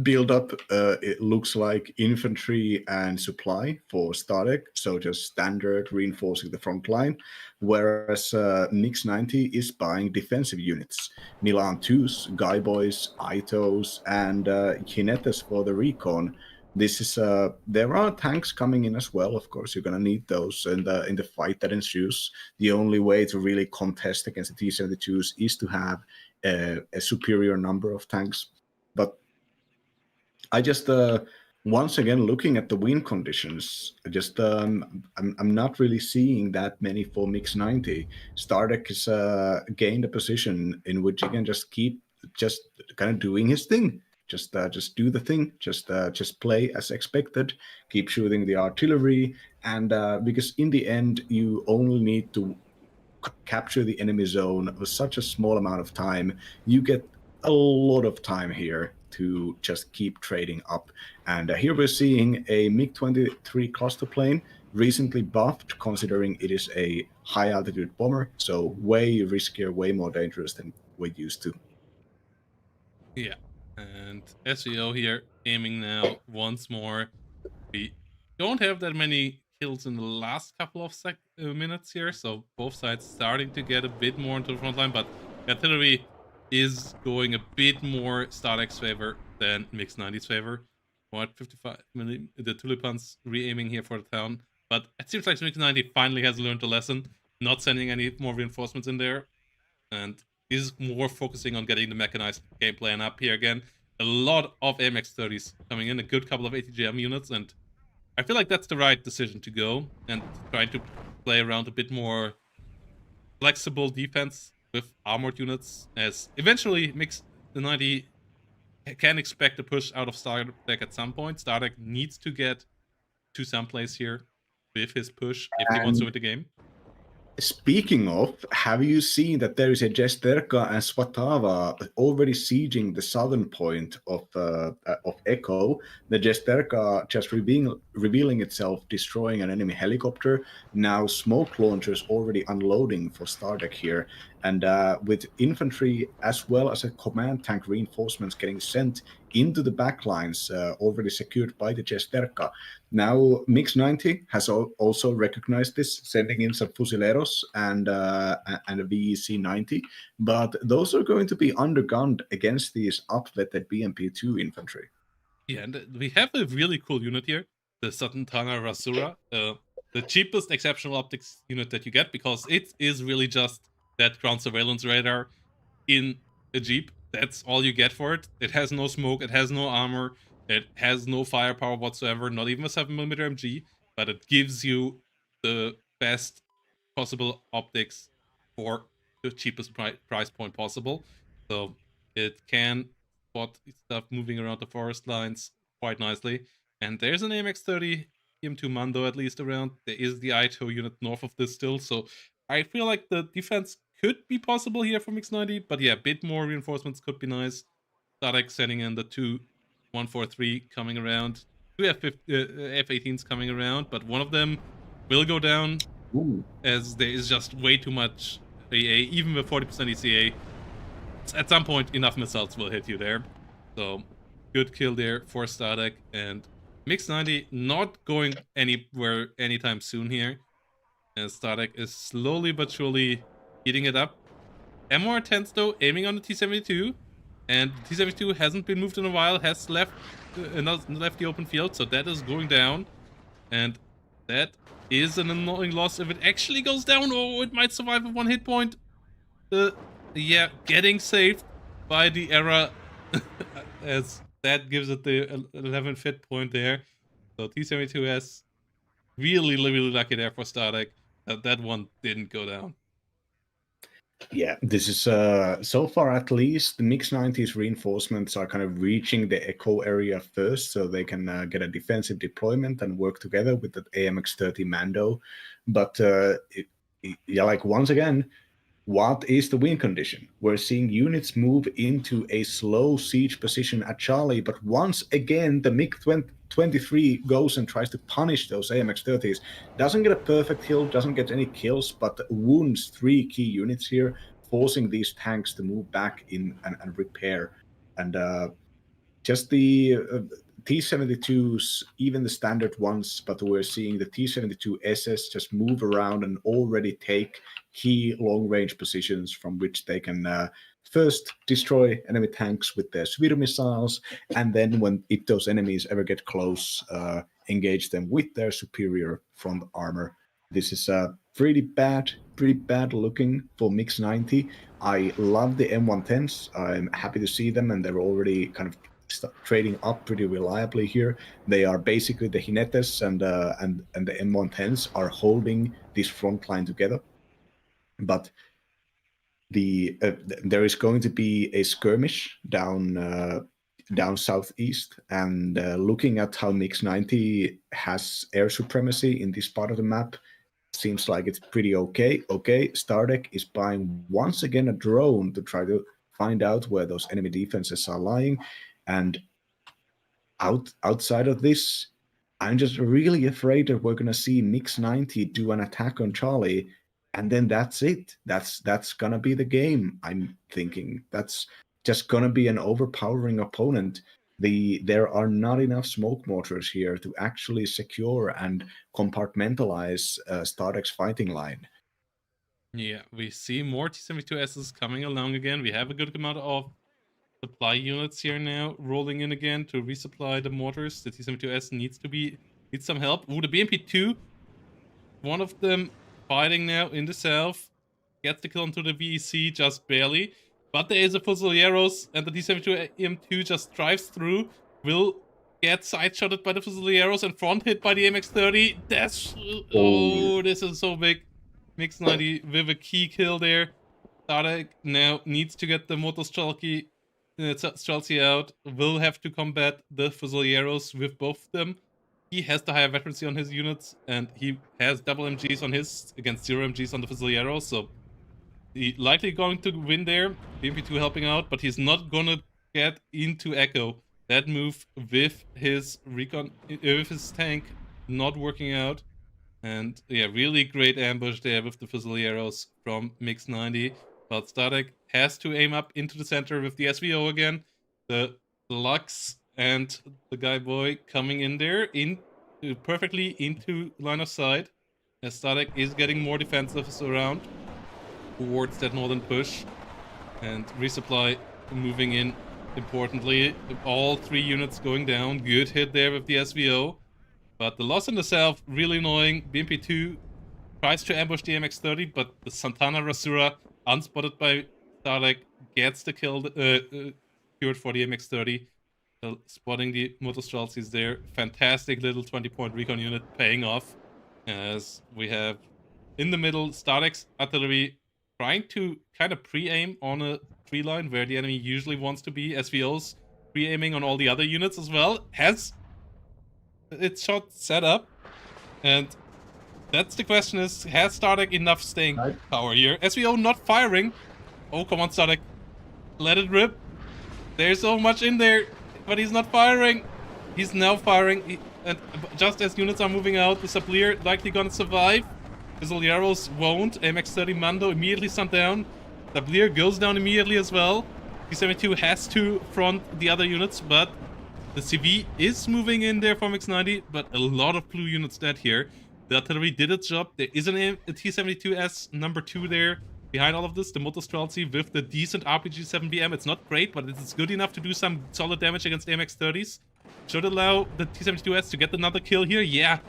build up. It looks like infantry and supply for Stardeck, so just standard reinforcing the front line. Whereas Mix 90 is buying defensive units, Milan 2s, Guy Boys, Itos, and Kinetes for the recon. This is there are tanks coming in as well. Of course, you're gonna need those in the fight that ensues. The only way to really contest against the T-72s is to have a superior number of tanks. But I just once again looking at the win conditions, just I'm not really seeing that many for mix 90. Stardeck has gained a position in which he can just keep just kind of doing his thing. Just do the thing. Just play as expected. Keep shooting the artillery, and because in the end you only need to capture the enemy zone with such a small amount of time, you get a lot of time here to just keep trading up. And here we're seeing a MiG-23 cluster plane, recently buffed, considering it is a high-altitude bomber, so way riskier, way more dangerous than we're used to. Yeah. And SEO here aiming now once more. We don't have that many kills in the last couple of minutes here, so both sides starting to get a bit more into the front line, but artillery is going a bit more Stardeck's favor than Mix 90's favor. 55 the Tulipans re-aiming here for the town, but it seems like Mix 90 finally has learned the lesson, not sending any more reinforcements in there, and is more focusing on getting the mechanized game plan up here again. A lot of AMX-30s coming in, a good couple of ATGM units, and I feel like that's the right decision to go and try to play around a bit more flexible defense with armored units, as eventually Mix the 90 can expect a push out of Stardeck at some point. Stardeck needs to get to some place here with his push if he wants to win the game. Speaking of, have you seen that there is a Jesterka and Swatava already sieging the southern point of Echo? The Jesterka just revealing itself, destroying an enemy helicopter. Now smoke launchers already unloading for Stardeck here, and with infantry as well as a command tank reinforcements getting sent into the backlines, already secured by the Jesterka. Now, Mix 90 has also recognized this, sending in some Fusileros and a VEC 90, but those are going to be undergunned against these upvetted BMP2 infantry. Yeah, and we have a really cool unit here, the Satantana Rasura, the cheapest exceptional optics unit that you get, because it is really just that ground surveillance radar in a Jeep. That's all you get for it. It has no smoke, it has no armor, it has no firepower whatsoever, not even a 7mm MG, but it gives you the best possible optics for the cheapest price point possible. So it can spot stuff moving around the forest lines quite nicely. And there's an AMX-30 M2 Mando at least around. There is the ITO unit north of this still, so I feel like the defense could be possible here for Mix 90, but yeah, a bit more reinforcements could be nice. Stardeck sending in the two 143 coming around, two F-18s coming around, but one of them will go down. Ooh. As there is just way too much AA, even with 40% ECA. At some point, enough missiles will hit you there. So, good kill there for Stardeck, and Mix 90 not going anywhere anytime soon here. And Stardeck is slowly but surely eating it up. MR10s though, aiming on the T-72, and the T-72 hasn't been moved in a while, has left the open field, so that is going down. And that is an annoying loss if it actually goes down. Oh, it might survive with one hit point. Yeah, getting saved by the era, as that gives it the 11th hit point there. So T-72S really lucky there for Stardeck that one didn't go down. Yeah, this is so far at least the Mix 90's reinforcements are kind of reaching the Echo area first, so they can get a defensive deployment and work together with the AMX-30 Mando. But yeah, like once again, what is the win condition? We're seeing units move into a slow siege position at Charlie, but once again, the MiG-23 goes and tries to punish those AMX-30s. Doesn't get a perfect kill, doesn't get any kills, but wounds 3 key units here, forcing these tanks to move back in and repair. And just the T-72s, even the standard ones, but we're seeing the T-72SS just move around and already take key long-range positions from which they can first destroy enemy tanks with their Svir missiles, and then if those enemies ever get close, engage them with their superior front armor. This is pretty bad looking for Mix 90. I love the M110s. I'm happy to see them, and they're already kind of trading up pretty reliably here. They are basically the Jinetes and the M110s are holding this front line together. But there is going to be a skirmish down southeast, and looking at how Mix 90 has air supremacy in this part of the map, seems like it's pretty okay. Okay, Stardeck is buying once again a drone to try to find out where those enemy defenses are lying, and outside of this, I'm just really afraid that we're gonna see Mix 90 do an attack on Charlie, and then that's it. That's gonna be the game. I'm thinking that's just gonna be an overpowering opponent. There are not enough smoke mortars here to actually secure and compartmentalize Stardeck's fighting line. Yeah, we see more T-72Ss coming along again. We have a good amount of supply units here now rolling in again to resupply the mortars. The T-72S needs some help. Ooh, the BMP-2, one of them fighting now in the south, gets the kill onto the VEC just barely. But there is a Fusileros, and the T-72M2 just drives through, will get side-shotted by the Fusileros and front hit by the MX-30. That's... Oh, this is so big. Mix 90 with a key kill there. Stardeck now needs to get the Motostrelki out. Will have to combat the Fusileros with both of them. He has the higher veterancy on his units, and he has double MGs on his against 0 MGs on the Fusileros, so he's likely going to win there. BMP2 helping out, but he's not gonna get into Echo. That move with his recon, with his tank not working out. And yeah, really great ambush there with the Fusileros from Mix 90. But Stardeck has to aim up into the center with the SVO again. The Lux and the Guy Boy coming in there perfectly into line of sight. As Stardeck is getting more defensive around towards that northern push. And resupply moving in importantly. All 3 units going down. Good hit there with the SVO. But the loss in the south, really annoying. BMP2 tries to ambush the MX-30, but the Santana Rasura, unspotted by Stardeck, gets the kill cured for the MX-30. Spotting the Motostrelsis there. Fantastic little 20-point recon unit paying off. As we have in the middle, Stardeck's artillery trying to kind of pre-aim on a tree line where the enemy usually wants to be. SVO's pre-aiming on all the other units as well. Has its shot set up, and that's the question: is has Stardeck enough staying power here? SVO not firing. Oh, come on, Stardeck, let it rip. There's so much in there, but he's not firing. He's now firing, and just as units are moving out, the Sablier likely gonna survive. Fusileros won't. MX-30 Mando immediately stunned down. Sablier goes down immediately as well. T-72 has to front the other units, but the CV is moving in there for Mix-90, but a lot of blue units dead here. The artillery did its job. There is a T-72S number 2 there behind all of this. The Motostrelci with the decent RPG-7BM. It's not great, but it's good enough to do some solid damage against MX-30s. Should allow the T-72S to get another kill here. Yeah,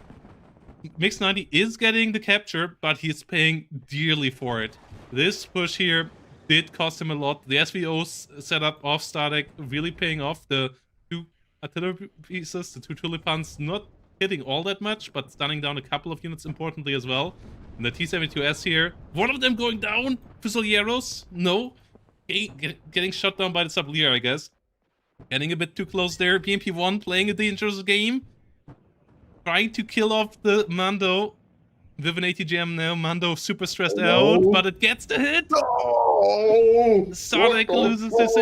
Mix-90 is getting the capture, but he's paying dearly for it. This push here did cost him a lot. The SVO's setup off Stardeck really paying off. The 2 artillery pieces, the 2 tulipans, not hitting all that much, but stunning down a couple of units importantly as well. And the T-72S here, one of them going down. Fusileros, no. Getting shot down by the Sablier, I guess. Getting a bit too close there. BMP1 playing a dangerous game. Trying to kill off the Mando with an ATGM now. Mando super stressed out, but it gets the hit. Stardeck loses this.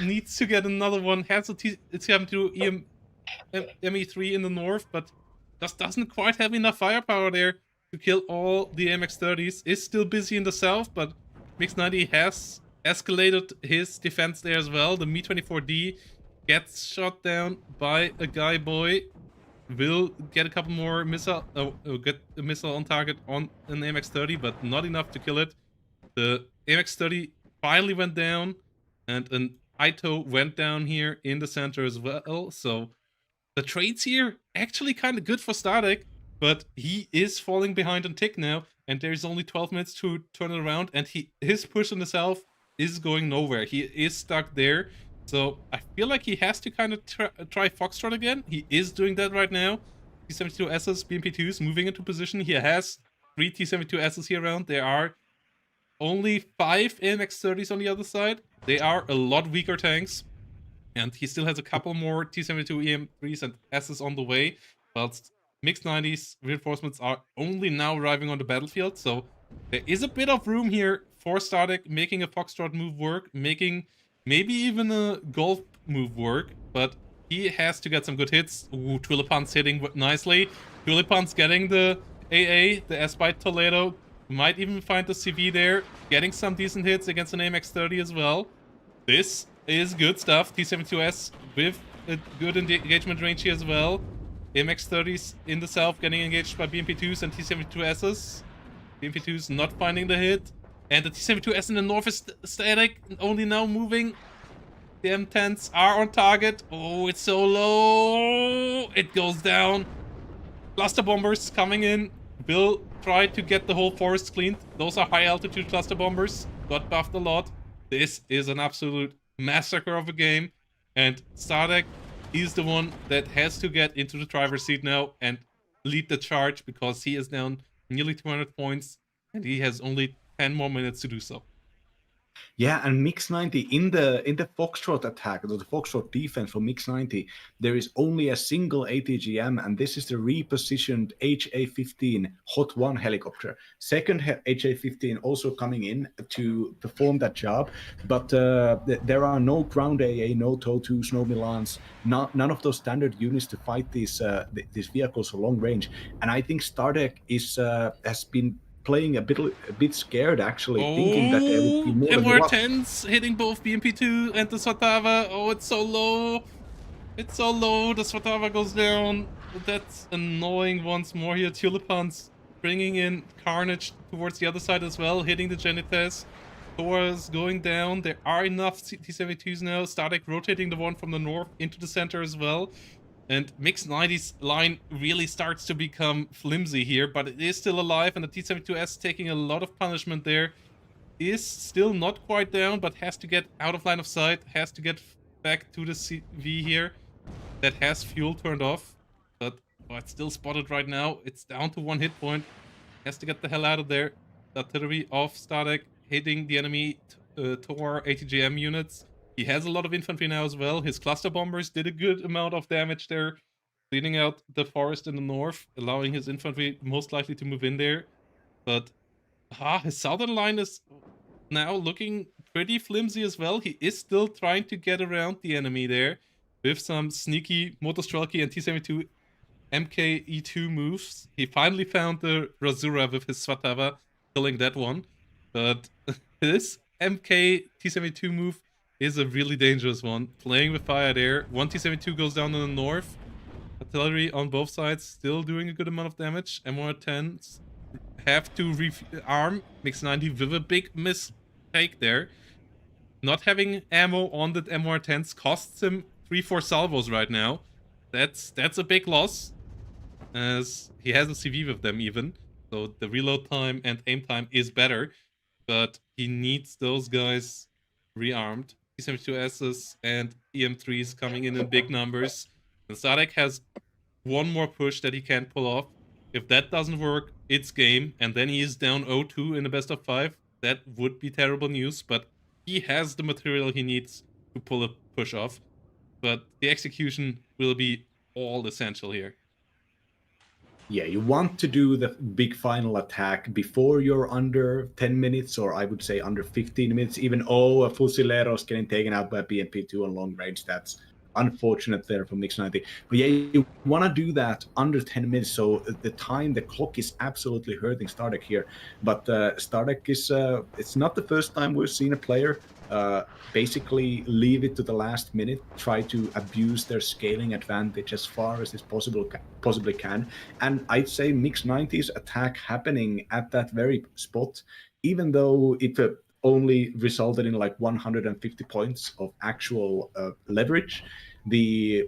Needs to get another one. Has a T-72 ME3 in the north, but just doesn't quite have enough firepower there to kill all the MX-30s. Is still busy in the south, but Mix-90 has escalated his defense there as well. The Mi-24D gets shot down by a Guy Boy. Will get a couple more get a missile on target on an MX-30, but not enough to kill it. The MX-30 finally went down, and an Ito went down here in the center as well. So the trades here actually kind of good for Stardeck, but he is falling behind on tick now, and there's only 12 minutes to turn it around, and his push in the south is going nowhere. He is stuck there. So I feel like he has to kind of try Foxtrot again. He is doing that right now. T72Ss, BMP2s moving into position. He has 3 T72Ss here around. There are only 5 AMX-30s on the other side. They are a lot weaker tanks. And he still has a couple more T72 EM3s and S's on the way. Whilst mixed 90s reinforcements are only now arriving on the battlefield. So there is a bit of room here for Stardeck making a Foxtrot move work, making maybe even a Golf move work. But he has to get some good hits. Ooh, Tulipan's hitting nicely. Tulipan's getting the AA, the S-Bite Toledo. Might even find the CV there. Getting some decent hits against an AMX-30 as well. This is good stuff. T72S with a good engagement range here as well. MX30s in the south getting engaged by BMP2s and T72Ss. BMP2s not finding the hit. And the T72S in the north is static, only now moving. The M10s are on target. Oh, it's so low. It goes down. Cluster bombers coming in. Will try to get the whole forest cleaned. Those are high altitude cluster bombers. Got buffed a lot. This is an absolute massacre of a game. And Stardeck is the one that has to get into the driver's seat now and lead the charge because he is down nearly 200 points and he has only 10 more minutes to do so. Yeah, and Mix 90 in the Foxtrot attack, the Foxtrot defense for Mix 90, there is only a single ATGM, and this is the repositioned HA-15 Hot 1 helicopter. Second HA-15 also coming in to perform that job, but there are no ground AA, no TOW2s, no Milans, none of those standard units to fight these vehicles for long range. And I think Stardeck has been playing a bit scared, actually, thinking that there would be more than one. MR10s hitting both BMP2 and the Swatava. Oh, it's so low. It's so low. The Swatava goes down. That's annoying once more here. Tulipans bringing in carnage towards the other side as well, hitting the Genites. Thor's going down. There are enough T-72s now. Static rotating the one from the north into the center as well. And Mix 90's line really starts to become flimsy here, but it is still alive, and the T-72S taking a lot of punishment there. Is still not quite down, but has to get out of line of sight, has to get back to the CV here. That has fuel turned off, but it's still spotted right now. It's down to 1 hit point. Has to get the hell out of there. The artillery of Stardeck hitting the enemy Tor ATGM units. He has a lot of infantry now as well. His cluster bombers did a good amount of damage there, cleaning out the forest in the north, allowing his infantry most likely to move in there. But his southern line is now looking pretty flimsy as well. He is still trying to get around the enemy there with some sneaky Motostrelki and T-72 MKE2 moves. He finally found the Razura with his Swatava, killing that one. But this MK T-72 move is a really dangerous one. Playing with fire there. One T-72 goes down in the north. Artillery on both sides still doing a good amount of damage. M110s have to rearm Mix 90 with a big mistake there. Not having ammo on the M110s costs him 3-4 salvos right now. That's a big loss, as he has a CV with them even. So the reload time and aim time is better, but he needs those guys rearmed. T-72Ss and EM3s coming in big numbers. And Sadek has one more push that he can't pull off. If that doesn't work, it's game, and then he is down 0-2 in the best of 5. That would be terrible news, but he has the material he needs to pull a push off. But the execution will be all essential here. Yeah, you want to do the big final attack before you're under 10 minutes, or I would say under 15 minutes, even a Fusilero's getting taken out by BMP2 on long range. That's unfortunate there for Mix 90. But yeah, you want to do that under 10 minutes, so the clock is absolutely hurting Stardeck here. But Stardeck is, it's not the first time we've seen a player basically leave it to the last minute, try to abuse their scaling advantage as far as it possibly can. And I'd say Mix 90's attack happening at that very spot, even though it only resulted in like 150 points of actual leverage, the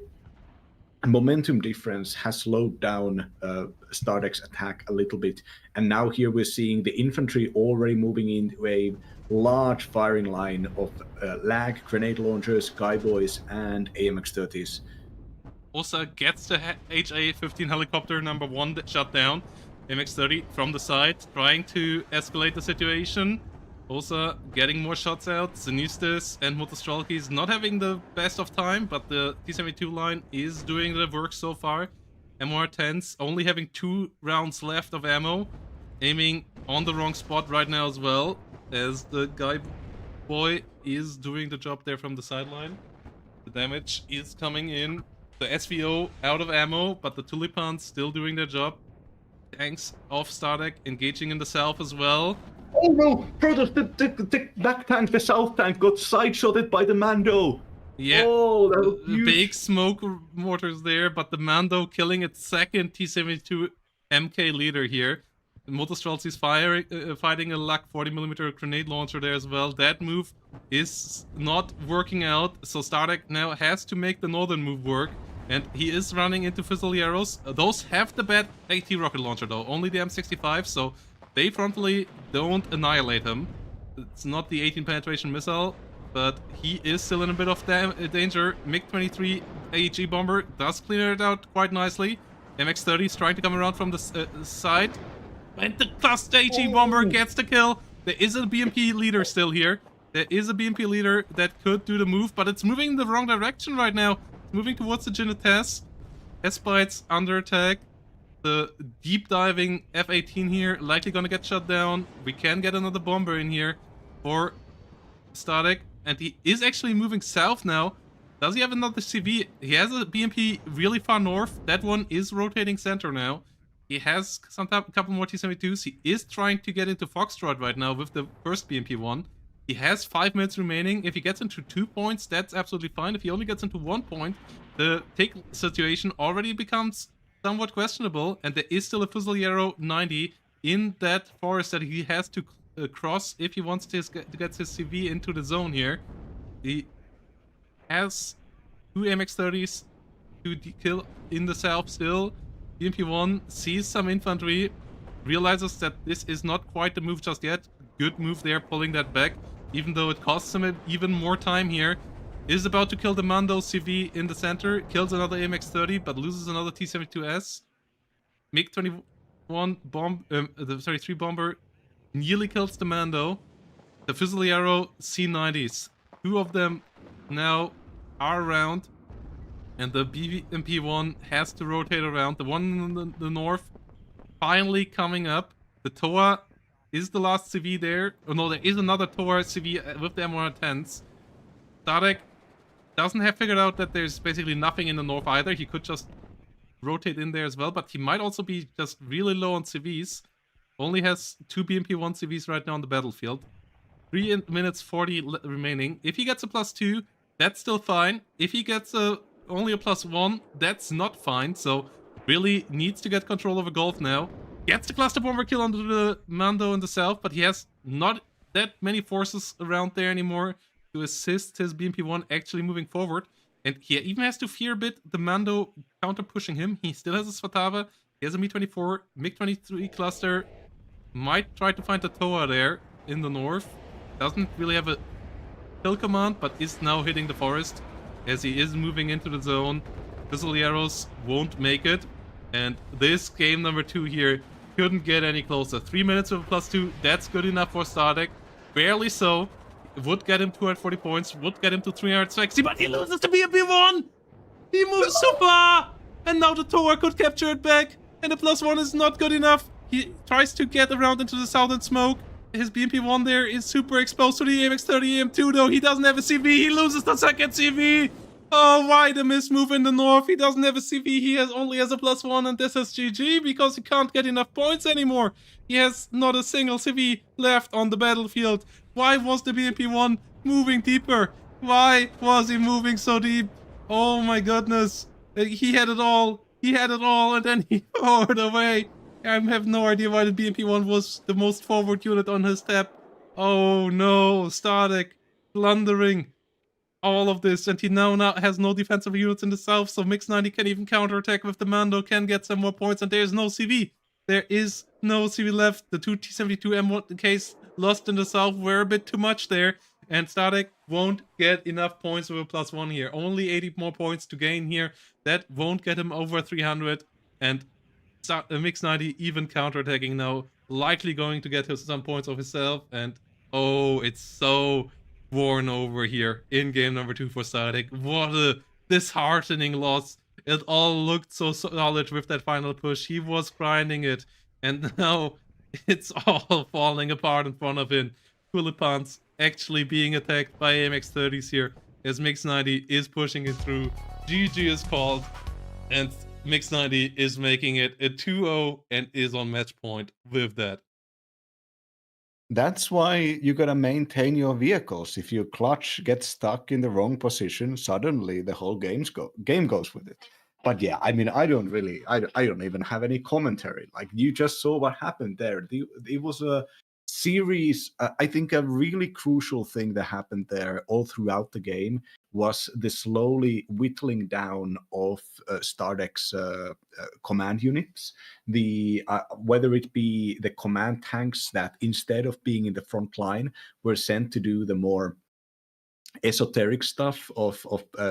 momentum difference has slowed down Stardeck's attack a little bit. And now here we're seeing the infantry already moving into a large firing line of lag grenade launchers, Skyboys, and AMX-30s. Also gets the HA-15 helicopter number 1 shut down. MX-30 from the side, trying to escalate the situation. Also getting more shots out. Sinistis and Motostralkis not having the best of time, but the T-72 line is doing the work so far. MR-10s only having 2 rounds left of ammo. Aiming on the wrong spot right now as well, as the guy boy is doing the job there from the sideline. The damage is coming in. The SVO out of ammo, but the Tulipans still doing their job. Tanks off Stardeck, engaging in the south as well. Oh no! Brothers, the back tank, the south tank, got side-shotted by the Mando! Yeah, oh, that was huge. Big smoke mortars there, but the Mando killing its second T-72 MK leader here. Motostrals is fighting a LAC 40mm grenade launcher there as well. That move is not working out, so Stardeck now has to make the northern move work. And he is running into Fusileros. Those have the bad AT rocket launcher though, only the M65, so they frontally don't annihilate him. It's not the 18 penetration missile, but he is still in a bit of danger. MiG-23 AEG bomber does clear it out quite nicely. MX-30 is trying to come around from the side. And the cluster AEG bomber gets the kill. There is a BMP leader still here. There is a BMP leader that could do the move, but it's moving in the wrong direction right now. Moving towards the Genites. S-Bites under attack. The deep diving F-18 here likely gonna get shut down. We can get another bomber in here for Stardeck. And he is actually moving south now. Does he have another CV? He has a BMP really far north. That one is rotating center now. He has a couple more T-72s. He is trying to get into Foxtrot right now with the first BMP one. He has 5 minutes remaining. If he gets into 2 points, that's absolutely fine. If he only gets into 1 point, the take situation already becomes somewhat questionable. And there is still a Fusilero 90 in that forest that he has to cross if he wants to get his CV into the zone here. He has 2 MX-30s to kill in the south still. BMP-1 sees some infantry, realizes that this is not quite the move just yet. Good move there, pulling that back, even though it costs him even more time here. Is about to kill the Mando CV in the center, kills another MX-30, but loses another T-72S. MiG-21 bomb, the 33 bomber nearly kills the Mando. The Fusilero C-90s, 2 of them now are around. And the BMP-1 has to rotate around. The one in the north finally coming up. The TOA is the last CV there. Oh no, there is another TOA CV with the M110s. Stardeck doesn't have figured out that there's basically nothing in the north either. He could just rotate in there as well, but he might also be just really low on CVs. Only has 2 BMP-1 CVs right now on the battlefield. 3 minutes 40 remaining. If he gets a +2, that's still fine. If he gets only a +1, that's not fine, so really needs to get control over Gulf now. Gets the cluster bomber kill onto the Mando in the south, but he has not that many forces around there anymore to assist his BMP-1 actually moving forward. And he even has to fear a bit the Mando counter-pushing him. He still has a Svatava, he has a Mi-24, MiG-23 cluster, might try to find the TOA there in the north. Doesn't really have a kill command, but is now hitting the forest as he is moving into the zone. Fusileros won't make it. And this game number 2 here couldn't get any closer. 3 minutes with a +2, that's good enough for Stardeck. Barely so. It would get him 240 points, would get him to 360, but he loses to BMP-1! He moves so far! And now the TOA could capture it back, and the +1 is not good enough. He tries to get around into the southern smoke. His BMP-1 there is super exposed to the AMX-30 AM2 though. He doesn't have a CV. He loses the second CV. Oh, why the mismove in the north? He doesn't have a CV. He only has a +1, and this is GG because he can't get enough points anymore. He has not a single CV left on the battlefield. Why was the BMP-1 moving deeper? Why was he moving so deep? Oh my goodness. He had it all. He had it all, and then he forward away. I have no idea why the BMP-1 was the most forward unit on his tab. Oh no, Stardeck blundering. all of this, and he now has no defensive units in the south, so Mix 90 can even counterattack with the Mando, can get some more points, and there's no CV. There is no CV left. The two T-72 M1Ks lost in the south were a bit too much there, and Static won't get enough points with a +1 here. Only 80 more points to gain here. That won't get him over 300, and Mix 90 even counterattacking now, likely going to get some points of himself, and oh, it's so worn over here in game number 2 for Static. What a disheartening loss. It all looked so solid with that final push. He was grinding it, and now it's all falling apart in front of him. Tulipans actually being attacked by AMX-30s here, as Mix 90 is pushing it through. GG is called, and Mix 90 is making it a 2-0 and is on match point with that. That's why you gotta maintain your vehicles. If your clutch gets stuck in the wrong position, suddenly the whole game goes with it. But yeah, I mean, I don't even have any commentary. Like, you just saw what happened there. It was a series. I think a really crucial thing that happened there all throughout the game was the slowly whittling down of Stardek's command units. The whether it be the command tanks that, instead of being in the front line, were sent to do the more esoteric stuff of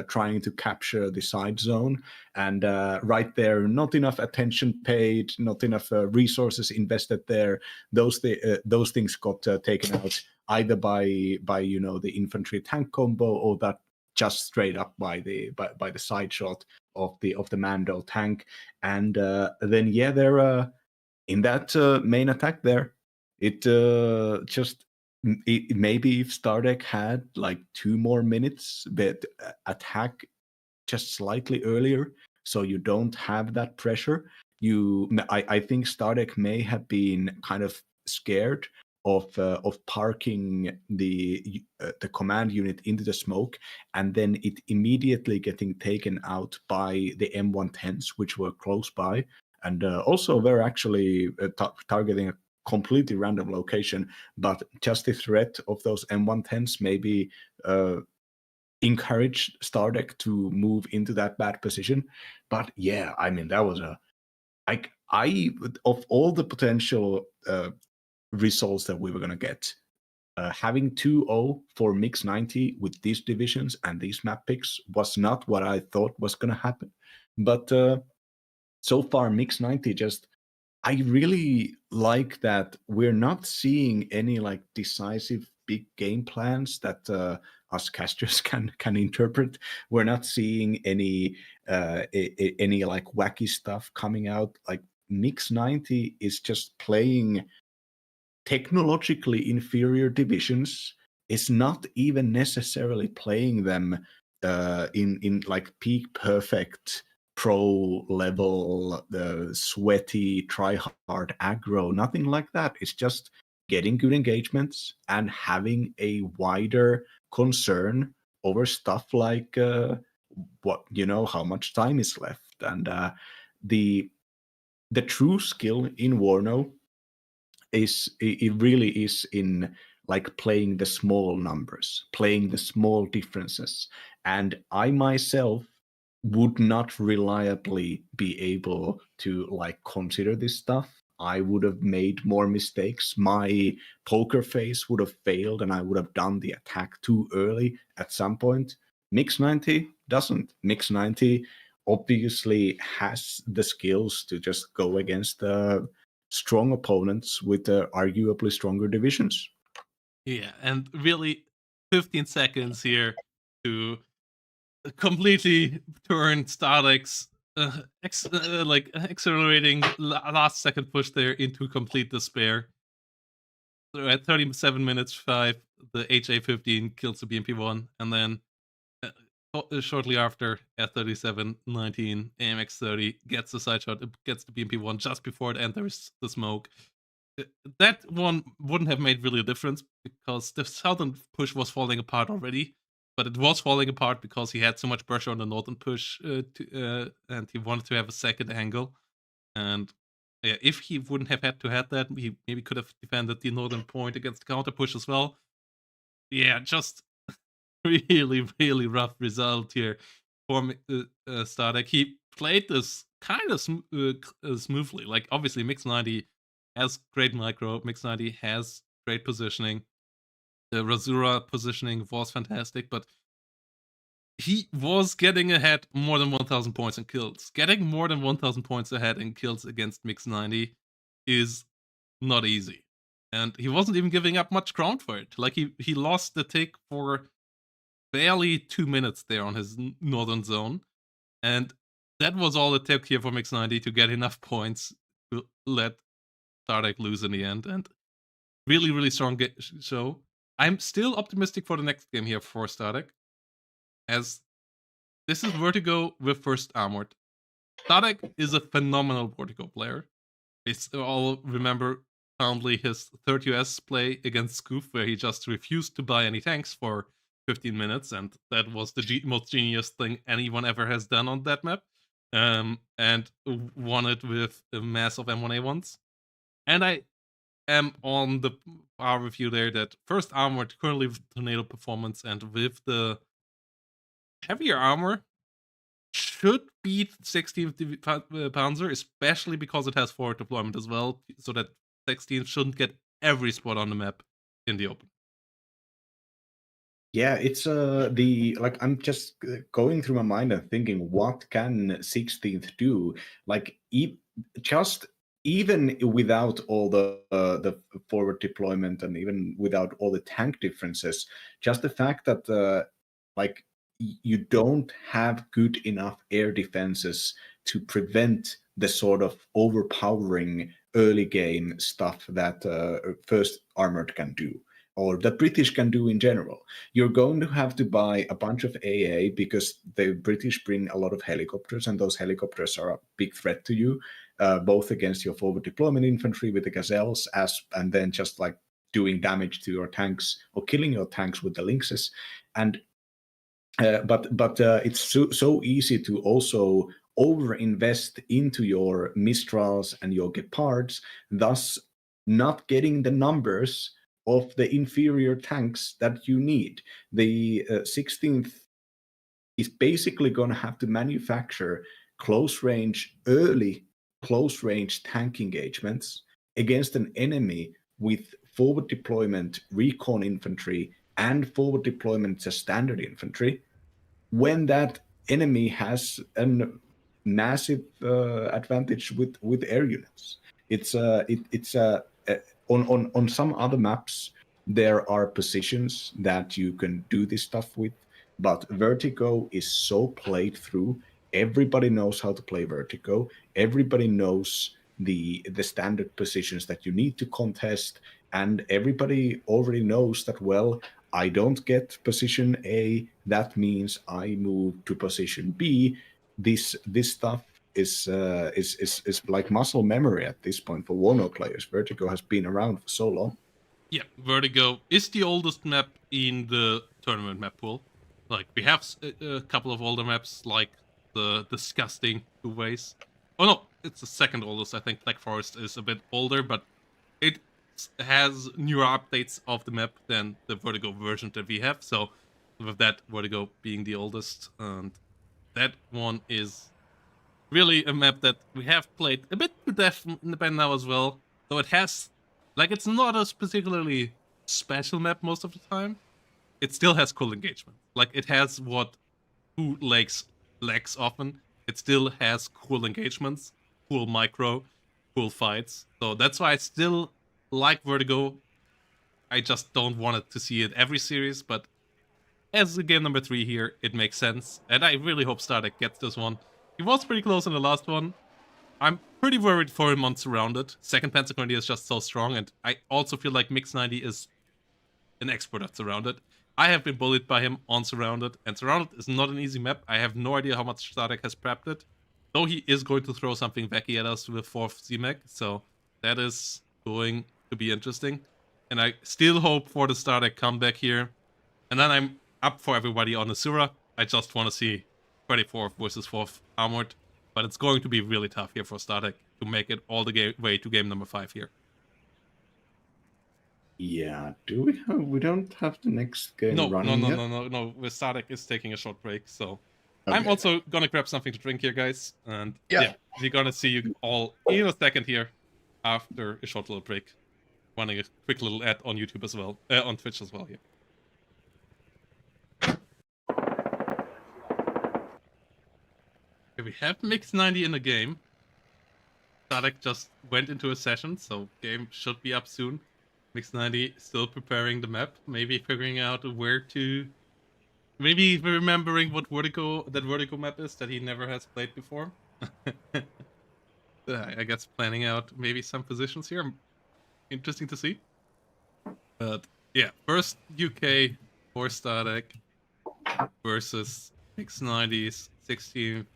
trying to capture the side zone, and right there, not enough attention paid, not enough resources invested there. Those things got taken out either by the infantry tank combo, or that just straight up by the side shot of the Mando tank. And then yeah, they're in that main attack there. It just maybe if Stardek had like 2 more minutes, but attack just slightly earlier, so you don't have that pressure. I think Stardek may have been kind of scared of parking the command unit into the smoke, and then it immediately getting taken out by the M110s, which were close by, and also they're actually targeting a completely random location, but just the threat of those M110s maybe encouraged Stardek to move into that bad position. But yeah, I mean, that was I of all the potential results that we were going to get, having 2-0 for Mix 90 with these divisions and these map picks was not what I thought was going to happen. But so far, Mix 90 just, I really like that we're not seeing any like decisive big game plans that us casters can interpret. We're not seeing any any like wacky stuff coming out. Like, Mix 90 is just playing technologically inferior divisions. Is not even necessarily playing them in like peak perfect pro level, sweaty, try hard aggro, nothing like that. It's just getting good engagements and having a wider concern over stuff like how much time is left. And the true skill in Warno is, it really is in like playing the small numbers, playing the small differences. And I myself would not reliably be able to like consider this stuff. I would have made more mistakes. My poker face would have failed, and I would have done the attack too early at some point. Mix 90 doesn't. Mix 90 obviously has the skills to just go against the strong opponents with arguably stronger divisions. Yeah, and really 15 seconds here to completely turn Static's like accelerating last second push there into complete despair. So at 37 minutes 5, the HA-15 kills the BMP-1, and then shortly after, at 37:19, AMX-30 gets the side shot, it gets the BMP-1 just before it enters the smoke. That one wouldn't have made really a difference, because the southern push was falling apart already, but it was falling apart because he had so much pressure on the northern push, and he wanted to have a second angle. And yeah, if he wouldn't have had to have that, he maybe could have defended the northern point against the counter push as well. Yeah, just really rough result here for Stardeck. He played this kind of smoothly. Like, obviously, Mix 90 has great micro, Mix 90 has great positioning. The Rasura positioning was fantastic, but he was getting ahead more than 1,000 points in kills. Getting more than 1,000 points ahead in kills against Mix 90 is not easy. And he wasn't even giving up much ground for it. Like, he lost the tick for barely 2 minutes there on his northern zone. And that was all it took here for Mix 90 to get enough points to let Stardeck lose in the end. And really strong show. I'm still optimistic for the next game here for Stardeck, as this is Vertigo with First Armored. Stardeck is a phenomenal Vertigo player. We all remember fondly his third US play against Scoof, where he just refused to buy any tanks for 15 minutes, and that was the most genius thing anyone ever has done on that map. And won it with a mass of M1A1s. And I am on the bar with you there that First Armored, currently with Tornado Performance and with the heavier armor, should beat 16th Panzer, especially because it has forward deployment as well, so that 16th shouldn't get every spot on the map in the open. Yeah, it's the like I'm just going through my mind and thinking, what can 16th do? Like, just even without all the forward deployment and even without all the tank differences, just the fact that like you don't have good enough air defenses to prevent the sort of overpowering early game stuff that First Armored can do, or that British can do in general. You're going to have to buy a bunch of AA because the British bring a lot of helicopters, and those helicopters are a big threat to you, both against your forward deployment infantry with the Gazelles, and then just like doing damage to your tanks or killing your tanks with the Lynxes. And but it's so easy to also overinvest into your Mistrals and your Gepards, thus not getting the numbers of the inferior tanks that you need. The 16th is basically going to have to manufacture early close range tank engagements against an enemy with forward deployment recon infantry and forward deployment as standard infantry, when that enemy has a massive advantage with air units. It's on some other maps there are positions that you can do this stuff with, but Vertigo is so played through. Everybody knows how to play Vertigo. Everybody knows the standard positions that you need to contest, and everybody already knows that, well, I don't get position A, that means I move to position B. This stuff is like muscle memory at this point for WARNO players. Vertigo has been around for so long. Yeah, Vertigo is the oldest map in the tournament map pool. Like, we have a couple of older maps, like the disgusting Two Ways. Oh no, it's the second oldest. I think Black Forest is a bit older, but it has newer updates of the map than the Vertigo version that we have. So with that, Vertigo being the oldest, and that one is really a map that we have played a bit to death in the band now as well. So it has, like, it's not a particularly special map most of the time. It still has cool engagement. Like, it has what two legs lacks often. It still has cool engagements, cool micro, cool fights. So that's why I still like Vertigo. I just don't want it to see it every series, but as the game number 3 here, it makes sense. And I really hope Stardeck gets this one. He was pretty close in the last one. I'm pretty worried for him on Surrounded. Second Panzer Grenadier is just so strong, and I also feel like Mix 90 is an expert at Surrounded. I have been bullied by him on Surrounded, and Surrounded is not an easy map. I have no idea how much Stardeck has prepped it, though he is going to throw something wacky at us with 4th CMAC, so that is going to be interesting. And I still hope for the Stardeck comeback here. And then I'm up for everybody on Asura. I just want to see 24th versus 4th Armored, but it's going to be really tough here for Stardeck to make it all the way to game number 5 here. Yeah, do we have? We don't have the next game No, running yet. no. Starek is taking a short break, so I'm Okay. also gonna grab something to drink here, guys. And Yeah. yeah, we're gonna see you all in a second here after a short little break. Running a quick little ad on YouTube as well, on Twitch as well here. Okay, we have Mix 90 in the game. Starek just went into a session, so game should be up soon. Mix 90 still preparing the map, maybe figuring out where to. Maybe remembering what Vertigo map is that he never has played before. I guess planning out maybe some positions here. Interesting to see. But yeah, first UK for Stardeck versus X90's 16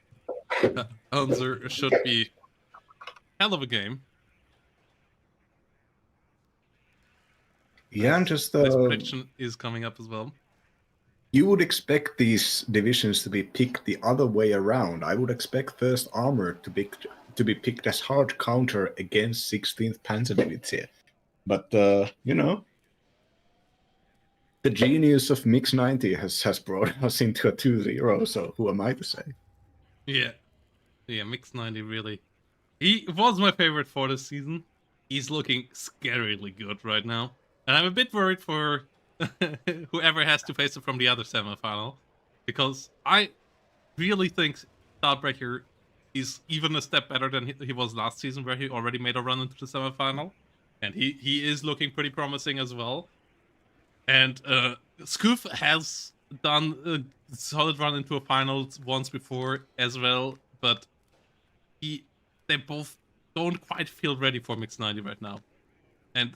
Unzer should be hell of a game. Yeah, and just This prediction is coming up as well. you would expect these divisions to be picked the other way around. I would expect First Armor to be picked as hard counter against 16th Panzerdivizie. But you know, the genius of Mix 90 has brought us into a 2-0, so who am I to say? Yeah. Yeah, Mix 90 really. He was my favorite for this season. He's looking scarily good right now. And I'm a bit worried for whoever has to face it from the other semifinal. Because I really think Starbreaker is even a step better than he was last season, where he already made a run into the semifinal. And he is looking pretty promising as well. And Scoof has done a solid run into a finals once before as well, but they both don't quite feel ready for Mix 90 right now. And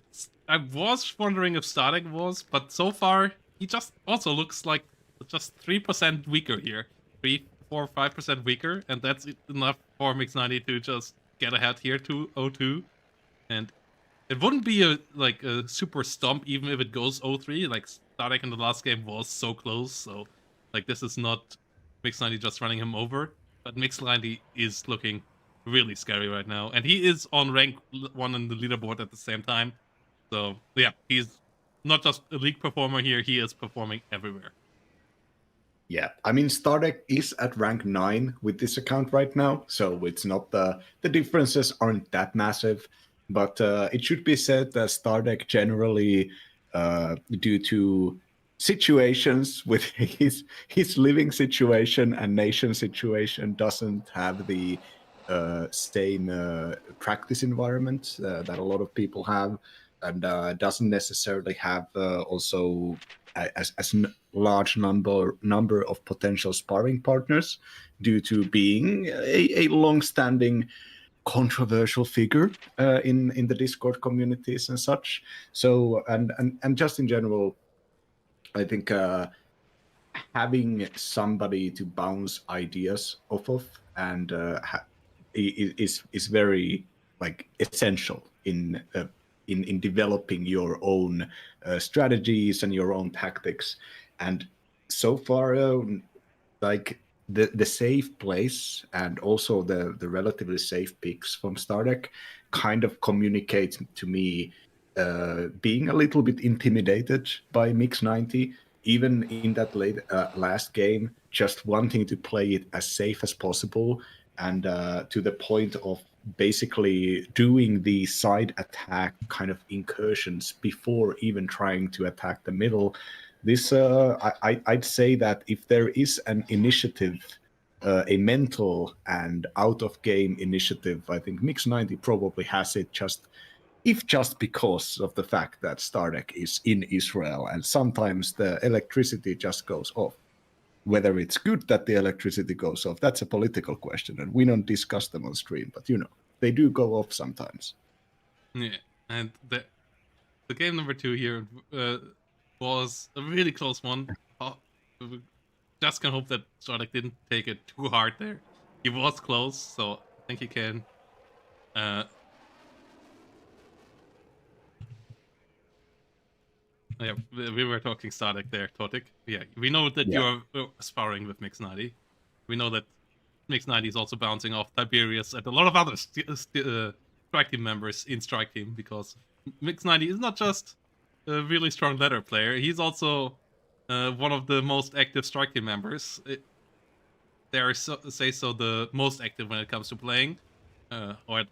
I was wondering if Starek was, but so far he just also looks like just 3% weaker here. 3, 4, 5% weaker, and that's enough for Mix 90 to just get ahead here to 0-2. And it wouldn't be a super stomp even if it goes 0-3. Like Starek in the last game was so close, so like this is not Mix 90 just running him over. But Mix 90 is looking really scary right now, and he is on rank 1 in the leaderboard at the same time. So yeah, he's not just a league performer here; he is performing everywhere. Yeah, I mean, Stardeck is at rank 9 with this account right now, so it's not the differences aren't that massive. But it should be said that Stardeck generally, due to situations with his living situation and nation situation, doesn't have the same practice environment that a lot of people have, and doesn't necessarily have also as large number of potential sparring partners due to being a long-standing controversial figure in the Discord communities and such. So and just in general, I think having somebody to bounce ideas off of and is very like essential in developing your own strategies and your own tactics. And so far, like the safe place and also the relatively safe picks from Stardeck kind of communicate to me being a little bit intimidated by Mix 90, even in that last game, just wanting to play it as safe as possible and to the point of basically doing the side attack kind of incursions before even trying to attack the middle. This I'd say that if there is an initiative, a mental and out of game initiative, I think Mix 90 probably has it, just because of the fact that Stardeck is in Israel and sometimes the electricity just goes off. Whether it's good that the electricity goes off, that's a political question, and we don't discuss them on stream, but you know, they do go off sometimes. Yeah, and the game number 2 here was a really close one. Just can hope that Stardeck didn't take it too hard there. He was close, so I think he can. Yeah, we were talking Stardeck there, Totik. Yeah, we know that Yeah. you're sparring with Mix 90. We know that Mix 90 is also bouncing off Tiberius and a lot of other strike team members in strike team, because Mix 90 is not just a really strong ladder player. He's also one of the most active strike team members. Dare say so, the most active when it comes to playing. But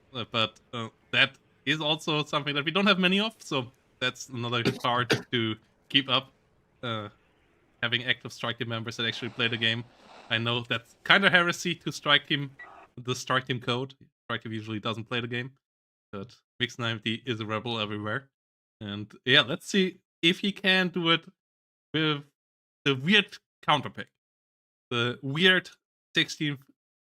that is also something that we don't have many of. So that's another part to keep up. Uh, Having active strike team members that actually play the game. I know that's kind of heresy to strike team, the strike team code. Strike team usually doesn't play the game, but Mix 90 is a rebel everywhere. And yeah, let's see if he can do it with the weird counter pick, the weird 16th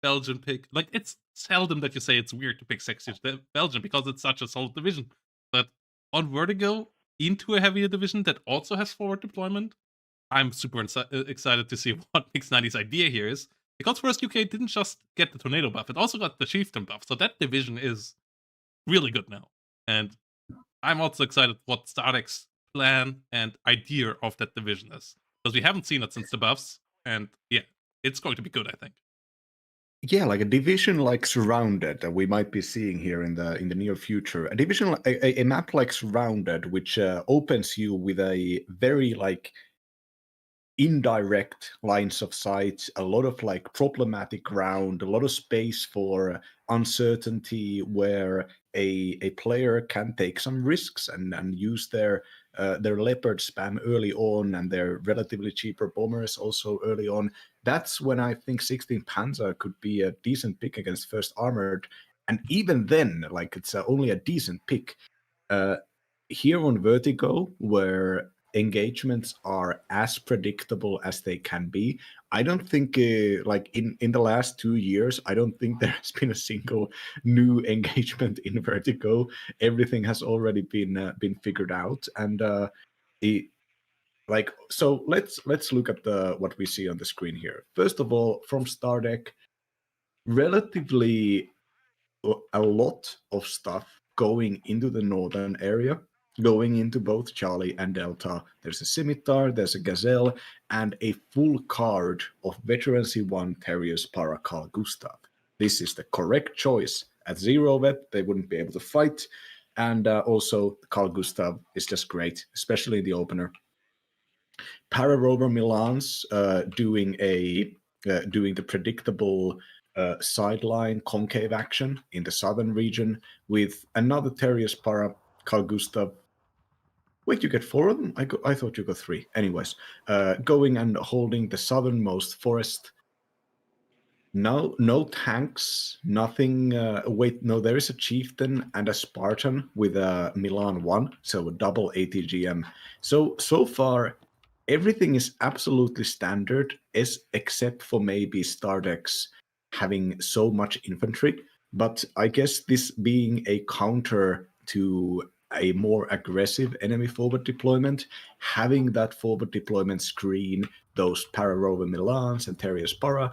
Belgian pick. Like, it's seldom that you say it's weird to pick 16th Belgian because it's such a solid division. But on Vertigo, into a heavier division that also has forward deployment, I'm super excited to see what Mix 90's idea here is. Because First UK didn't just get the Tornado buff, it also got the Chieftain buff. So that division is really good now. And I'm also excited what Stardeck's plan and idea of that division is. Because we haven't seen it since the buffs. And yeah, it's going to be good, I think. Yeah, like a division like Surrounded that we might be seeing here in the near future. A division, a map like Surrounded, which opens you with a very like indirect lines of sight, a lot of like problematic ground, a lot of space for uncertainty where a player can take some risks and use their leopard spam early on and their relatively cheaper bombers also early on. That's when I think 16 Panzer could be a decent pick against First Armored. And even then, like it's only a decent pick. Here on Vertigo, where engagements are as predictable as they can be, I don't think like in the last 2 years, I don't think there has been a single new engagement in Vertigo. Everything has already been figured out, and it, like so let's look at the what we see on the screen here. First of all, from Stardeck, relatively a lot of stuff going into the northern area, going into both Charlie and Delta. There's a Scimitar, there's a Gazelle, and a full card of Veterancy 1 Terriers Para Carl Gustav. This is the correct choice. At zero vet, they wouldn't be able to fight. And also, Carl Gustav is just great, especially in the opener. Para Rover Milan's doing the predictable sideline concave action in the southern region with another Terriers Para Carl Gustav. Wait, you get four of them? I thought you got three. Anyways, going and holding the southernmost forest. No tanks, nothing. Wait, no, there is a chieftain and a Spartan with a Milan 1, so a double ATGM. So far, everything is absolutely standard, except for maybe Stardex having so much infantry. But I guess this being a counter to a more aggressive enemy forward deployment, having that forward deployment screen those Para Rover Milans and Terriers Para,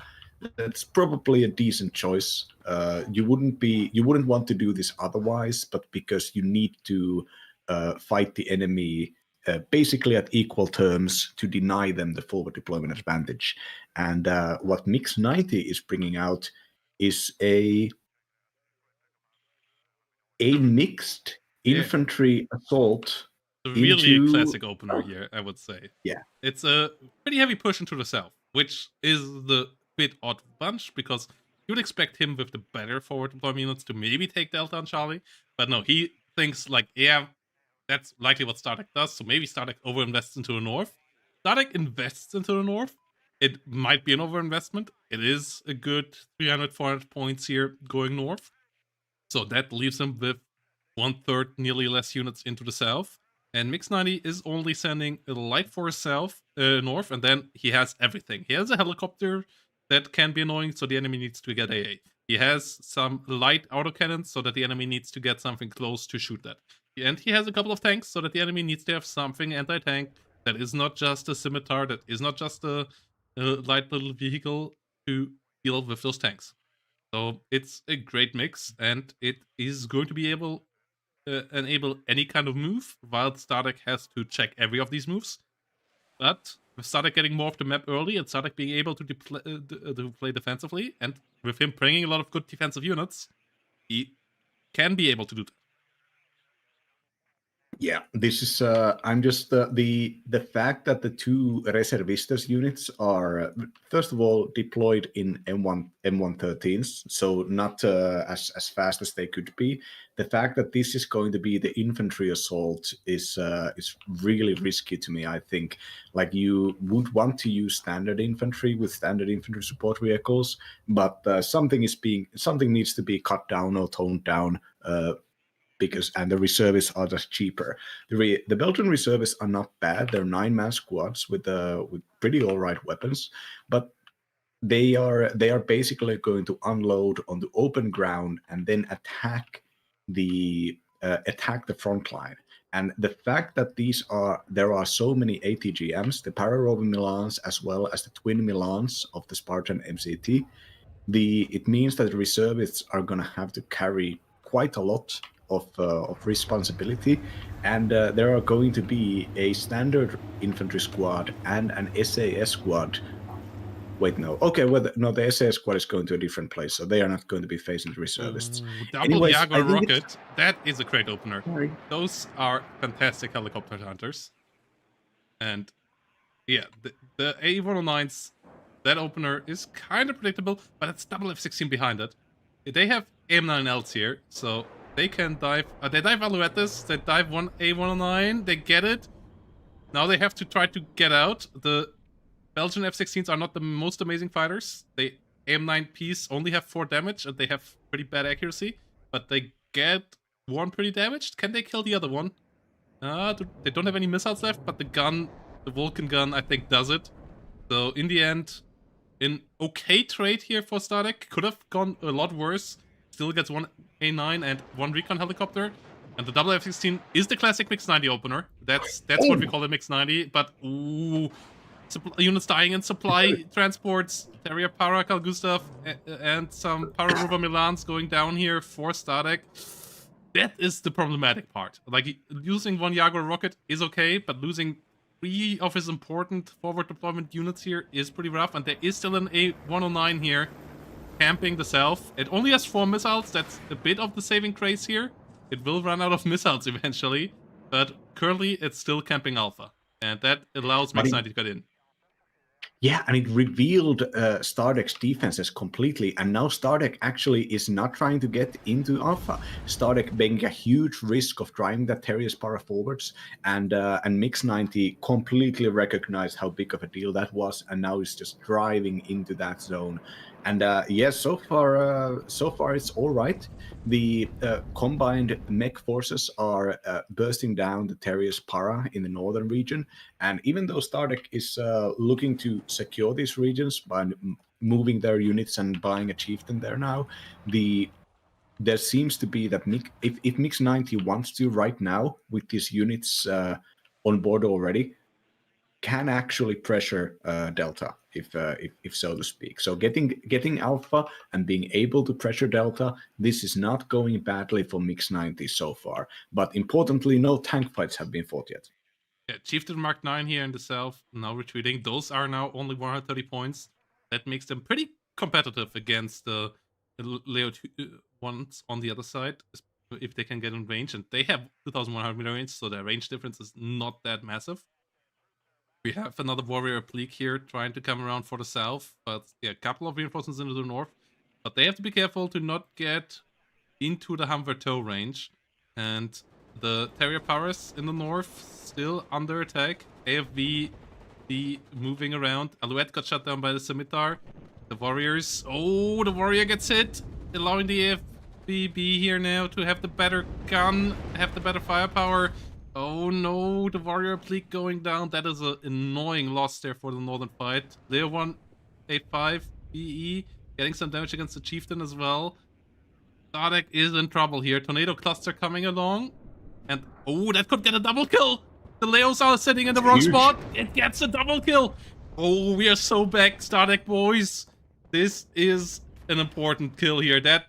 that's probably a decent choice. You wouldn't want to do this otherwise, but because you need to fight the enemy basically at equal terms to deny them the forward deployment advantage. And what Mix 90 is bringing out is a mixed Yeah, infantry assault a really into classic opener here, I would say. yeah. It's a pretty heavy push into the south, which is the bit odd bunch because you would expect him with the better forward deployment units to maybe take Delta and Charlie. But no, he thinks like, yeah, that's likely what Stardeck does. So maybe Stardeck overinvests into the north. Stardeck invests into the north. It might be an overinvestment. It is a good 300, 400 points here going north. So that leaves him with 1/3 nearly less units into the south. And Mix 90 is only sending a light force south, north, and then he has everything. He has a helicopter that can be annoying, so the enemy needs to get AA. He has some light autocannons, so that the enemy needs to get something close to shoot that. And he has a couple of tanks, so that the enemy needs to have something anti-tank that is not just a scimitar, that is not just a light little vehicle to deal with those tanks. So it's a great mix, and it is going to be able enable any kind of move, while Stardeck has to check every of these moves. But with Stardeck getting more of the map early and Stardeck being able to play defensively, and with him bringing a lot of good defensive units, he can be able to do that. Yeah, this is. I'm just the fact that the two reservistas units are first of all deployed in M113s, so not as fast as they could be. The fact that this is going to be the infantry assault is really risky to me. I think like you would want to use standard infantry with standard infantry support vehicles, but something needs to be cut down or toned down. And the reservists are just cheaper. The Belgian reservists are not bad. They're 9-man squads with pretty all right weapons, but they are basically going to unload on the open ground and then attack the front line. And the fact that there are so many ATGMs, the Pararover Milans as well as the twin Milans of the Spartan MCT, it means that the reservists are going to have to carry quite a lot of responsibility, and there are going to be a standard infantry squad and an SAS squad. Wait, no. Okay, well, no, the SAS squad is going to a different place, so they are not going to be facing the reservists. Double Anyways, I Jaguar think rocket. That is a great opener. Sorry. Those are fantastic helicopter hunters. And yeah, the A109s, that opener is kind of predictable, but it's double F-16 behind it. They have AM9Ls here, so they can dive. They dive Alouettes, they dive one A109, they get it. Now they have to try to get out. The Belgian F-16s are not the most amazing fighters. They AM9Ps only have 4 damage, and they have pretty bad accuracy, but they get one pretty damaged. Can they kill the other one? They don't have any missiles left, but the gun, the Vulcan gun, I think does it. So in the end, an okay trade here for Startek. Could have gone a lot worse. Still gets one A9 and one recon helicopter. And the double F-16 is the classic Mix-90 opener. That's what we call a Mix-90. But ooh, units dying in supply transports. Terrier Para, Carl Gustav, and some Pararover Milans going down here for Startek. That is the problematic part. Like, using one Jaguar rocket is okay, but losing 3 of his important forward deployment units here is pretty rough. And there is still an A109 here camping the south. It only has 4 missiles. That's a bit of the saving grace here. It will run out of missiles eventually, but currently it's still camping Alpha. And that allows Mix-90 to get in. Yeah, and it revealed Startek's defenses completely, and now Startek actually is not trying to get into Alpha. Startek being a huge risk of driving that Terrier's Para forwards, and Mix-90 completely recognized how big of a deal that was, and now is just driving into that zone. And yes, so far it's all right. The combined mech forces are bursting down the Terrier's Para in the northern region, and even though Startek is looking to secure these regions by moving their units and buying a chieftain there now, there seems to be that if Mix-90 wants to right now with these units on board already, can actually pressure Delta, if so to speak. So getting Alpha and being able to pressure Delta, this is not going badly for Mix-90 so far. But importantly, no tank fights have been fought yet. Yeah, Chieftain Mark 9 here in the south, now retreating. Those are now only 130 points. That makes them pretty competitive against the Leo ones on the other side, if they can get in range. And they have 2,100 meter range, so their range difference is not that massive. We have another warrior Pleek here trying to come around for the south, but yeah, a couple of reinforcements into the north. But they have to be careful to not get into the Humvertow range. And the Terrier Paras in the north still under attack. AFV moving around. Alouette got shut down by the Scimitar. The warriors. Oh, the warrior gets hit, allowing the AFVB here now to have the better gun, have the better firepower. Oh no, the warrior Pleek going down. That is an annoying loss there for the northern fight. Leo 1 A5 BE getting some damage against the chieftain as well. Startek is in trouble here. Tornado cluster coming along. And oh, that could get a double kill. The Leos are sitting in the wrong spot. It gets a double kill. Oh, we are so back, Startek boys. This is an important kill here. That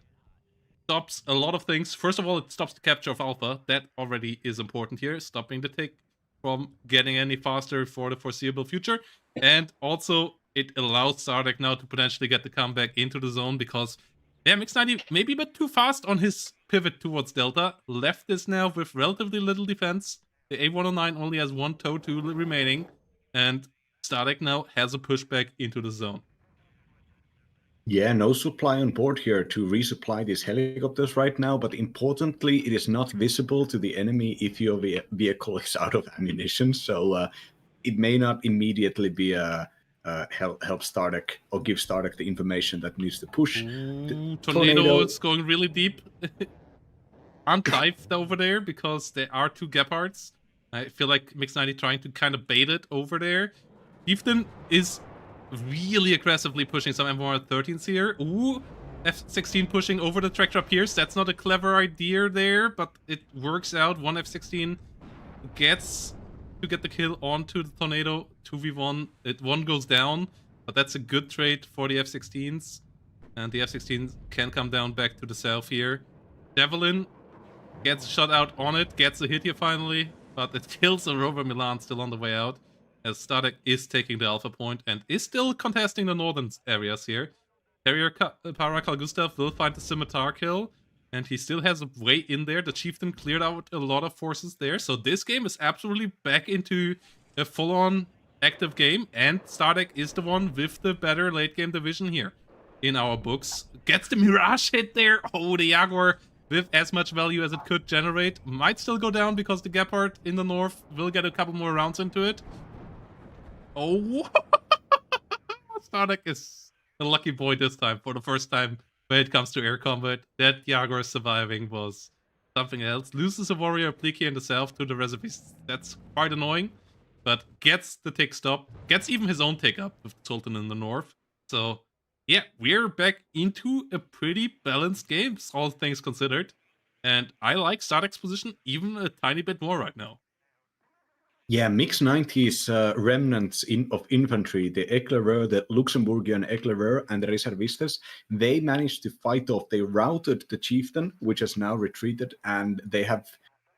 stops a lot of things. First of all, it stops the capture of Alpha. That already is important here. Stopping the tick from getting any faster for the foreseeable future. And also, it allows Startek now to potentially get the comeback into the zone because, yeah, Mix-90 maybe a bit too fast on his pivot towards Delta. Left this now with relatively little defense. The A109 only has one TOW2 remaining, and Static now has a pushback into the zone. Yeah, no supply on board here to resupply these helicopters right now, but importantly, it is not visible to the enemy if your vehicle is out of ammunition, so it may not immediately be help Startek or give Startek the information that needs to push. Ooh, The tornado tornado. is going really deep. Aren't dived over there because there are two Gepards. I feel like Mix90 trying to kind of bait it over there. Chieftain is really aggressively pushing some M113s here. Ooh, F-16 pushing over the Tractor Pierce. That's not a clever idea there, but it works out. One F-16 gets to get the kill onto the Tornado. 2v1. One goes down, but that's a good trade for the F-16s. And the F-16 can come down back to the south here. Javelin gets shot out on it, gets a hit here finally, but it kills a Rover Milan still on the way out, as Static is taking the alpha point and is still contesting the northern areas here. Terrier Para Carl Gustav will find the Scimitar kill, and he still has a way in there. The Chieftain cleared out a lot of forces there, so this game is absolutely back into a full-on active game, and Static is the one with the better late-game division here in our books. Gets the Mirage hit there. Oh, the Jaguar with as much value as it could generate. Might still go down because the Gepard in the north will get a couple more rounds into it. Oh, Startek is a lucky boy this time for the first time when it comes to air combat. That Jaguar surviving was something else. Loses a warrior Plique in the south to the reservists. That's quite annoying, but gets the tick stop. Gets even his own tick up with Sultan in the north. So yeah, we're back into a pretty balanced game, all things considered. And I like Statek's position even a tiny bit more right now. Yeah, Mix 90's remnants of infantry, the Éclaireur, the Luxembourgian Éclaireur, and the Reservistas, they managed to fight off. They routed the chieftain, which has now retreated, and they have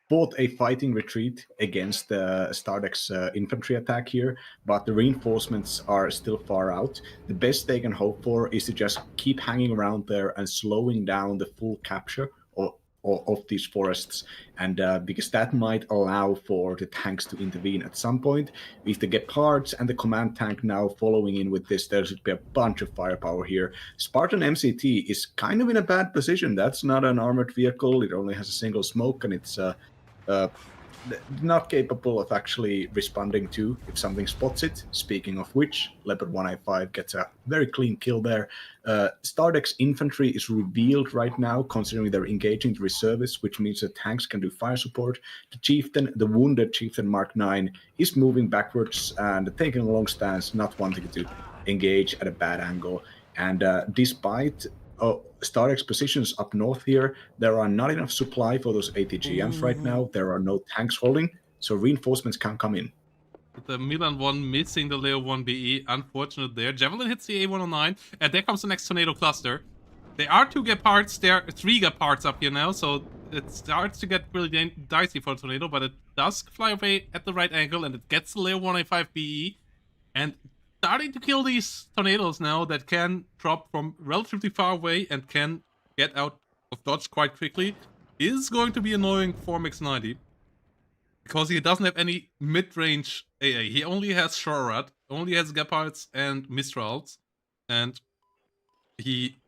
fought a fighting retreat against Startek's infantry attack here, but the reinforcements are still far out. The best they can hope for is to just keep hanging around there and slowing down the full capture of these forests, and because that might allow for the tanks to intervene at some point. If they get parts and the command tank now following in with this, there should be a bunch of firepower here. Spartan MCT is kind of in a bad position. That's not an armored vehicle. It only has a single smoke, and it's not capable of actually responding to if something spots it. Speaking of which, Leopard 185 gets a very clean kill there. Startek's infantry is revealed right now, considering they're engaging the reservists, which means the tanks can do fire support. The chieftain, the wounded chieftain Mark 9, is moving backwards and taking a long stance, not wanting to engage at a bad angle. And despite Startek's positions up north here, there are not enough supply for those ATGMs right now. There are no tanks holding, so reinforcements can't come in. The Milan 1 missing the Leo 1 BE. Unfortunate there. Javelin hits the A109, and there comes the next tornado cluster. There are two Gepards, there are three Gepards up here now, so it starts to get really dicey for the tornado, but it does fly away at the right angle, and it gets the Leo 185 BE, and starting to kill these tornadoes now that can drop from relatively far away and can get out of dodge quite quickly is going to be annoying for Mix90. Because he doesn't have any mid-range AA. He only has Shorat, only has Gepards and Mistrals, and he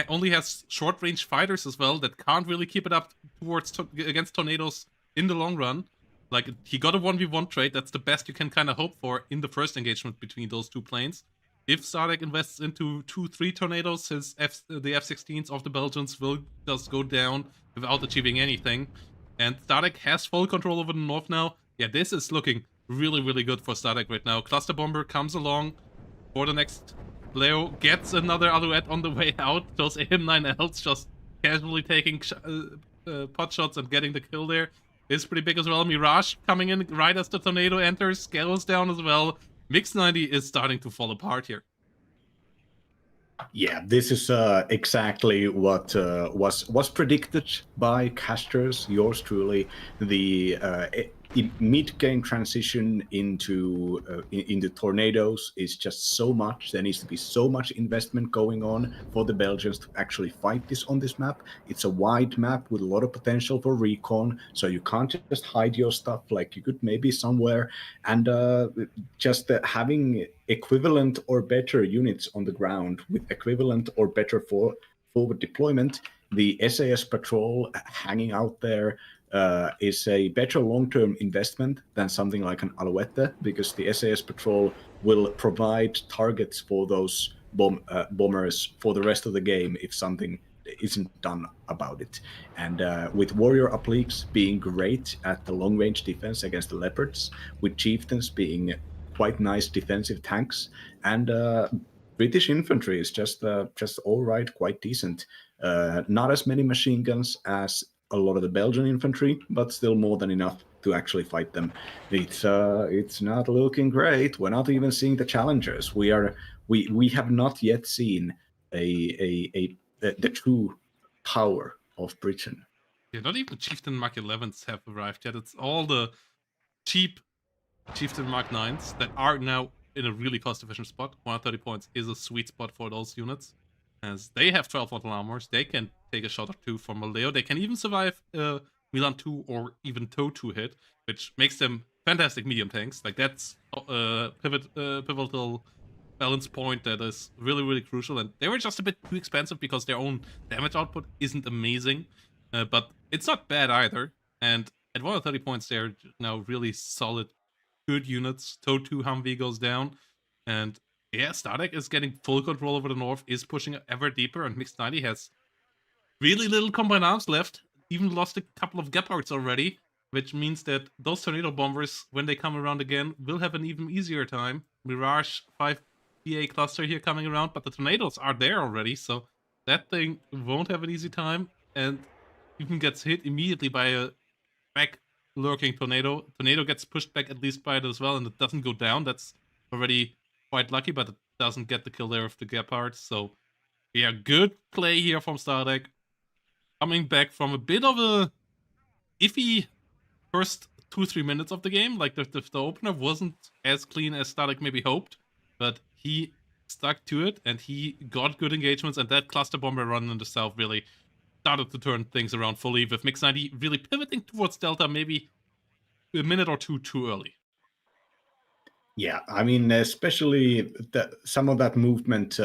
only has short-range fighters as well that can't really keep it up towards against tornadoes in the long run. Like, he got a 1v1 trade, that's the best you can kind of hope for in the first engagement between those two planes. If Startek invests into 2-3 tornadoes, the F-16s of the Belgians will just go down without achieving anything. And Startek has full control over the north now. Yeah, this is looking really, really good for Startek right now. Cluster Bomber comes along for the next Leo, gets another Alouette on the way out. Those AM9Ls just casually taking pot shots and getting the kill there is pretty big as well. Mirage coming in right as the tornado enters, goes down as well. Mix90 is starting to fall apart here. Yeah, this is exactly what was predicted by casters, yours truly. The mid-game transition into tornadoes is just so much. There needs to be so much investment going on for the Belgians to actually fight this on this map. It's a wide map with a lot of potential for recon, so you can't just hide your stuff like you could maybe somewhere. And just having equivalent or better units on the ground with equivalent or better forward deployment, the SAS patrol hanging out there is a better long-term investment than something like an Alouette, because the SAS patrol will provide targets for those bombers for the rest of the game if something isn't done about it. And with warrior appliques being great at the long-range defense against the leopards, with chieftains being quite nice defensive tanks, and British infantry is just all right, quite decent. Not as many machine guns as a lot of the Belgian infantry, but still more than enough to actually fight them. It's not looking great. We're not even seeing the challengers. We have not yet seen the true power of Britain. Yeah, not even Chieftain Mark 11s have arrived yet. It's all the cheap Chieftain Mark 9s that are now in a really cost-efficient spot. 130 points is a sweet spot for those units, as they have 12 mortal armors. They can take a shot or two from Maleo. They can even survive Milan 2 or even TOW 2 hit, which makes them fantastic medium tanks. Like, that's a pivotal balance point that is really, really crucial. And they were just a bit too expensive because their own damage output isn't amazing. But it's not bad either. And at 130 points, they're now really solid, good units. TOW 2 Humvee goes down. And yeah, Stardeck is getting full control over the north, is pushing ever deeper. And Mixed 90 has really little combined arms left. Even lost a couple of Gepards already, which means that those tornado bombers, when they come around again, will have an even easier time. Mirage 5 BA cluster here coming around, but the tornadoes are there already, so that thing won't have an easy time, and even gets hit immediately by a back lurking tornado. Tornado gets pushed back at least by it as well, and it doesn't go down. That's already quite lucky, but it doesn't get the kill there of the Gepard. So yeah, good play here from Stardeck. Coming back from a bit of a iffy first 2-3 minutes of the game. Like the opener wasn't as clean as Stardeck maybe hoped, but he stuck to it and he got good engagements, and that cluster bomber run in the south really started to turn things around fully, with Mix 90 really pivoting towards Delta maybe a minute or two too early. Yeah, I mean, especially some of that movement,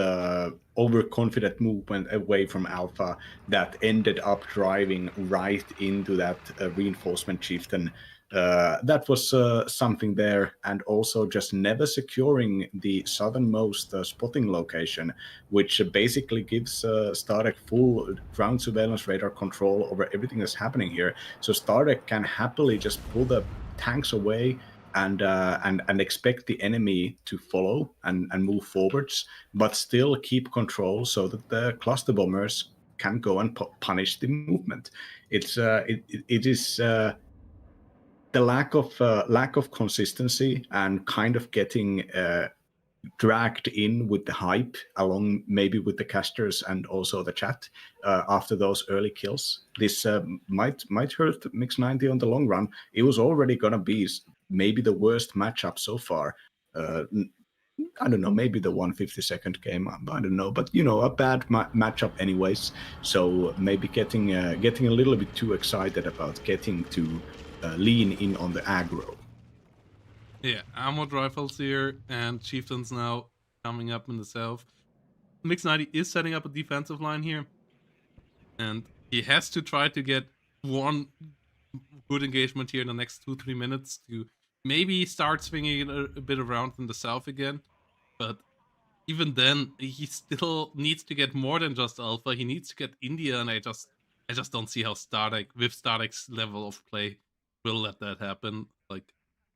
overconfident movement away from Alpha that ended up driving right into that reinforcement chieftain. That was something there, and also just never securing the southernmost spotting location, which basically gives Stardeck full ground surveillance radar control over everything that's happening here. So Stardeck can happily just pull the tanks away and expect the enemy to follow and move forwards, but still keep control so that the cluster bombers can go and punish the movement. It is the lack of consistency and kind of getting dragged in with the hype, along maybe with the casters and also the chat after those early kills. This might hurt Mix 90 on the long run. It was already gonna be maybe the worst matchup so far. I don't know, maybe the 152nd game, I don't know, but a bad matchup anyways. So maybe getting a little bit too excited about getting to lean in on the aggro. Yeah, armored rifles here and chieftains now coming up in the south. Mix 90 is setting up a defensive line here, and he has to try to get one good engagement here in the next 2-3 minutes to maybe start swinging it a bit around in the south again. But even then, he still needs to get more than just Alpha. He needs to get India, and I just don't see how Stardeck, with Stardeck's level of play, will let that happen. Like,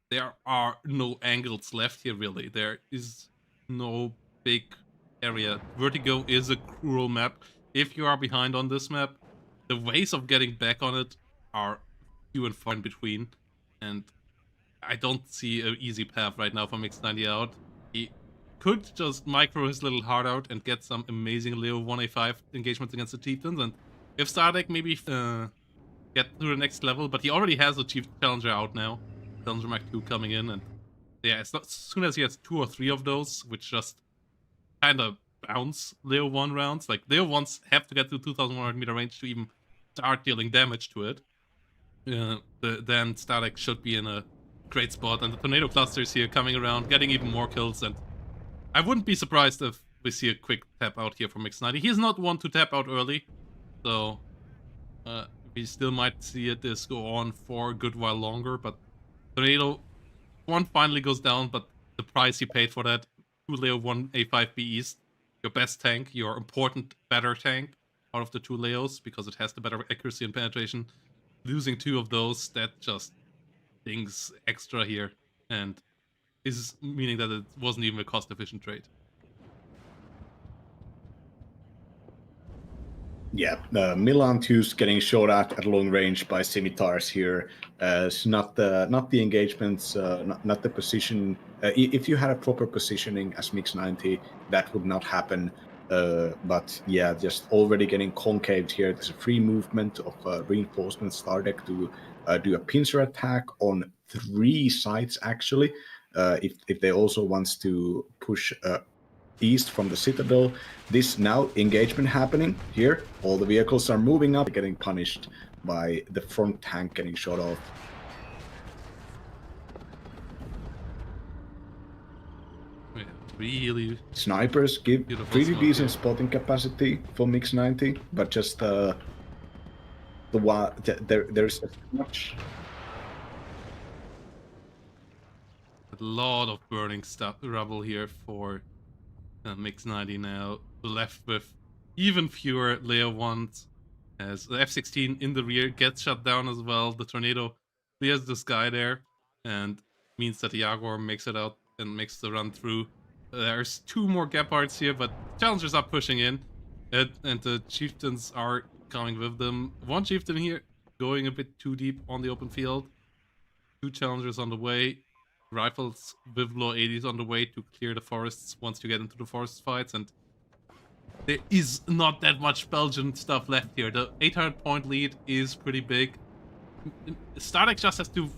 there are no angles left here, really. There is no big area. Vertigo is a cruel map. If you are behind on this map, the ways of getting back on it are few and far in between, and I don't see an easy path right now for Mix 90 out. He could just micro his little heart out and get some amazing Leo 1A5 engagements against the Chieftains, and if Stardeck maybe get to the next level, but he already has a Chief Challenger out now. Challenger Mach 2 coming in, and yeah, as soon as he has 2 or 3 of those, which just kind of bounce Leo 1 rounds, like Leo 1s have to get to 2100 meter range to even start dealing damage to it. Then Static should be in a great spot, and the Tornado Clusters here coming around, getting even more kills, and I wouldn't be surprised if we see a quick tap out here from Mix90. He's not one to tap out early, so we still might see this go on for a good while longer, but Tornado 1 finally goes down, but the price he paid for that, 2 Leo, 1 A5B East, your best tank, your important, better tank out of the 2 Leos, because it has the better accuracy and penetration. Losing 2 of those, that just stings extra here, and is meaning that it wasn't even a cost-efficient trade. Yeah, Milan 2's getting shot at long range by scimitars here. It's not the engagements, not the position. If you had a proper positioning as Mix 90, that would not happen. But yeah, just already getting concaved here. There's a free movement of reinforcement star deck to do a pincer attack on 3 sites actually. If they also wants to push east from the citadel. This now engagement happening here. All the vehicles are moving up, getting punished by the front tank getting shot off. Yeah, really snipers give pretty decent spotting capacity for Mix 90, but just there's too much. A lot of burning stuff, rubble here for Mix 90 now. Left with even fewer Leo 1s, as the F-16 in the rear gets shut down as well. The Tornado clears the sky there, and means that the Jaguar makes it out and makes the run through. There's 2 more Gepards here, but Challengers are pushing in, and the Chieftains are coming with them. 1 Chieftain here going a bit too deep on the open field. 2 Challengers on the way. Rifles with low 80s on the way to clear the forests once you get into the forest fights, and there is not that much Belgian stuff left here. The 800 point lead is pretty big. Stardeck just has to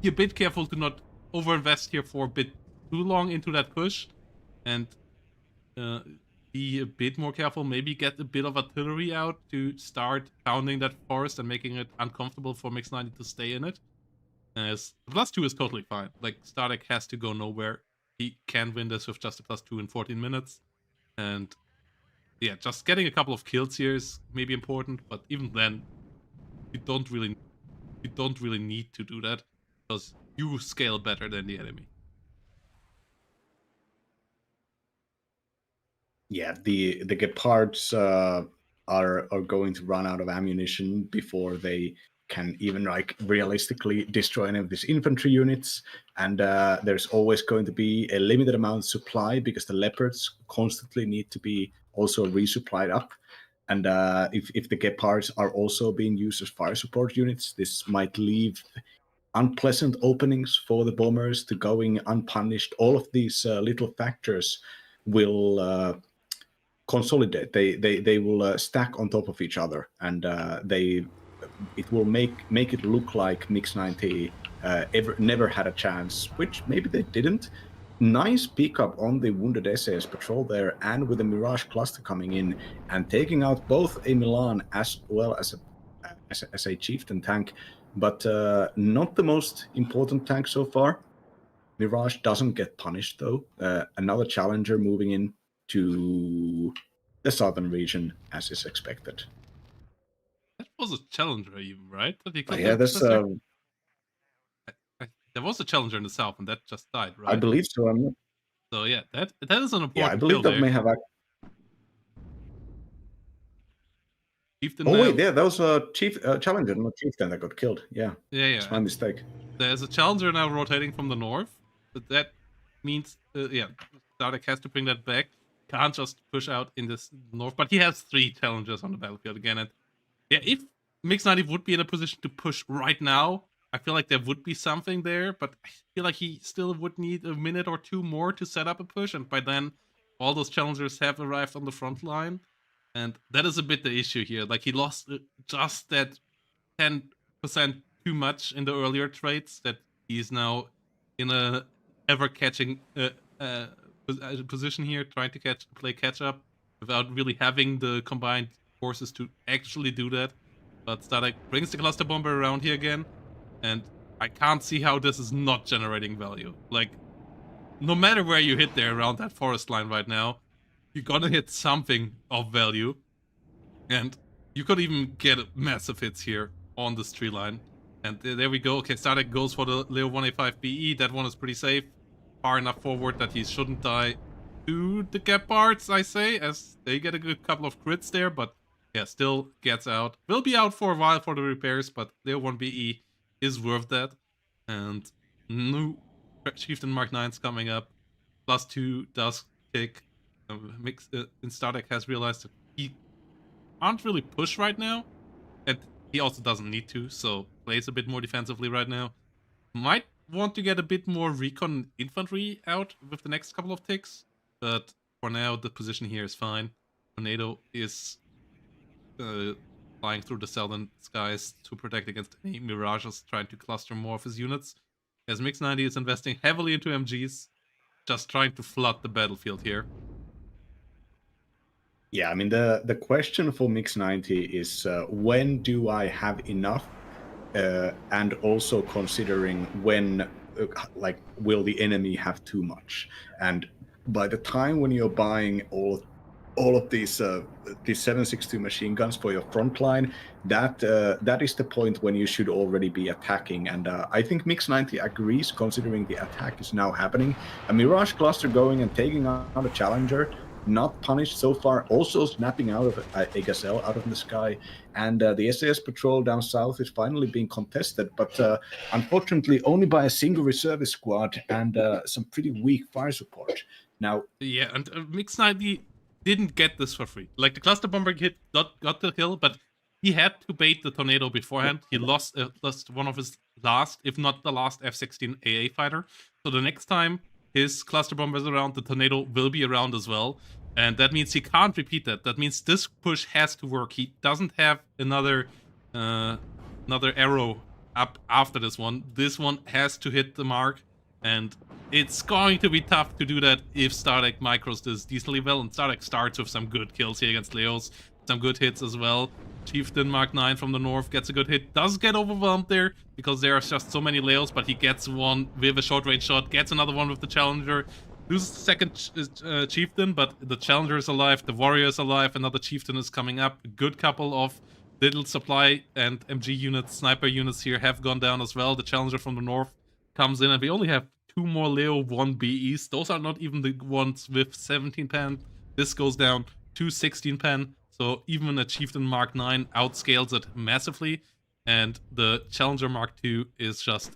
be a bit careful to not overinvest here for a bit too long into that push, and be a bit more careful, maybe get a bit of artillery out to start pounding that forest and making it uncomfortable for Mix 90 to stay in it. As the +2 is totally fine. Like, Stardeck has to go nowhere. He can win this with just a +2 in 14 minutes. And yeah, just getting a couple of kills here is maybe important, but even then, you don't really need to do that, because you scale better than the enemy. Yeah, the Gepards are going to run out of ammunition before they can even like realistically destroy any of these infantry units, and there's always going to be a limited amount of supply because the Leopards constantly need to be also resupplied up. And if the Gepards are also being used as fire support units, this might leave unpleasant openings for the bombers to going unpunished. All of these little factors will consolidate. They will stack on top of each other, and it will make it look like Mix 90 never had a chance, which maybe they didn't. Nice pickup on the Wounded SAS patrol there, and with the Mirage cluster coming in and taking out both a Milan as well as a Chieftain tank, but not the most important tank so far. Mirage doesn't get punished though. Another Challenger moving in to the southern region as is expected. That was a Challenger even, right? That he Yeah, this there was a Challenger in the south, and that just died, right? I believe so. So yeah, that is an important yeah, I believe kill that there. may have. Chieftain Oh wait, yeah, that was a Challenger, not Chieftain that got killed. Yeah, yeah. It's my mistake. There's a Challenger now rotating from the north, but that means yeah, Stardeck has to bring that back. Can't just push out in this north, but he has 3 Challengers on the battlefield again, and yeah, if Mix 90 would be in a position to push right now, I feel like there would be something there, but I feel like he still would need a minute or 2 more to set up a push, and by then, all those Challengers have arrived on the front line, and that is a bit the issue here. Like, he lost just that 10% too much in the earlier trades that He's now in a ever catching uh, position here, trying to play catch up without really having the combined forces to actually do that. But Static brings the cluster bomber around here again, and I can't see how this is not generating value. Like, no matter where you hit there around that forest line right now, you're gonna hit something of value. And you could even get massive hits here on this tree line. And there we go. Okay, Static goes for the Leo 185 BE. That one is pretty safe. Far enough forward that he shouldn't die to the gap parts, I say, as they get a good couple of crits there. But yeah, still gets out. Will be out for a while for the repairs, but Leo 1 BE is worth that. And new Chieftain Mark 9's coming up. +2 does kick. In Static has realized that he can't really push right now, and he also doesn't need to, so plays a bit more defensively right now. Might want to get a bit more recon infantry out with the next couple of ticks, but for now the position here is fine. Tornado is uh, flying through the southern skies to protect against any mirages, trying to cluster more of his units. As Mix90 is investing heavily into MGs, just trying to flood the battlefield here. Yeah, I mean the question for Mix 90 is when do I have enough, and also considering when, like, will the enemy have too much? And by the time when you're buying all of these 7.62 machine guns for your front line, that is the point when you should already be attacking. And I think Mix 90 agrees, considering the attack is now happening. A Mirage cluster going and taking out a Challenger, not punished so far, also snapping out of a Gazelle out of the sky, and the SAS patrol down south is finally being contested, but unfortunately only by a single reservist squad and some pretty weak fire support. Now, yeah, and Mix 90 didn't get this for free. Like, the cluster bomber got the kill, but he had to bait the tornado beforehand. He lost one of his last, if not the last, F-16 AA fighter. So the next time his cluster bomber is around, the tornado will be around as well. And that means he can't repeat that. That means this push has to work. He doesn't have another arrow up after this one. This one has to hit the mark, and it's going to be tough to do that if Static micros this decently well, and Static starts with some good kills here against Leos, some good hits as well. Chieftain Mark 9 from the north gets a good hit, does get overwhelmed there, because there are just so many Leos, but he gets one with a short-range shot, gets another one with the Challenger, loses the second Chieftain, but the Challenger is alive, the Warrior is alive, another Chieftain is coming up, a good couple of little supply and MG units, sniper units here have gone down as well. The Challenger from the north comes in, and we only have 2 more Leo 1 BEs. Those are not even the ones with 17 pen. This goes down to 16 pen, so even a Chieftain Mark 9 outscales it massively, and the Challenger Mark 2 is just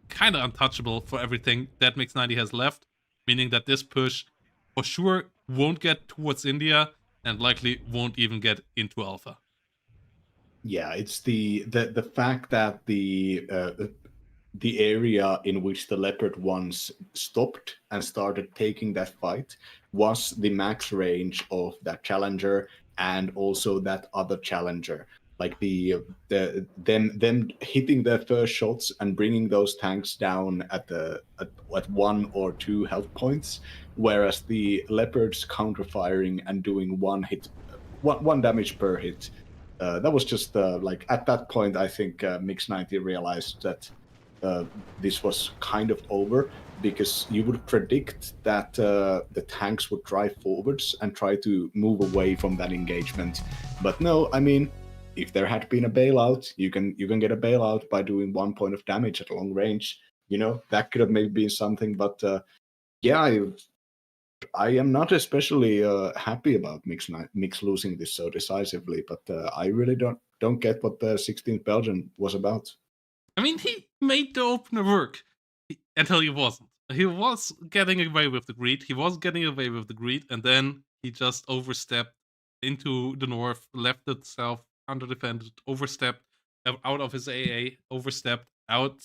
kind of untouchable for everything that Mix 90 has left, meaning that this push for sure won't get towards India and likely won't even get into Alpha. yeah, it's the fact that the area in which the Leopard ones stopped and started taking that fight was the max range of that Challenger and also that other Challenger. Like them hitting their first shots and bringing those tanks down at 1 or 2 health points, whereas the Leopards counter firing and doing one damage per hit. That was just like at that point, I think Mix 90 realized that this was kind of over, because you would predict that the tanks would drive forwards and try to move away from that engagement. But no, I mean, if there had been a bailout, you can get a bailout by doing 1 point of damage at long range. You know, that could have maybe been something. But yeah, I am not especially happy about Mix losing this so decisively. But I really don't get what the 16th Belgian was about. I mean, he made the opener work until he wasn't. He was getting away with the greed. And then he just overstepped into the north, left it south underdefended, overstepped out of his AA, overstepped out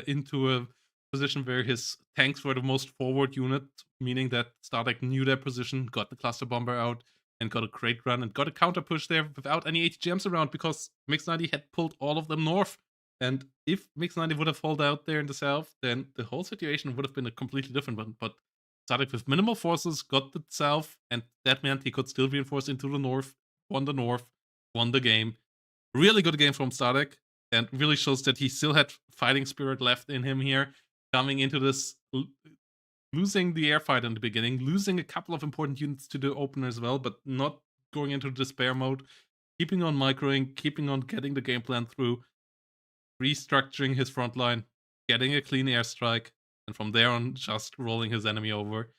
into a position where his tanks were the most forward unit, meaning that Static knew their position, got the cluster bomber out, and got a crate run and got a counter push there without any ATGMs around, because Mix90 had pulled all of them north. And if Mix 90 would have held out there in the south, then the whole situation would have been a completely different one. But Starek with minimal forces got the south, and that meant he could still reinforce into the north, won the game. Really good game from Starek, and really shows that he still had fighting spirit left in him here, coming into this losing the air fight in the beginning, losing a couple of important units to the opener as well, but not going into despair mode, keeping on microing, keeping on getting the game plan through, restructuring his front line, getting a clean airstrike, and from there on just rolling his enemy over.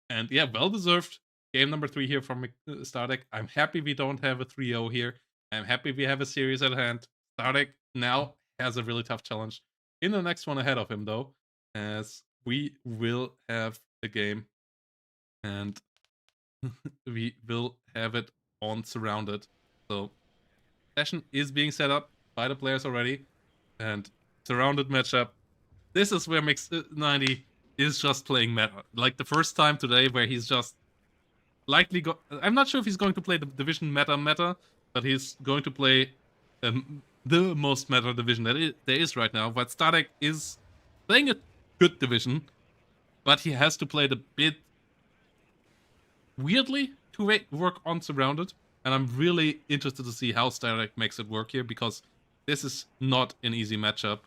And yeah, well deserved game number 3 here from Startek. I'm happy we don't have a 3-0 here. I'm happy we have a series at hand. Startek now has a really tough challenge in the next one ahead of him, though, as we will have a game and we will have it on Surrounded. So, session is being set up by the players already, and Surrounded matchup. This is where Mix 90 is just playing meta. Like the first time today, where he's just likely I'm not sure if he's going to play the division meta, but he's going to play the most meta division that there is right now. But Static is playing a good division, but he has to play it a bit weirdly to work on Surrounded. And I'm really interested to see how Static makes it work here, because this is not an easy matchup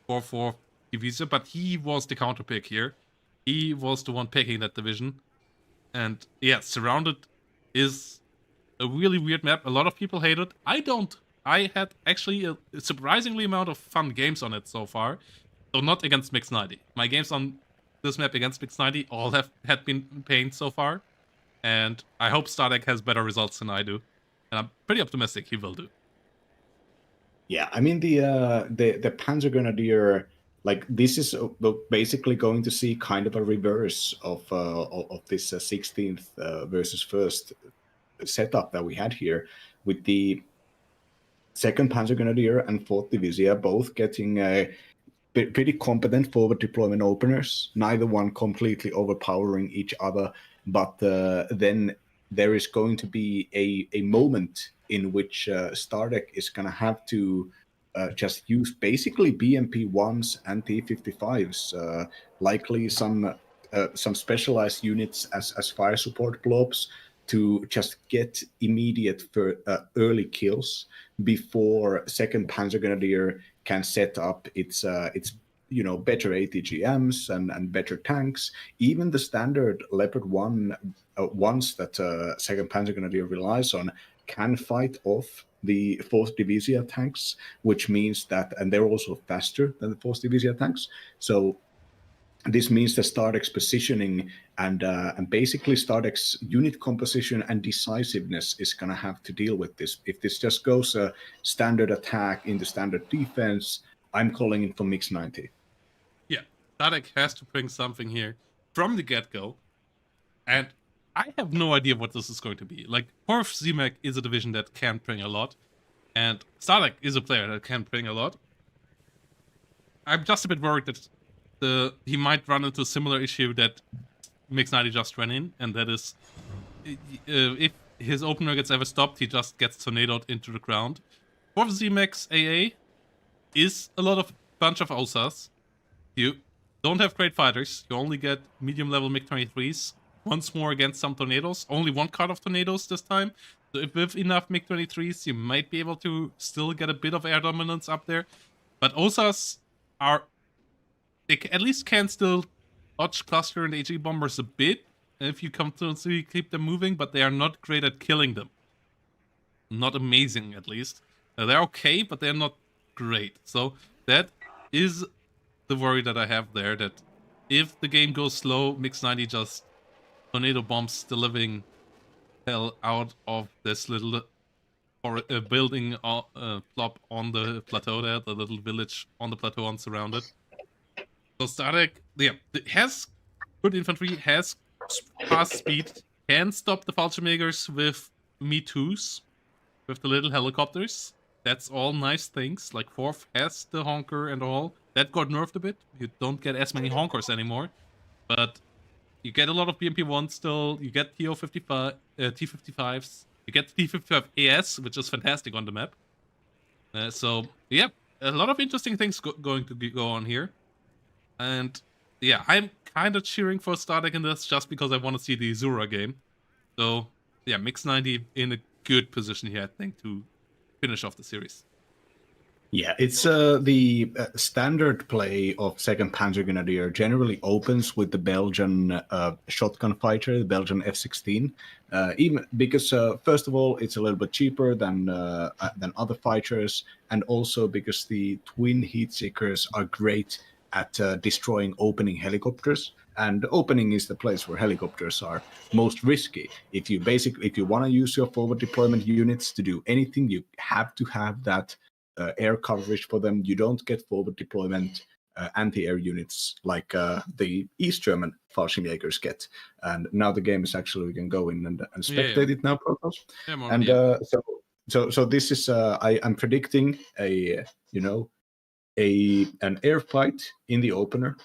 for Divisa, but he was the counter pick here. He was the one picking that division. And yeah, Surrounded is a really weird map. A lot of people hate it. I don't. I had actually a surprisingly amount of fun games on it so far. So not against Mix 90. My games on this map against Mix 90 all had been pain so far. And I hope Stardeck has better results than I do. And I'm pretty optimistic he will do. Yeah, I mean the Panzer Grenadier, like this is basically going to see kind of a reverse of this 16th versus 1st setup that we had here, with the 2nd Panzer Grenadier and 4th Divisia both getting pretty competent forward deployment openers, neither one completely overpowering each other, but then there is going to be a moment in which Stardeck is going to have to just use basically BMP-1s and T-55s, likely some specialized units as fire support blobs, to just get immediate early kills before 2nd Panzer Grenadier can set up its better ATGMs and better tanks. Even the standard Leopard 1 ones that 2nd Panzer Grenadier relies on can fight off the 4th Divisia tanks, which means that, and they're also faster than the 4th Divisia tanks. So this means that Stardeck's positioning and basically Stardeck's unit composition and decisiveness is going to have to deal with this. If this just goes a standard attack into standard defense, I'm calling it for Mix 90. Yeah, Stardeck has to bring something here from the get-go. And I have no idea what this is going to be. Like, Horf Zemek is a division that can bring a lot. And Stardeck is a player that can bring a lot. I'm just a bit worried that he might run into a similar issue that Mix 90 just ran in, and that is if his opener gets ever stopped, he just gets tornadoed into the ground. For ZMAX AA is a lot of bunch of OSAs. You don't have great fighters. You only get medium level MiG-23s. Once more against some tornadoes. Only one card of tornadoes this time. So if with enough MiG-23s, you might be able to still get a bit of air dominance up there. But OSAs are... They at least can still dodge cluster and HE bombers a bit if you continuously keep them moving, but they are not great at killing them. Not amazing, at least. They're okay, but they're not great. So that is the worry that I have there, that if the game goes slow, Mix 90 just tornado bombs the living hell out of this little building plop on the plateau there, the little village on the plateau unsurrounded. So Stardeck, yeah, has good infantry, has fast speed, can stop the Fallschirmjägers with Me-2s, with the little helicopters. That's all nice things. Like, 4th has the honker and all. That got nerfed a bit. You don't get as many honkers anymore. But you get a lot of BMP-1 still. You get T-55s. You get T-55 AS, which is fantastic on the map. So, yeah. a lot of interesting things going to go on here. And yeah, I'm kind of cheering for Stardeck in this just because I want to see the Zura game. So yeah, Mix 90 in a good position here, I think, to finish off the series. Yeah, it's the standard play of Second Panzer Grenadier generally opens with the Belgian shotgun fighter, the Belgian F-16. Even because first of all, it's a little bit cheaper than other fighters, and also because the twin heat seekers are great at destroying opening helicopters. And opening is the place where helicopters are most risky. If you want to use your forward deployment units to do anything, you have to have that air coverage for them. You don't get forward deployment anti-air units like the East German Fallschirmjägers get. And now the game is actually, we can go in and spectate it now, Protos. Yeah, I'm And already in. so this is I'm predicting a an air fight in the opener.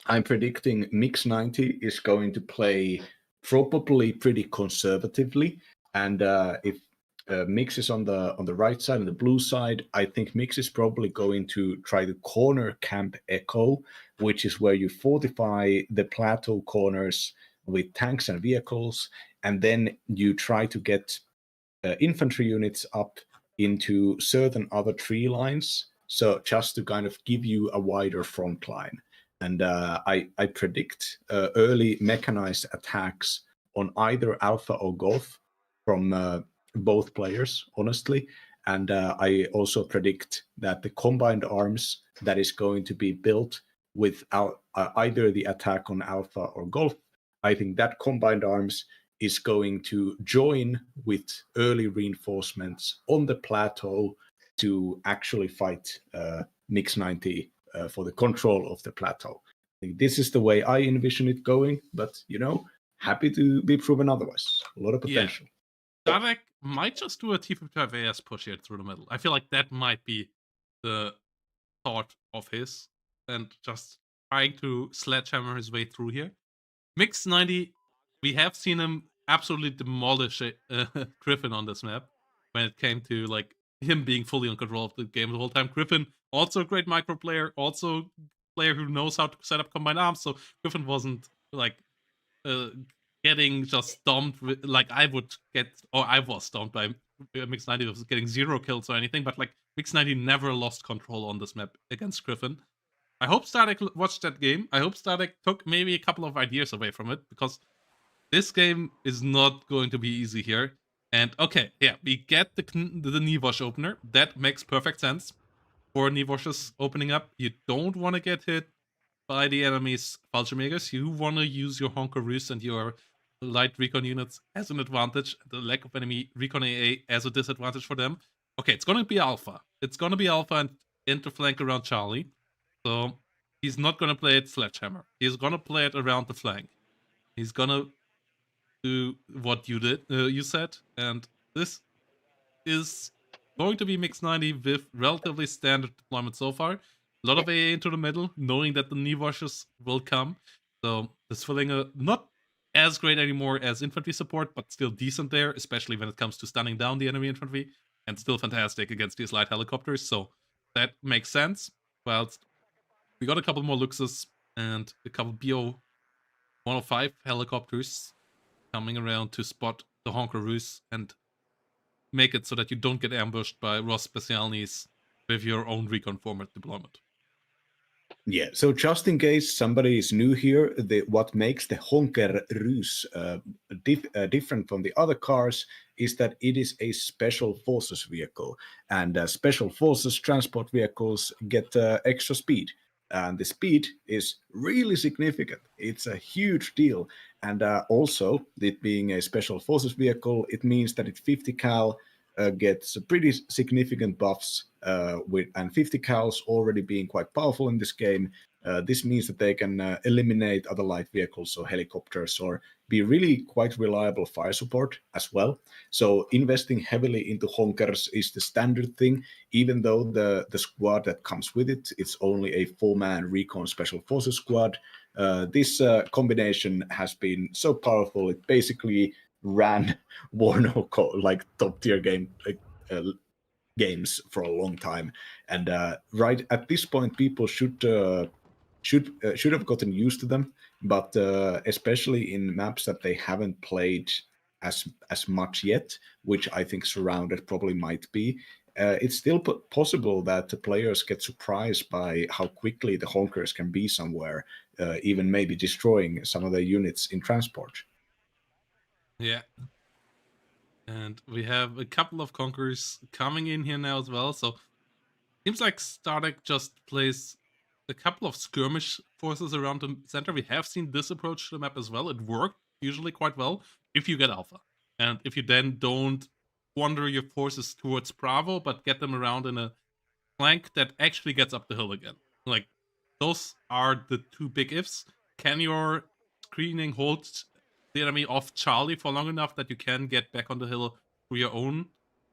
I'm predicting Mix 90 is going to play probably pretty conservatively, and if Mix is on the right side and the blue side, I think Mix is probably going to try to corner Camp Echo, which is where you fortify the plateau corners with tanks and vehicles, and then you try to get infantry units up into certain other tree lines. So just to kind of give you a wider front line. And I predict early mechanized attacks on either Alpha or Golf from both players, honestly. And I also predict that the combined arms that is going to be built without either the attack on Alpha or Golf, I think that combined arms is going to join with early reinforcements on the plateau to actually fight Mix 90 for the control of the plateau. I think this is the way I envision it going, but happy to be proven otherwise. A lot of potential. Stardeck might just do a T-55 AS push here through the middle. I feel like that might be the thought of his, and just trying to sledgehammer his way through here. Mix 90, we have seen him absolutely demolish Griffin on this map when it came to like him being fully in control of the game the whole time. Griffin, also a great micro player, also a player who knows how to set up combined arms. So Griffin wasn't like uh, getting just stomped like I would get, or I was stomped by Mix 90 was getting 0 kills or anything. But like Mix 90 never lost control on this map against Griffin. I hope Stardeck watched that game. I hope Stardeck took maybe a couple of ideas away from it, because this game is not going to be easy here. And okay, yeah, we get the Nivosh opener. That makes perfect sense for Nivosh's opening up. You don't want to get hit by the enemy's Fallschirmjägers. You want to use your Honker Roost and your light recon units as an advantage, the lack of enemy recon AA as a disadvantage for them. Okay, it's going to be Alpha. It's going to be Alpha and enter flank around Charlie. So he's not going to play it Sledgehammer. He's going to play it around the flank. He's going to do what you did, you said. And this is going to be Mix 90 with relatively standard deployment so far. A lot of AA into the middle, knowing that the knee washes will come. So this filling not as great anymore as infantry support, but still decent there, especially when it comes to stunning down the enemy infantry, and still fantastic against these light helicopters. So that makes sense. Whilst we got a couple more Luxus and a couple BO 105 helicopters coming around to spot the Honker Rus and make it so that you don't get ambushed by Ross Specialnies with your own recon format deployment. Yeah, so just in case somebody is new here, what makes the Honker Rus different from the other cars is that it is a special forces vehicle, and special forces transport vehicles get extra speed. And the speed is really significant. It's a huge deal. And also, it being a special forces vehicle, it means that it 50 cal gets pretty significant buffs, and 50 cals already being quite powerful in this game. This means that they can eliminate other light vehicles or helicopters, or be really quite reliable fire support as well. So investing heavily into Honkers is the standard thing, even though the squad that comes with it, it's only a 4-man recon special forces squad. This combination has been so powerful, it basically ran WARNO like top tier game games for a long time. And right at this point, people should have gotten used to them, but especially in maps that they haven't played as much yet, which I think Surrounded probably might be. It's still possible that the players get surprised by how quickly the honkers can be somewhere, even maybe destroying some of their units in transport. Yeah. And we have a couple of conquerors coming in here now as well. So seems like Stardeck just plays a couple of skirmish forces around the center. We have seen this approach to the map as well. It worked usually quite well if you get Alpha. And if you then don't wander your forces towards Bravo, but get them around in a flank that actually gets up the hill again. Like, those are the two big ifs. Can your screening hold the enemy off Charlie for long enough that you can get back on the hill through your own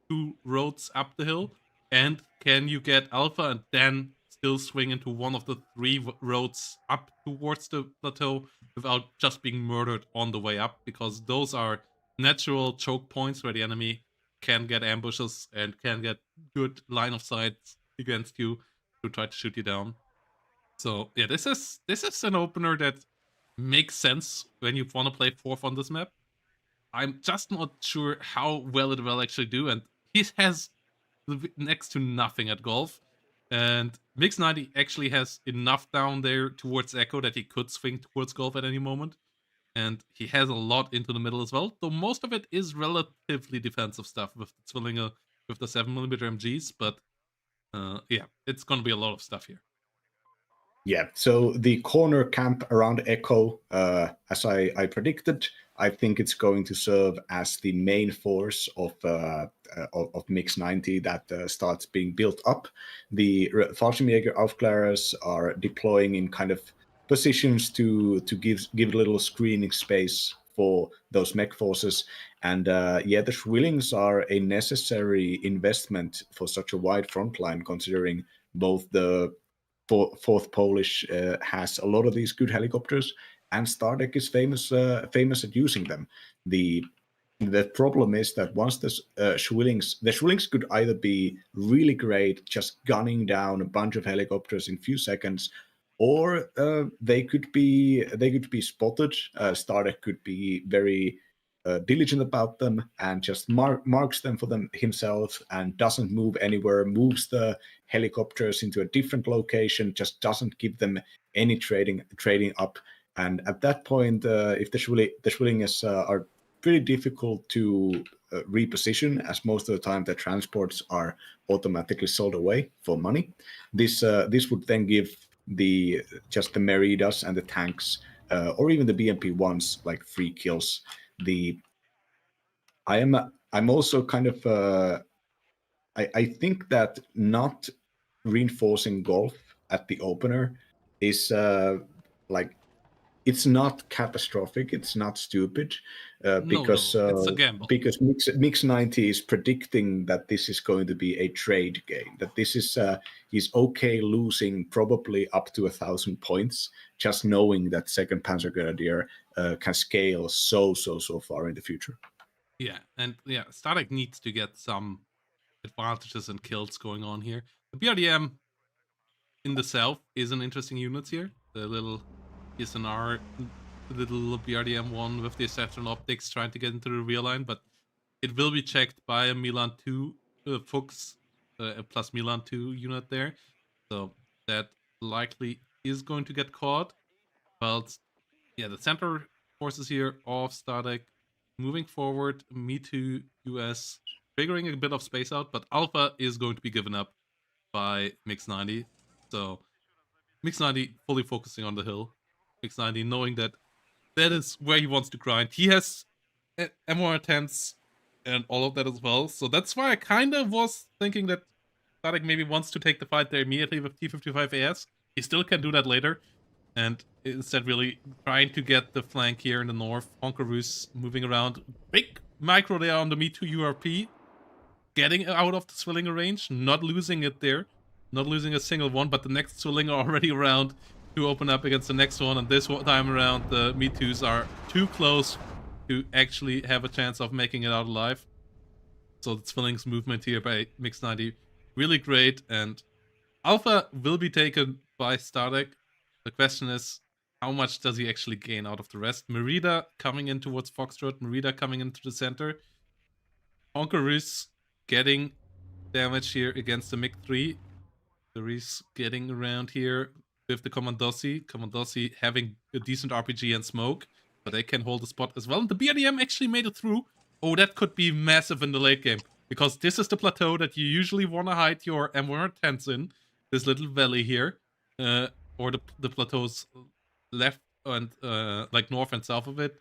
two roads up the hill? And can you get Alpha and then still swing into one of the three roads up towards the plateau without just being murdered on the way up? Because those are natural choke points where the enemy can get ambushes and can get good line of sight against you to try to shoot you down. So yeah, this is an opener that makes sense when you want to play fourth on this map. I'm just not sure how well it will actually do, and he has next to nothing at golf. And Mix 90 actually has enough down there towards Echo that he could swing towards golf at any moment. And he has a lot into the middle as well, though most of it is relatively defensive stuff with the Zwillinger, with the 7mm MGs, but yeah, it's going to be a lot of stuff here. Yeah, so the corner camp around Echo, as I predicted, I think it's going to serve as the main force of Mix 90 that starts being built up. The Fallschirmjäger Aufklärers are deploying in kind of positions to give a little screening space for those mech forces. And yeah, the Schwillings are a necessary investment for such a wide front line, considering both the Fourth Polish has a lot of these good helicopters, and Stardeck is famous at using them. The problem is that once the Schwillings could either be really great, just gunning down a bunch of helicopters in few seconds, or they could be spotted. Stardeck could be very diligent about them and just marks them for them himself and doesn't move anywhere, moves the helicopters into a different location, just doesn't give them any trading up. And at that point, if the Schwillings are pretty difficult to reposition, as most of the time the transports are automatically sold away for money. This would then give the Meridas and the tanks, or even the BMP ones, like free kills. I'm also kind of I think that not reinforcing golf at the opener is like, it's not catastrophic, it's not stupid, because No, it's a gamble. Mix 90 is predicting that this is going to be a trade game, that this is he's okay losing probably up to 1,000 points, just knowing that Second Panzer Grenadier can scale so far in the future. Yeah, and yeah, Stardeck needs to get some advantages and kills going on here. The BRDM in the south is an interesting unit here. The little PSNR, the little BRDM one with the Saturn optics trying to get into the rear line, but it will be checked by a Milan 2 Fuchs plus Milan 2 unit there. So that likely is going to get caught. But yeah, the center forces here of Stardeck moving forward, Me Too US, figuring a bit of space out, but Alpha is going to be given up by Mix 90. So Mix 90 fully focusing on the hill. Mix 90 knowing that that is where he wants to grind. He has M110s and all of that as well. So that's why I kind of was thinking that Stardeck maybe wants to take the fight there immediately with T55 AS. He still can do that later. And instead really trying to get the flank here in the north. Honkaroos moving around. Big micro there on the Me Too URP. Getting out of the Zwillinger range. Not losing it there. Not losing a single one. But the next Zwillinger already around to open up against the next one. And this time around, the Me Toos are too close to actually have a chance of making it out alive. So the Zwillings movement here by Mix90, really great. And Alpha will be taken by Stardeck. The question is, how much does he actually gain out of the rest? Merida coming in towards Foxtrot, Merida coming into the center. Honkarus getting damage here against the MiG-3. Reese getting around here with the Commandosi. Commandosi having a decent RPG and smoke, but they can hold the spot as well. And the BRDM actually made it through. Oh, that could be massive in the late game, because this is the plateau that you usually want to hide your M110s in. This little valley here, or the plateaus left and like north and south of it.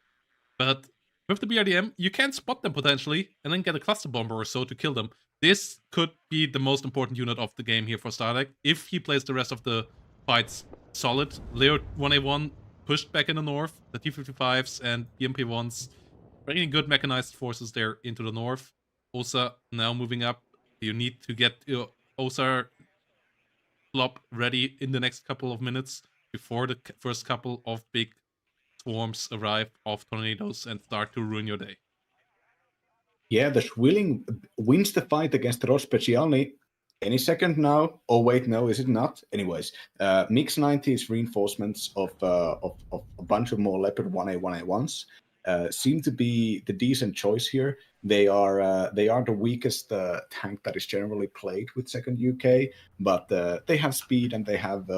But with the BRDM, you can spot them potentially and then get a cluster bomber or so to kill them. This could be the most important unit of the game here for Stardeck if he plays the rest of the fights solid. Leo 1A1 pushed back in the north, the T-55s and BMP-1s, bringing good mechanized forces there into the north. Osa now moving up. You need to get your Osa flop ready in the next couple of minutes before the first couple of big swarms arrive of tornadoes and start to ruin your day. Yeah, the Swilling wins the fight against the Rospecialny any second now. Oh wait, no, is it not? Anyways, Mix 90's reinforcements of a bunch of more Leopard 1A 1A1s seem to be the decent choice here. They are the weakest tank that is generally played with second UK, but they have speed and they have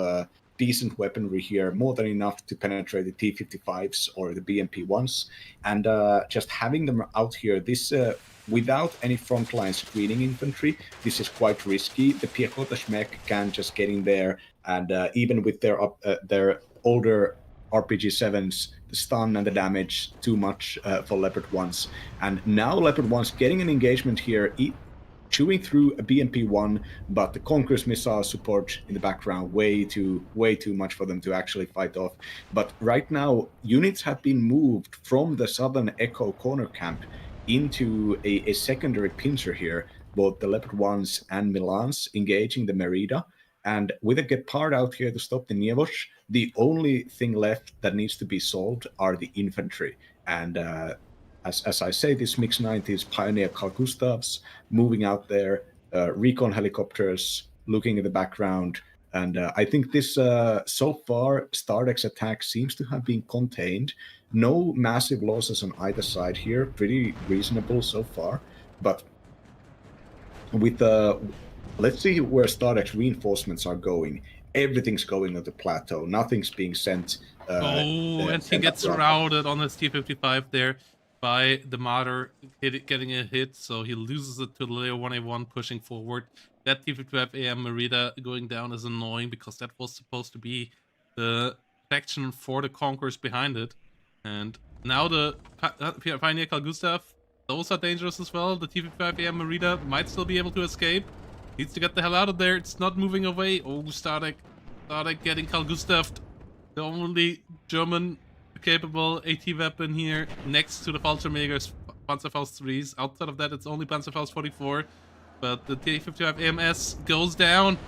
decent weaponry here, more than enough to penetrate the T-55s or the BMP-1s. And just having them out here, this without any frontline screening infantry, this is quite risky. The Piechota Schmeck can just get in there, and even with their older RPG-7s, the stun and the damage, too much for Leopard 1s. And now Leopard 1s getting an engagement here, chewing through a BMP-1, but the Conqueror's missile support in the background, way too much for them to actually fight off. But right now, units have been moved from the southern Echo corner camp into a secondary pincer here, both the Leopard 1s and Milans engaging the Merida. And with a Gepard out here to stop the Nievosh, the only thing left that needs to be solved are the infantry. And as I say, this Mix 90's Pioneer Carl Gustavs moving out there, recon helicopters looking in the background. And I think this, so far, Stardeck's attack seems to have been contained. No massive losses on either side here. Pretty reasonable so far. But with let's see where Stardeck's reinforcements are going. Everything's going on the plateau. Nothing's being sent. And he gets routed on his T-55 there by the Martyr getting a hit, so he loses it to the Leo 1A1 pushing forward. That T-55 AM Merida going down is annoying because that was supposed to be the protection for the Conquerors behind it. And now the Pioneer Carl Gustav, those are dangerous as well. The T-55 AM Merida might still be able to escape. Needs to get the hell out of there. It's not moving away. Oh, Stardeck getting Carl Gustav, the only German capable AT weapon here next to the Fallschirmjäger's Panzerfaust 3s. Outside of that, it's only Panzerfaust 44. But the T-55 AMS goes down,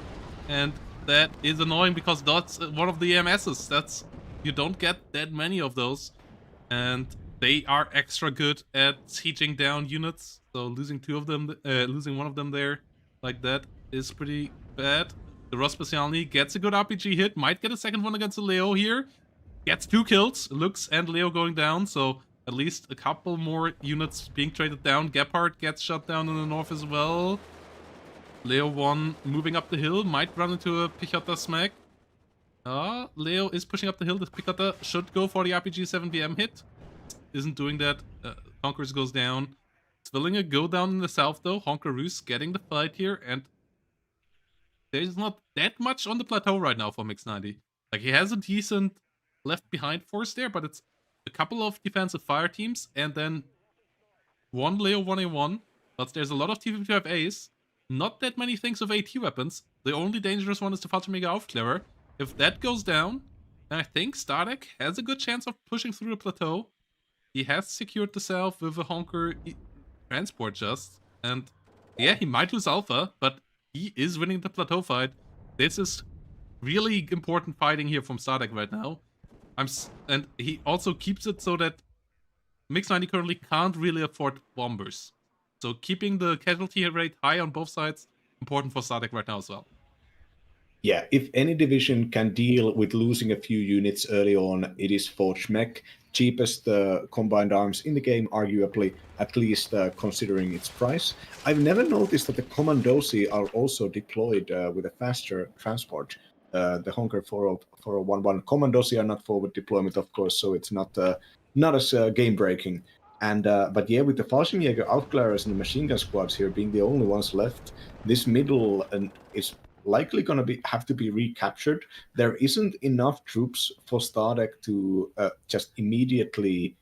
and that is annoying because that's one of the AMSs. You don't get that many of those, and they are extra good at sieging down units. So losing losing one of them there like that is pretty bad. The Rospecialny gets a good RPG hit, might get a second one against the Leo here. Gets 2 kills, Lux and Leo going down, so at least a couple more units being traded down. Gepard gets shot down in the north as well. Leo 1 moving up the hill, might run into a Piechota smack. Leo is pushing up the hill. The Piechota should go for the RPG 7BM hit. Isn't doing that. Conquerors goes down. Zwillinge go down in the south though. Honkarus getting the fight here, and there's not that much on the plateau right now for Mix 90. Like, he has a decent left behind force there, but it's a couple of defensive fire teams and then one Leo 1A1, but there's a lot of T-55As, not that many things of AT weapons. The only dangerous one is the Fallschirmjäger Aufklärer. If that goes down, then I think Stardeck has a good chance of pushing through the plateau. He has secured the south with a Honker transport just, and yeah, he might lose Alpha, but he is winning the plateau fight. This is really important fighting here from Stardeck right now. And he also keeps it so that Mix 90 currently can't really afford bombers. So keeping the casualty rate high on both sides, important for Stardeck right now as well. Yeah, if any division can deal with losing a few units early on, it is Forge Mech. Cheapest combined arms in the game, arguably, at least considering its price. I've never noticed that the Commandosi are also deployed with a faster transport. The Honker 4011 Commandosi are not forward deployment, of course, so it's not as game breaking. And but yeah, with the Fallschirmjäger, Outclairers, and the machine gun squads here being the only ones left, this middle is likely going to have to be recaptured. There isn't enough troops for Stardeck to just immediately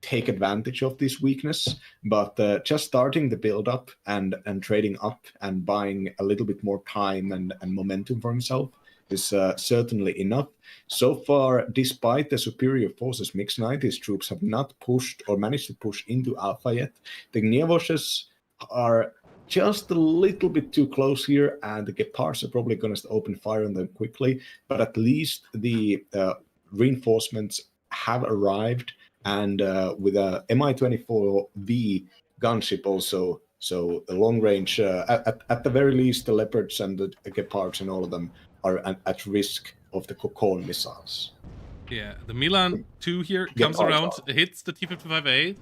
take advantage of this weakness, but just starting the build up and trading up and buying a little bit more time and momentum for himself is certainly enough. So far, despite the superior forces, Mix 90's troops have not pushed or managed to push into Alpha yet. The Gnievoshes are just a little bit too close here, and the Gepards are probably going to open fire on them quickly, but at least the reinforcements have arrived, and with a Mi-24V gunship also, so the long range, at the very least, the Leopards and the Gepards and all of them are at risk of the Kokon missiles. Yeah, the Milan 2 here comes Gepards around, hits the T-55A,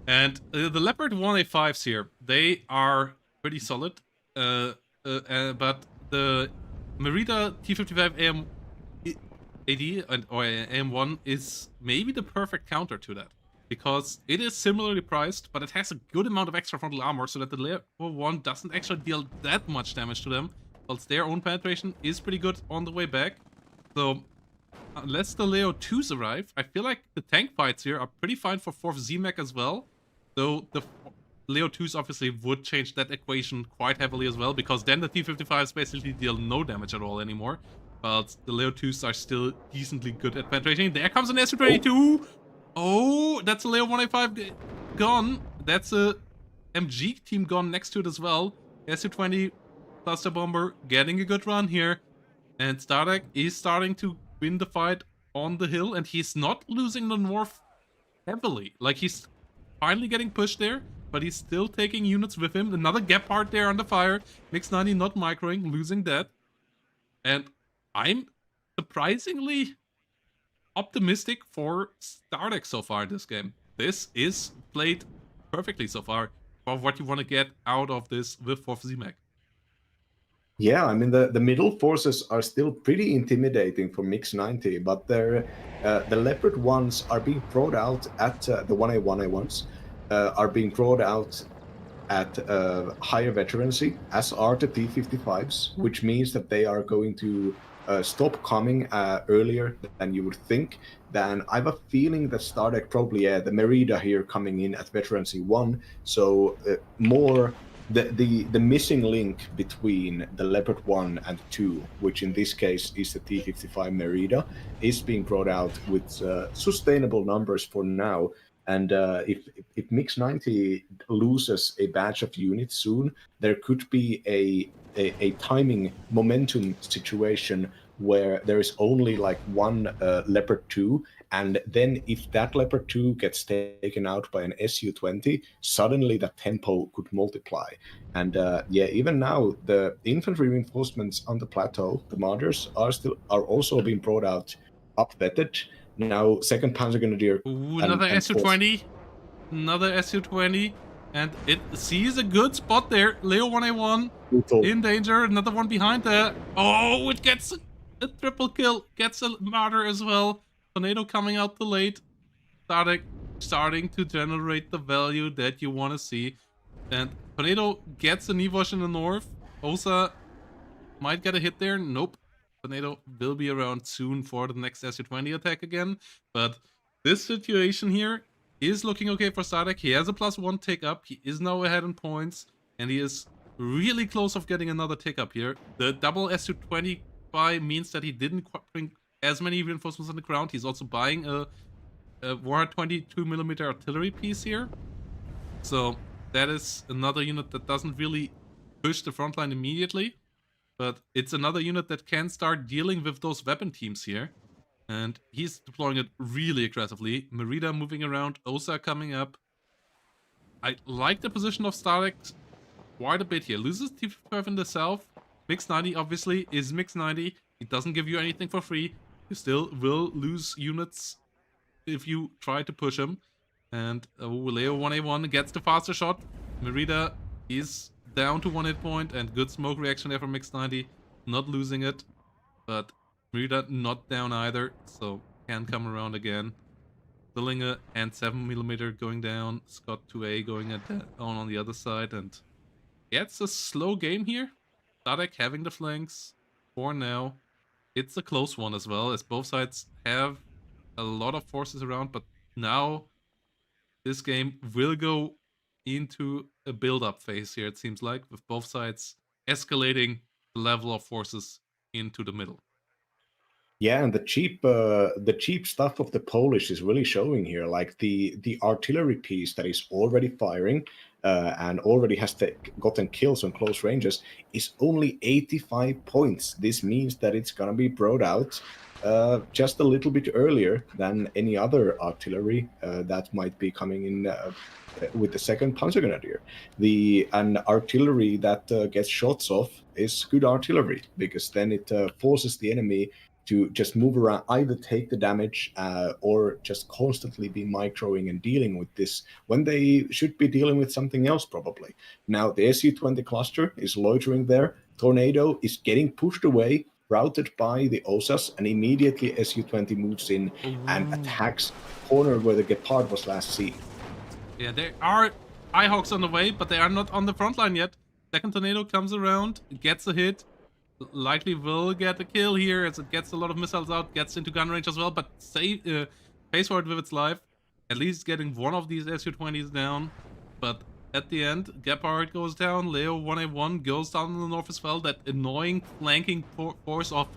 and the Leopard 1A5s here, they are pretty solid, but the Merida T-55 AM AD or AM1 is maybe the perfect counter to that, because it is similarly priced, but it has a good amount of extra frontal armor, so that the Leopard 1 doesn't actually deal that much damage to them, whilst their own penetration is pretty good on the way back. So unless the Leo 2s arrive, I feel like the tank fights here are pretty fine for 4th ZMech as well. Though the Leo 2s obviously would change that equation quite heavily as well, because then the T-55s basically deal no damage at all anymore. But the Leo 2s are still decently good at penetrating. There comes an Su-22! Oh, that's a Leo 1A5 gone. That's a MG team gone next to it as well. Su-20 cluster bomber getting a good run here. And Stardeck is starting to win the fight on the hill, and he's not losing the north heavily. Like, he's finally getting pushed there, but he's still taking units with him. Another Gepard there under fire. Mix 90 not microing, losing that. And I'm surprisingly optimistic for Stardeck so far in this game. This is played perfectly so far for what you want to get out of this with 4th ZMech. Yeah, I mean, the middle forces are still pretty intimidating for Mix 90, but the Leopard ones are being brought out at the 1A1A1s are being brought out at higher veterancy, as are the T-55s, which means that they are going to stop coming earlier than you would think. Then I have a feeling that Stardeck probably, the Merida here coming in at veterancy 1, so more the missing link between the Leopard 1 and 2, which in this case is the T-55 Merida, is being brought out with sustainable numbers for now. And if Mix 90 loses a batch of units soon, there could be a timing momentum situation where there is only like one Leopard 2, and then if that Leopard 2 gets taken out by an Su-20, suddenly that tempo could multiply. And yeah, even now the infantry reinforcements on the plateau, the Martyrs, are also being brought out up vetted. Now, 2nd Panzergrenadier. Ooh, another Su-20. Another Su-20. And it sees a good spot there. Leo 1A1 in danger. Another one behind there. Oh, it gets a triple kill. Gets a martyr as well. Tornado coming out too late. Starting to generate the value that you want to see. And Tornado gets a Nivosh in the north. Osa might get a hit there. Nope. Tornado will be around soon for the next Su-20 attack again. But this situation here is looking okay for Stardeck. He has a +1 tick up. He is now ahead in points. And he is really close of getting another tick up here. The double Su-20 buy means that he didn't bring as many reinforcements on the ground. He's also buying a 122mm artillery piece here. So that is another unit that doesn't really push the front line immediately. But it's another unit that can start dealing with those weapon teams here. And he's deploying it really aggressively. Merida moving around, Osa coming up. I like the position of Stardex quite a bit here. Loses T55 in the south. Mix 90 obviously is Mix 90. It doesn't give you anything for free. You still will lose units if you try to push him. And Leo 1A1 gets the faster shot. Merida is down to 1 hit point, and good smoke reaction there from Mix 90. Not losing it, but Merida not down either, so can come around again. Dillinger and 7mm going down. Scott 2A going on the other side, and yeah, it's a slow game here. Sadek having the flanks for now. It's a close one as well, as both sides have a lot of forces around, but now this game will go into a build-up phase here, it seems like, with both sides escalating the level of forces into the middle. Yeah, and the cheap stuff of the Polish is really showing here. Like the artillery piece that is already firing and already has gotten kills on close ranges is only 85 points. This means that it's gonna be brought out just a little bit earlier than any other artillery that might be coming in with the second Panzergrenadier. And artillery that gets shots off is good artillery, because then it forces the enemy to just move around, either take the damage or just constantly be microing and dealing with this when they should be dealing with something else probably. Now the Su-20 cluster is loitering there. Tornado is getting pushed away, routed by the OSAS, and immediately Su-20 moves in and attacks the corner where the Gepard was last seen. Yeah, there are Eyehawks on the way, but they are not on the front line yet. Second Tornado comes around, gets a hit, likely will get a kill here as it gets a lot of missiles out, gets into gun range as well, but pays for it with its life. At least getting one of these Su-20s down. But at the end, Gepard goes down, Leo 1A1 goes down in the north as well. That annoying flanking force of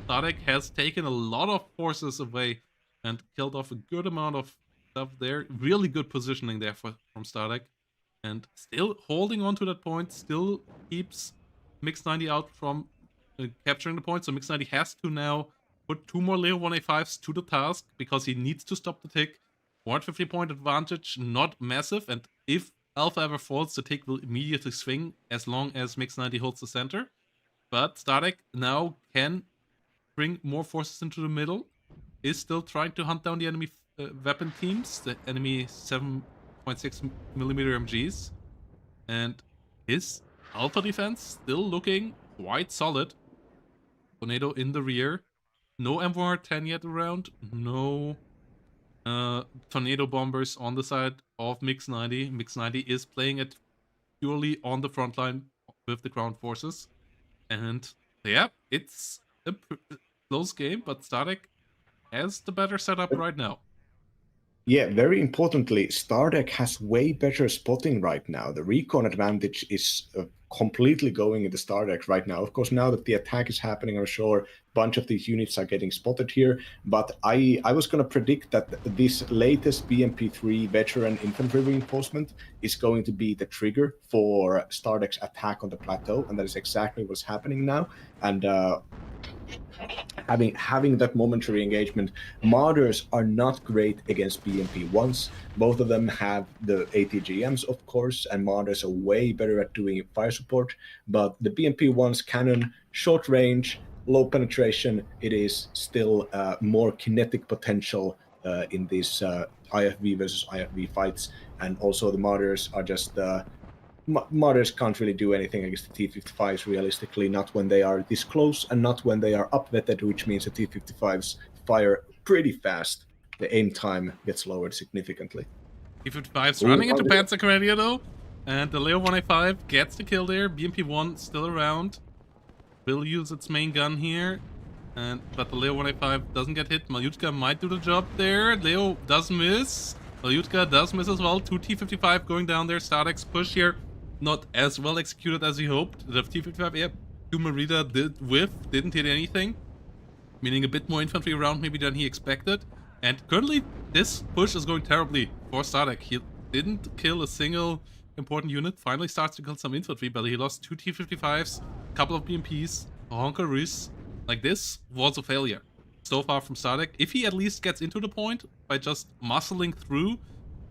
Sadek has taken a lot of forces away and killed off a good amount of stuff there. Really good positioning there from Sadek. And still holding on to that point, still keeps Mix 90 out from capturing the point, so Mix 90 has to now put 2 more Leo 1A5s to the task because he needs to stop the tick. 150 point advantage, not massive, and if Alpha ever falls, the tick will immediately swing as long as Mix 90 holds the center. But Starek now can bring more forces into the middle, is still trying to hunt down the enemy weapon teams, the enemy 7.6mm MGs, and his Alpha defense still looking quite solid. Tornado in the rear. No M110 yet around. No Tornado bombers on the side of Mix 90. Mix 90 is playing it purely on the front line with the ground forces. And yeah, it's a close game, but Stardeck has the better setup right now. Yeah, very importantly, Stardeck has way better spotting right now. The recon advantage is completely going into Stardeck right now. Of course, now that the attack is happening, I'm sure a bunch of these units are getting spotted here. But I was going to predict that this latest BMP3 veteran infantry reinforcement is going to be the trigger for Stardeck's attack on the plateau, and that is exactly what's happening now. And having that momentary engagement. Martyrs are not great against BMP-1s. Both of them have the ATGMs, of course, and Martyrs are way better at doing fire support. But the BMP-1's cannon, short range, low penetration, it is still more kinetic potential in these IFV versus IFV fights. And also the Martyrs are just Martyrs can't really do anything against the T-55s realistically, not when they are this close and not when they are upwetted, which means the T-55s fire pretty fast. The aim time gets lowered significantly. T-55's running into Panzergrenadier though, and the Leo 1A5 gets the kill there. BMP-1 still around. Will use its main gun here, but the Leo 1A5 doesn't get hit. Malyutka might do the job there. Leo does miss. Malyutka does miss as well. 2 T-55 going down there. Stardeck's push here not as well executed as he hoped. The T-55, yeah, 2 Merida didn't hit anything, meaning a bit more infantry around maybe than he expected. And currently, this push is going terribly for Stardeck. He didn't kill a single important unit. Finally starts to kill some infantry, but he lost 2 T-55s, a couple of BMPs, a Honker Rus. Like, this was a failure so far from Stardeck. If he at least gets into the point by just muscling through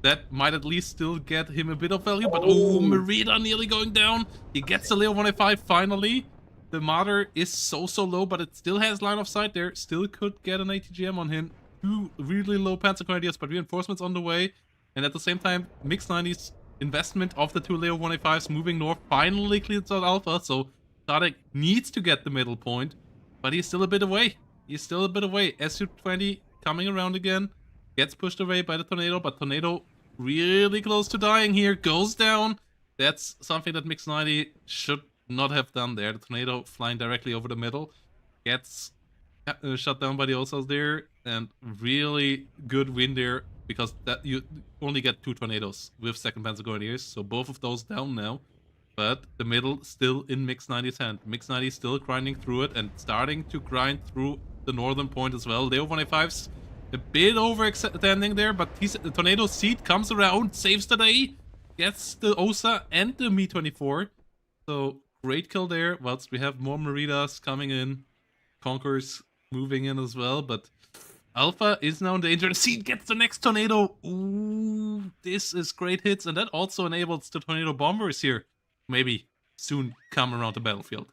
That might at least still get him a bit of value, but oh, Oh, Merida nearly going down. He gets the Leo 105 finally. The Martyr is so low, but it still has line of sight there. Still could get an ATGM on him. 2 really low Panzer Grenadiers, but reinforcements on the way. And at the same time, Mix 90's investment of the 2 Leo 105s moving north finally clears out Alpha, so Sadek needs to get the middle point, but he's still a bit away. He's still a bit away. SU-20 coming around again. Gets pushed away by the Tornado, but Tornado really close to dying here. Goes down. That's something that Mix 90 should not have done there. The Tornado flying directly over the middle. Gets shut down by the Osas there. And really good win there, because that you only get 2 Tornadoes with 2nd Panzer Grenadiers. So both of those down now. But the middle still in Mix 90's hand. Mix 90 still grinding through it and starting to grind through the northern point as well. Leo 185's a bit overextending there, but the Tornado Seed comes around, saves the day, gets the Osa and the Mi-24. So great kill there, whilst we have more Meridas coming in. Conquerors moving in as well, but Alpha is now in danger. The Seed gets the next Tornado. Ooh, this is great hits, and that also enables the Tornado Bombers here maybe soon come around the battlefield.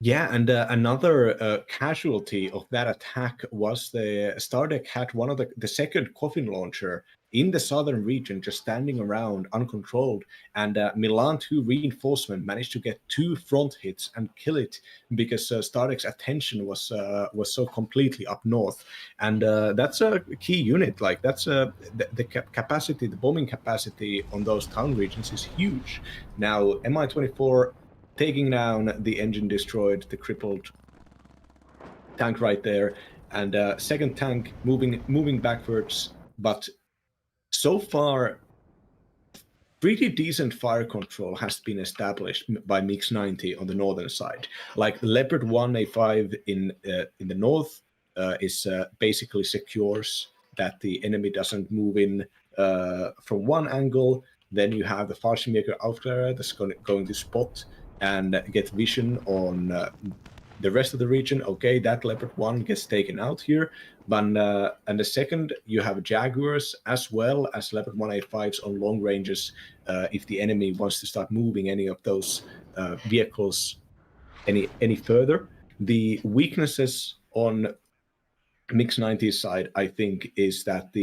yeah, and another casualty of that attack was the Stardeck had one of the second coffin launcher in the southern region, just standing around uncontrolled. And Milan 2 reinforcement managed to get 2 front hits and kill it, because Stardeck's attention was so completely up north. And that's a key unit. Like that's the capacity, the bombing capacity on those town regions is huge. Now Mi-24 taking down the engine destroyed, the crippled tank right there, and second tank moving backwards. But so far, pretty decent fire control has been established by Mix 90 on the northern side. Like Leopard 1A5 in the north is basically secures that the enemy doesn't move in from one angle. Then you have the Fallschirmjäger Aufklärer that's going to spot and get vision on the rest of the region. Okay, that Leopard 1 gets taken out here. But and the second, you have Jaguars as well as Leopard 1A5s on long ranges if the enemy wants to start moving any of those vehicles any further. The weaknesses on Mix 90's side, I think, is that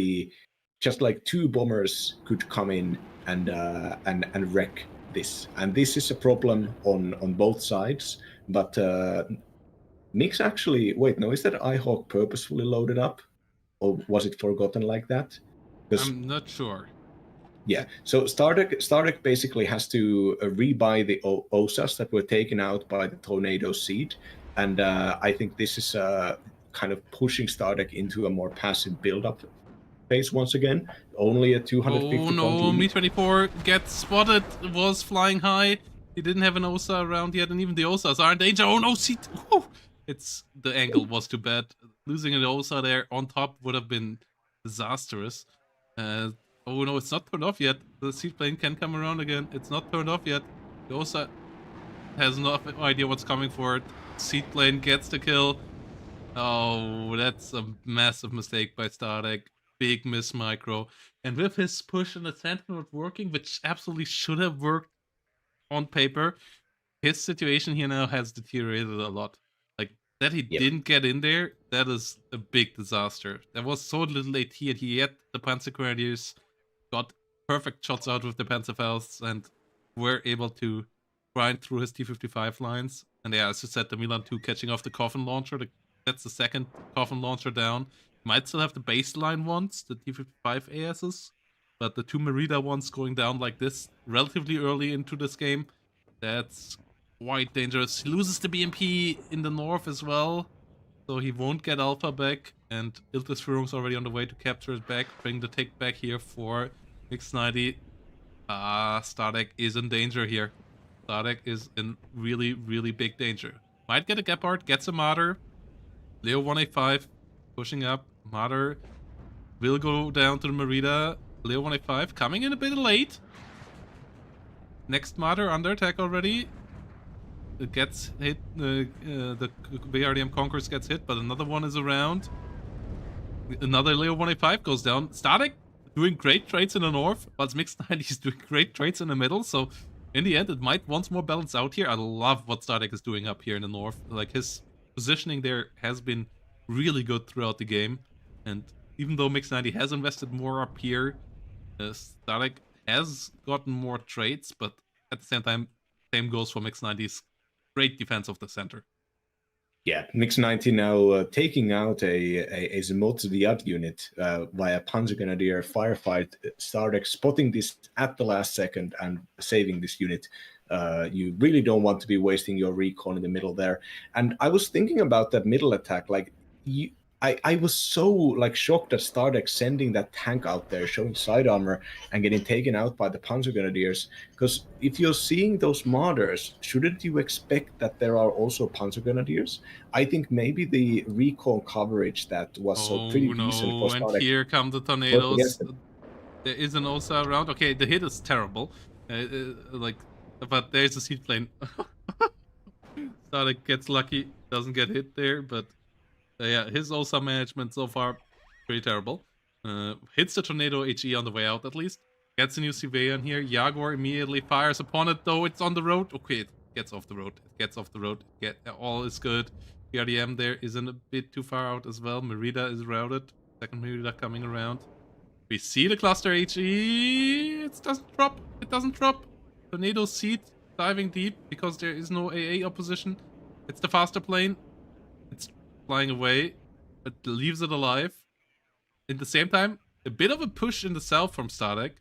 just like 2 bombers could come in and wreck this, and this is a problem on both sides. But Mix actually, wait, no, is that iHawk purposefully loaded up, or was it forgotten like that? I'm not sure. Yeah, so Stardeck basically has to rebuy the OSAs that were taken out by the Tornado Seed, and I think this is kind of pushing Stardeck into a more passive build-up phase once again. Only a 250 Oh no, Mi-24 gets spotted, was flying high. He didn't have an OSA around yet, and even the OSAs are in danger. Oh no, Seed! It's the angle was too bad. Losing an OSA there on top would have been disastrous. Oh no, it's not turned off yet. The Seed plane can come around again. It's not turned off yet. The OSA has no idea what's coming for it. Seed plane gets the kill. Oh, that's a massive mistake by Stardeck. Big miss micro. And with his push and ascent not working, which absolutely should have worked on paper, his situation here now has deteriorated a lot. Like, that he didn't get in there, that is a big disaster. There was so little AT, and he had the Panzer Grenadiers, got perfect shots out with the Panzerfaust, and were able to grind through his T-55 lines. And yeah, as you said, the Milan 2 catching off the Coffin launcher. That's the second Coffin launcher down. Might still have the baseline ones, the T-55 ASs, but the 2 Merida ones going down like this relatively early into this game, that's quite dangerous. He loses the BMP in the north as well, so he won't get Alpha back, and Iltis Furum's already on the way to capture it back, bring the take back here for Mix 90. Stardeck is in danger here. Stardeck is in really, really big danger. Might get a Gepard, gets a Martyr. Leo 185 pushing up. Martyr will go down to the Merida. Leo 185 coming in a bit late. Next Martyr under attack already. It gets hit. The BRDM Conquerors gets hit, but another one is around. Another Leo 185 goes down. Stardeck doing great trades in the north, whilst Mixed 90 is doing great trades in the middle. So in the end, it might once more balance out here. I love what Stardeck is doing up here in the north. Like his positioning there has been really good throughout the game. And even though Mixed 90 has invested more up here, Stardeck has gotten more trades, but at the same time, same goes for Mixed 90's great defense of the center. Yeah, Mix 90 now taking out a Zemotziad unit via Panzer Grenadier firefight. Stardeck spotting this at the last second and saving this unit. You really don't want to be wasting your recon in the middle there. And I was thinking about that middle attack. Like, I was so like shocked at Stardeck sending that tank out there, showing side armor and getting taken out by the Panzer Grenadiers. Because if you're seeing those Marders, shouldn't you expect that there are also Panzer Grenadiers? I think maybe the recon coverage that was so pretty decent for And Stardeck here come the worked tornadoes. against it. There is an OSA around. Okay, the hit is terrible. But there's a seed plane. Stardeck gets lucky, doesn't get hit there, but yeah, his OSA management so far, pretty terrible. Hits the tornado HE on the way out at least. Gets a new civilian here. Jaguar immediately fires upon it, though it's on the road. Okay, it gets off the road. It gets off the road. All is good. PRDM there isn't a bit too far out as well. Merida is routed. Second Merida coming around. We see the cluster HE. It doesn't drop. It doesn't drop. Tornado seed diving deep because there is no AA opposition. It's the faster plane. It's flying away. It leaves it alive. At the same time, a bit of a push in the south from Stardeck,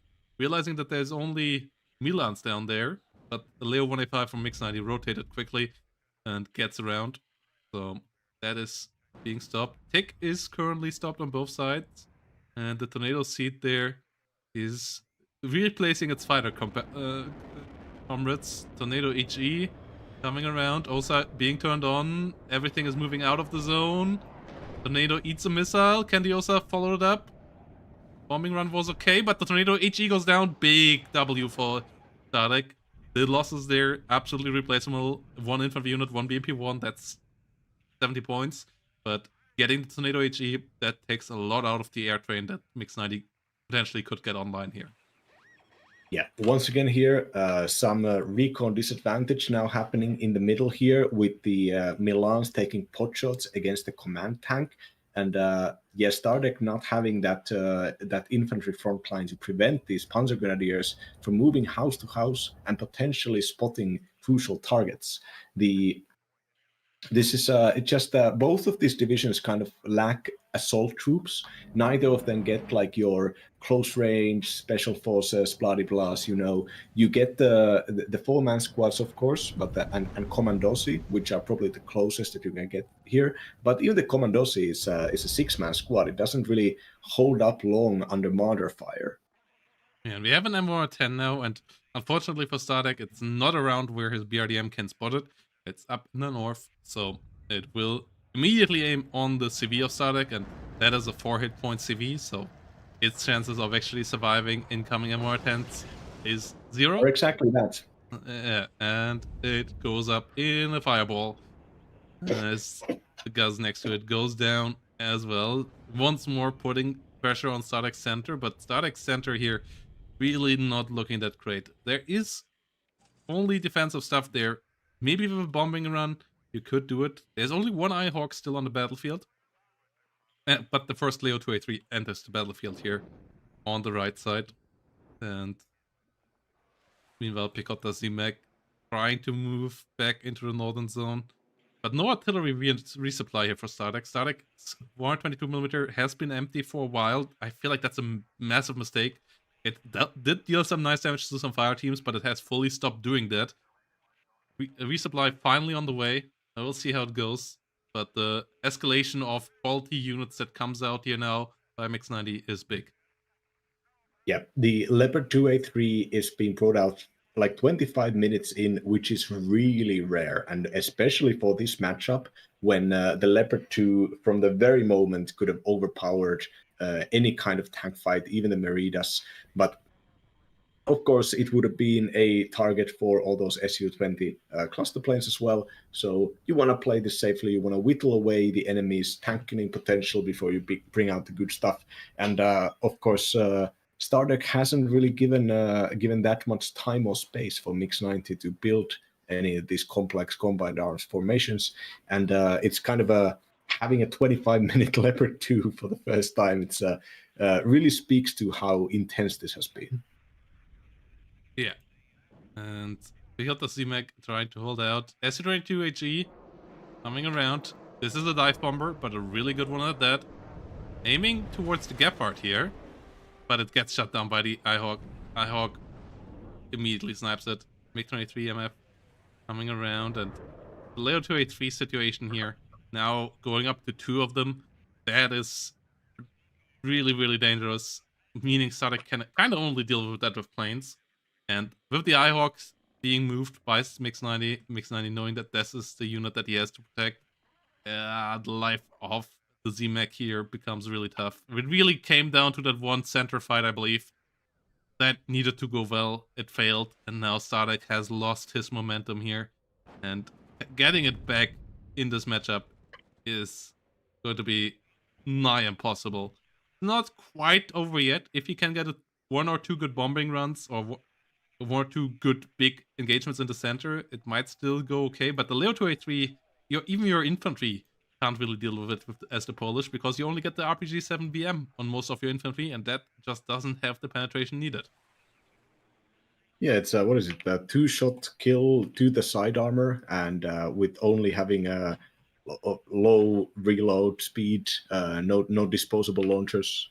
realizing that there's only Milans down there. But the Leo 185 from Mix 90 rotated quickly and gets around. So that is being stopped. Tick is currently stopped on both sides. And the tornado seat there is replacing its fighter comrades. Tornado HE coming around, also being turned on. Everything is moving out of the zone. Tornado eats a missile. Can the OSA follow it up? Bombing run was okay, but the Tornado HE goes down. Big W for Stardeck. The losses there, absolutely replaceable. 1 infantry unit, 1 BMP1, that's 70 points. But getting the Tornado HE, that takes a lot out of the air train that Mix 90 potentially could get online here. Yeah, once again here, some recon disadvantage now happening in the middle here with the Milans taking pot shots against the command tank. And Stardeck not having that infantry front line to prevent these Panzer Grenadiers from moving house to house and potentially spotting crucial targets. This is it just both of these divisions kind of lack assault troops. Neither of them get like your close range special forces, bloody blahs. You get the 4-man squads, of course, but and commandosi, which are probably the closest that you can get here. But even the commandosi is a 6-man squad. It doesn't really hold up long under Marder fire. Yeah, and we have an M110 now, and unfortunately for Stardeck, it's not around where his BRDM can spot it. It's up in the north, so it will immediately aim on the CV of Stardeck, and that is a 4 hit point CV, so its chances of actually surviving incoming M110s is 0. Or exactly that. And it goes up in a fireball as the Guz next to it goes down as well. Once more putting pressure on Stardeck's center, but Stardeck's center here really not looking that great. There is only defensive stuff there. Maybe with a bombing run, you could do it. There's only 1 Eyehawk still on the battlefield. But the first Leo 2A3 enters the battlefield here on the right side. And meanwhile, Picotta Z-Mag trying to move back into the northern zone. But no artillery resupply here for Stardeck. Stardeck's 122mm has been empty for a while. I feel like that's a massive mistake. It did deal some nice damage to some fire teams, but it has fully stopped doing that. Resupply finally on the way. I will see how it goes. But the escalation of quality units that comes out here now by Mix90 is big. Yeah, the Leopard 2A3 is being brought out like 25 minutes in, which is really rare. And especially for this matchup, when the Leopard 2 from the very moment could have overpowered any kind of tank fight, even the Meridas. But of course, it would have been a target for all those Su-20 cluster planes as well. So you want to play this safely. You want to whittle away the enemy's tanking potential before you bring out the good stuff. And of course, Stardeck hasn't really given that much time or space for Mix 90 to build any of these complex combined arms formations, and it's kind of having a 25-minute Leopard 2 for the first time. It's really speaks to how intense this has been. Yeah. And we got the C-Mac trying to hold out. SU-22 HE coming around. This is a dive bomber, but a really good one at that. Aiming towards the Gepard here, but it gets shut down by the iHawk. iHawk immediately snipes it. MiG-23 MF coming around, and the Leo 283 situation here. Now going up to 2 of them. That is really, really dangerous. Meaning Static can kind of only deal with that with planes. And with the iHawks being moved by Mix-90, Mix-90 knowing that this is the unit that he has to protect, the life of the Z-Mech here becomes really tough. It really came down to that one center fight, I believe. That needed to go well. It failed, and now Static has lost his momentum here. And getting it back in this matchup is going to be nigh impossible. Not quite over yet. If you can get one or two good bombing runs or one or two good big engagements in the center, it might still go okay. But the Leo 283, even your infantry can't really deal with it as the Polish, because you only get the RPG 7BM on most of your infantry, and that just doesn't have the penetration needed. Yeah, it's what is it? A 2-shot kill to the side armor, and with only having a low reload speed, no disposable launchers.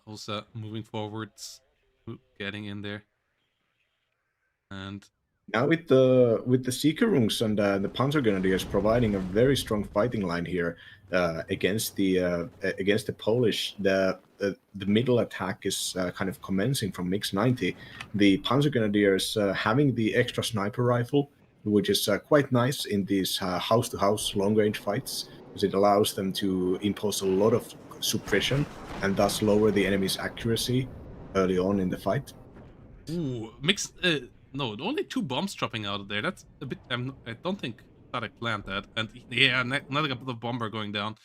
Also moving forwards, getting in there, and now with the Seekerungs and the Panzergrenadiers providing a very strong fighting line here against the Polish, the middle attack is kind of commencing from Mix 90. The Panzergrenadiers having the extra sniper rifle, which is quite nice in these house-to-house long-range fights, because it allows them to impose a lot of suppression and thus lower the enemy's accuracy early on in the fight. ooh, no, only 2 bombs dropping out of there. That's a bit. I don't think Tarek planned that. And yeah, another bomber going down.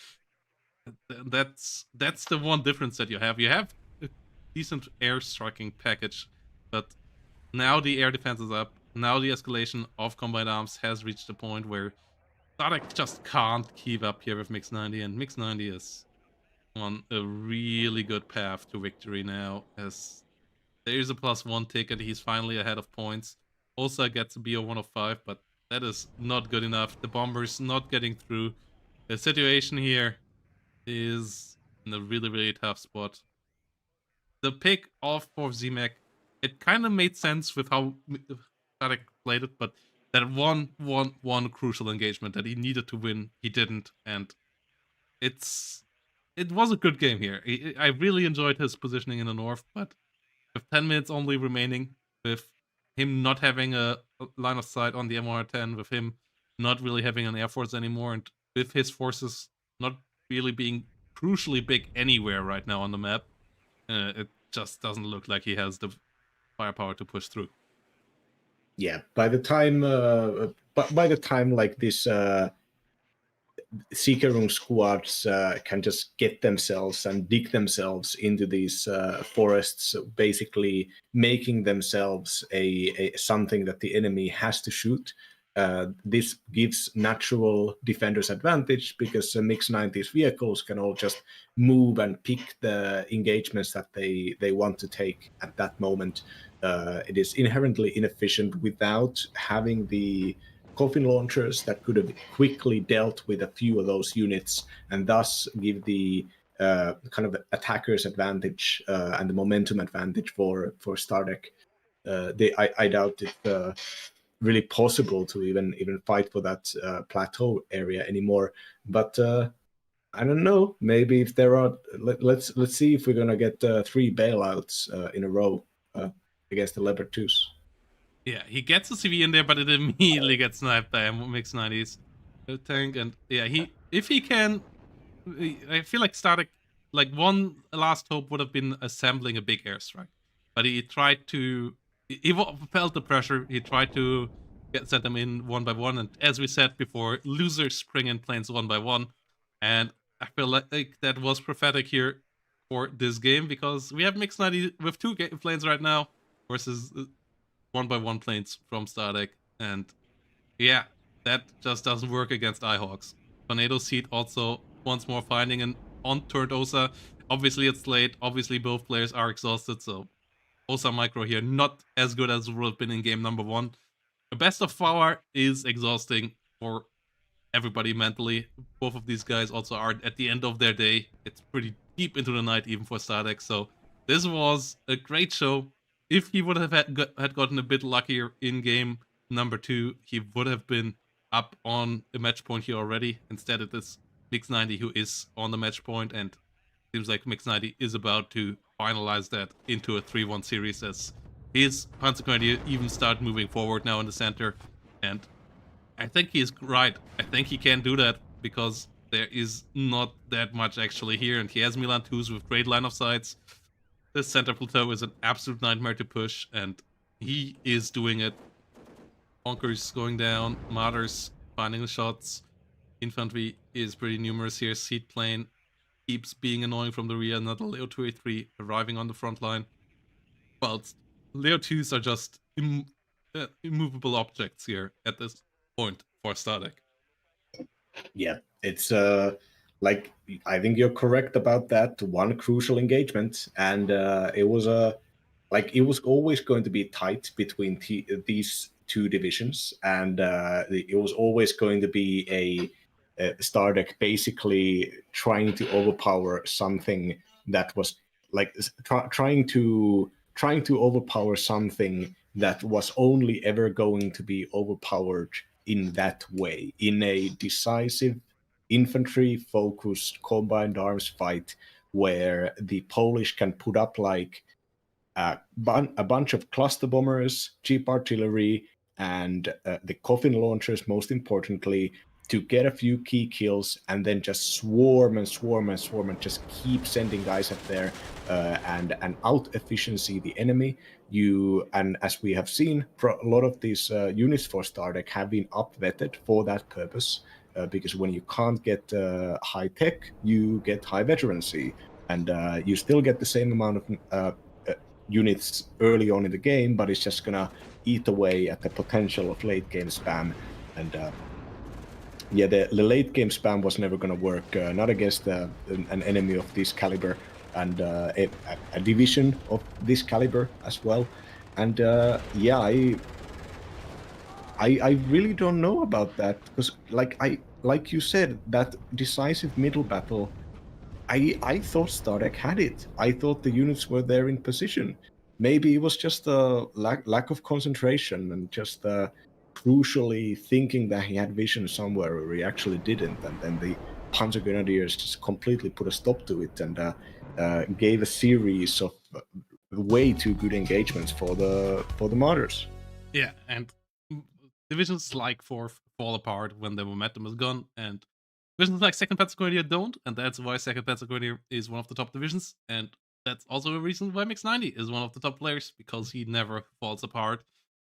That's the one difference that you have. You have a decent air striking package, but now the air defense is up. Now the escalation of combined arms has reached a point where Tarek just can't keep up here with Mix 90, and Mix 90 is on a really good path to victory now, as there's a +1 ticket. He's finally ahead of points. Also gets a BO1 of 5, but that is not good enough. The bomber's not getting through. The situation here is in a really, really tough spot. The pick off for Z-Mech, it kind of made sense with how Tarek played it, but that one crucial engagement that he needed to win, he didn't, and it was a good game here. I really enjoyed his positioning in the north, but with 10 minutes only remaining, with him not having a line of sight on the MR10, with him not really having an air force anymore, and with his forces not really being crucially big anywhere right now on the map, it just doesn't look like he has the firepower to push through. Yeah, by the time like this Seekerung squads can just get themselves and dig themselves into these forests, basically making themselves a something that the enemy has to shoot. This gives natural defenders advantage, because Mix 90's vehicles can all just move and pick the engagements that they want to take at that moment. It is inherently inefficient without having the coffin launchers that could have quickly dealt with a few of those units, and thus give the kind of attacker's advantage and the momentum advantage for Stardeck. I doubt it's really possible to even fight for that plateau area anymore. But I don't know. Maybe if there are, let's see if we're gonna get 3 bailouts in a row against the Leopard 2s. Yeah, he gets a CV in there, but it immediately gets sniped by a Mix 90s tank. And yeah, if he can, I feel like Static, like one last hope would have been assembling a big airstrike, but he tried to. He felt the pressure. He tried to set them in one by one, and as we said before, losers spring in planes one by one. And I feel like that was prophetic here for this game because we have Mix 90 with two planes right now versus one by one planes from Stardeck. And yeah, that just doesn't work against Eyehawks. Tornado Seed also once more finding an on turned Osa. Obviously, it's late. Obviously, both players are exhausted. So Osa Micro here, not as good as it would have been in game number one. The best of power is exhausting for everybody mentally. Both of these guys also are at the end of their day. It's pretty deep into the night, even for Stardeck. So this was a great show. If he would have had gotten a bit luckier in game number two, he would have been up on a match point here already. Instead, it is Mix 90 who is on the match point, and seems like Mix 90 is about to finalize that into a 3-1 series as his consequently even start moving forward now in the center. And I think he's right. I think he can do that because there is not that much actually here, and he has Milan 2s with great line of sights. This center plateau is an absolute nightmare to push, and he is doing it. Bonkers going down, Martyrs finding the shots. Infantry is pretty numerous here. Seed plane keeps being annoying from the rear. Another Leo 283 arriving on the front line. Whilst Leo 2s are just immovable objects here at this point for Stardeck. Yeah, it's like I think you're correct about that. One crucial engagement, and it was a like it was always going to be tight between these two divisions, and it was always going to be a Stardeck basically trying to overpower something that was like trying to overpower something that was only ever going to be overpowered in that way, in a decisive infantry focused combined arms fight where the Polish can put up like a bunch of cluster bombers, cheap artillery, and the coffin launchers, most importantly, to get a few key kills and then just swarm and swarm and swarm and just keep sending guys up there and out efficiency the enemy. And as we have seen, a lot of these units for Stardeck have been up vetted for that purpose. Because when you can't get high tech, you get high veterancy, and you still get the same amount of units early on in the game, but it's just gonna eat away at the potential of late game spam. And yeah, the late game spam was never gonna work, not against an enemy of this caliber and a division of this caliber as well. And yeah, I really don't know about that because, like you said, that decisive middle battle. I thought Stardeck had it. I thought the units were there in position. Maybe it was just a lack of concentration and just crucially thinking that he had vision somewhere where he actually didn't, and then the Panzer Grenadiers just completely put a stop to it and gave a series of way too good engagements for the Martyrs. Yeah, and divisions like Fourth fall apart when the momentum is gone, and divisions like Second Pensacola don't, and that's why Second Pensacola is one of the top divisions, and that's also a reason why Mix 90 is one of the top players, because he never falls apart.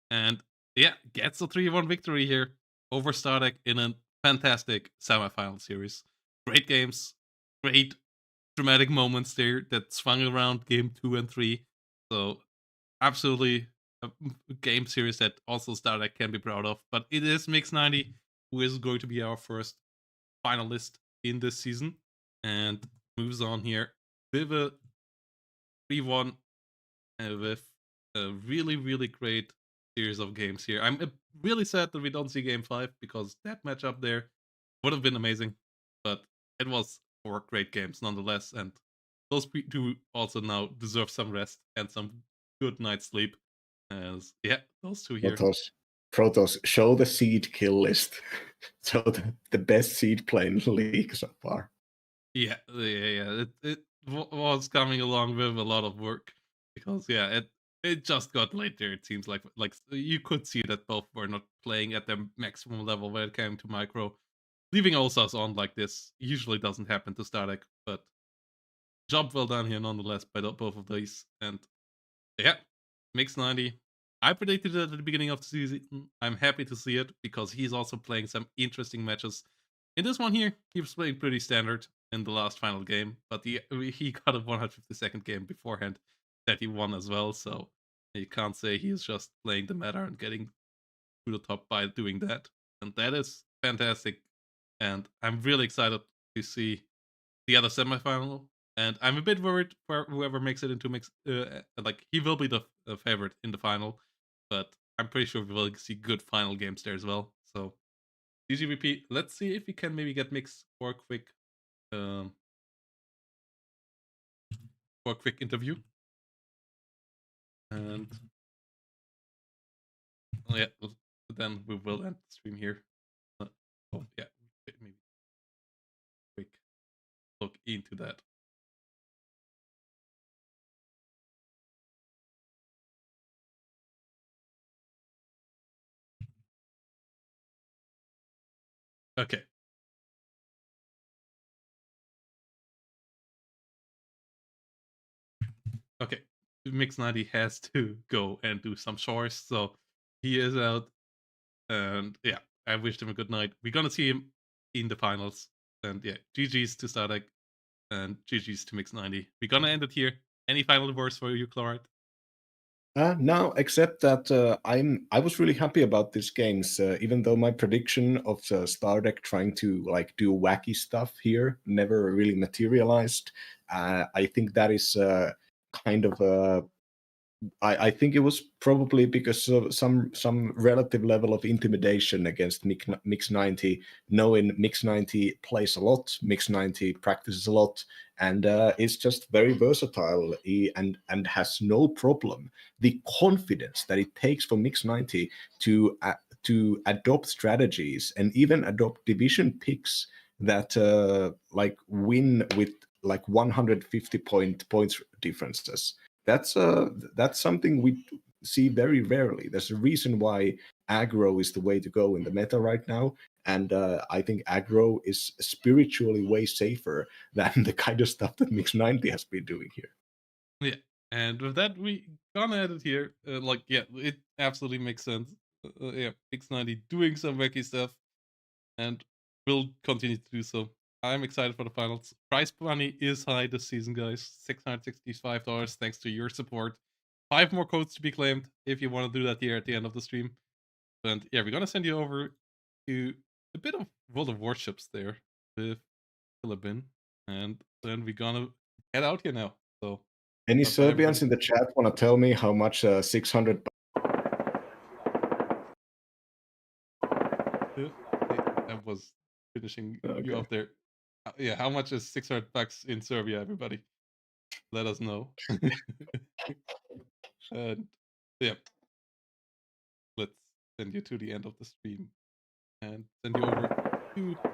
And yeah, gets a 3-1 victory here over Stardeck in a fantastic semifinal series. Great games, great dramatic moments there that swung around game 2 and 3. So absolutely a game series that also Stardeck can be proud of. But it is Mix 90 who is going to be our first finalist in this season and moves on here with a 3-1 with a really, really great series of games here. I'm really sad that we don't see game 5 because that matchup there would have been amazing. But it was 4 great games nonetheless. And those two also now deserve some rest and some good night's sleep. As yeah, those two here. Protoss, show the seed kill list. So the best seed play in the league so far. Yeah. It was coming along with a lot of work because yeah, it just got late there. It seems like you could see that both were not playing at their maximum level when it came to micro. Leaving Osas on like this usually doesn't happen to Static, but job well done here nonetheless by both of these. And yeah, Mix 90. I predicted it at the beginning of the season. I'm happy to see it because he's also playing some interesting matches. In this one here, he was playing pretty standard in the last final game, but he got a 152nd game beforehand that he won as well. So you can't say he's just playing the meta and getting to the top by doing that. And that is fantastic. And I'm really excited to see the other semifinal. And I'm a bit worried for whoever makes it into mix. Like he will be the favorite in the final, but I'm pretty sure we will see good final games there as well. So GGVP, let's see if we can maybe get mix um, for a quick interview. And yeah, then we will end the stream here. Oh yeah, maybe quick look into that. Okay. Okay. Mix 90 has to go and do some chores, so he is out. And yeah, I wished him a good night. We're gonna see him in the finals. And yeah, GG's to Static and GG's to Mix 90. We're gonna end it here. Any final words for you, Chloride? No, except that I was really happy about these games, even though my prediction of Stardek trying to like do wacky stuff here never really materialized. I think that is kind of I think it was probably because of some relative level of intimidation against Mix 90, knowing Mix 90 plays a lot, Mix 90 practices a lot, and is just very versatile and has no problem. The confidence that it takes for Mix 90 to adopt strategies and even adopt division picks that like win with like 150 points differences. That's something we see very rarely. There's a reason why aggro is the way to go in the meta right now, and I think aggro is spiritually way safer than the kind of stuff that Mix 90 has been doing here. Yeah. And with that, we gonna end it here. Like, yeah, it absolutely makes sense. Yeah, Mix 90 doing some wacky stuff and will continue to do so. I'm excited for the finals. Prize money is high this season, guys. $665 thanks to your support. 5 more codes to be claimed if you want to do that here at the end of the stream. And yeah, we're gonna send you over to a bit of World of Warships there with Philippine. And then we're gonna head out here now. So Any bye bye Serbians everybody. in the chat want to tell me how much 600? Yeah, that was finishing you Okay. off there. Yeah, how much is $600 in Serbia, everybody? Let us know. And yeah, let's send you to the end of the stream and send you over to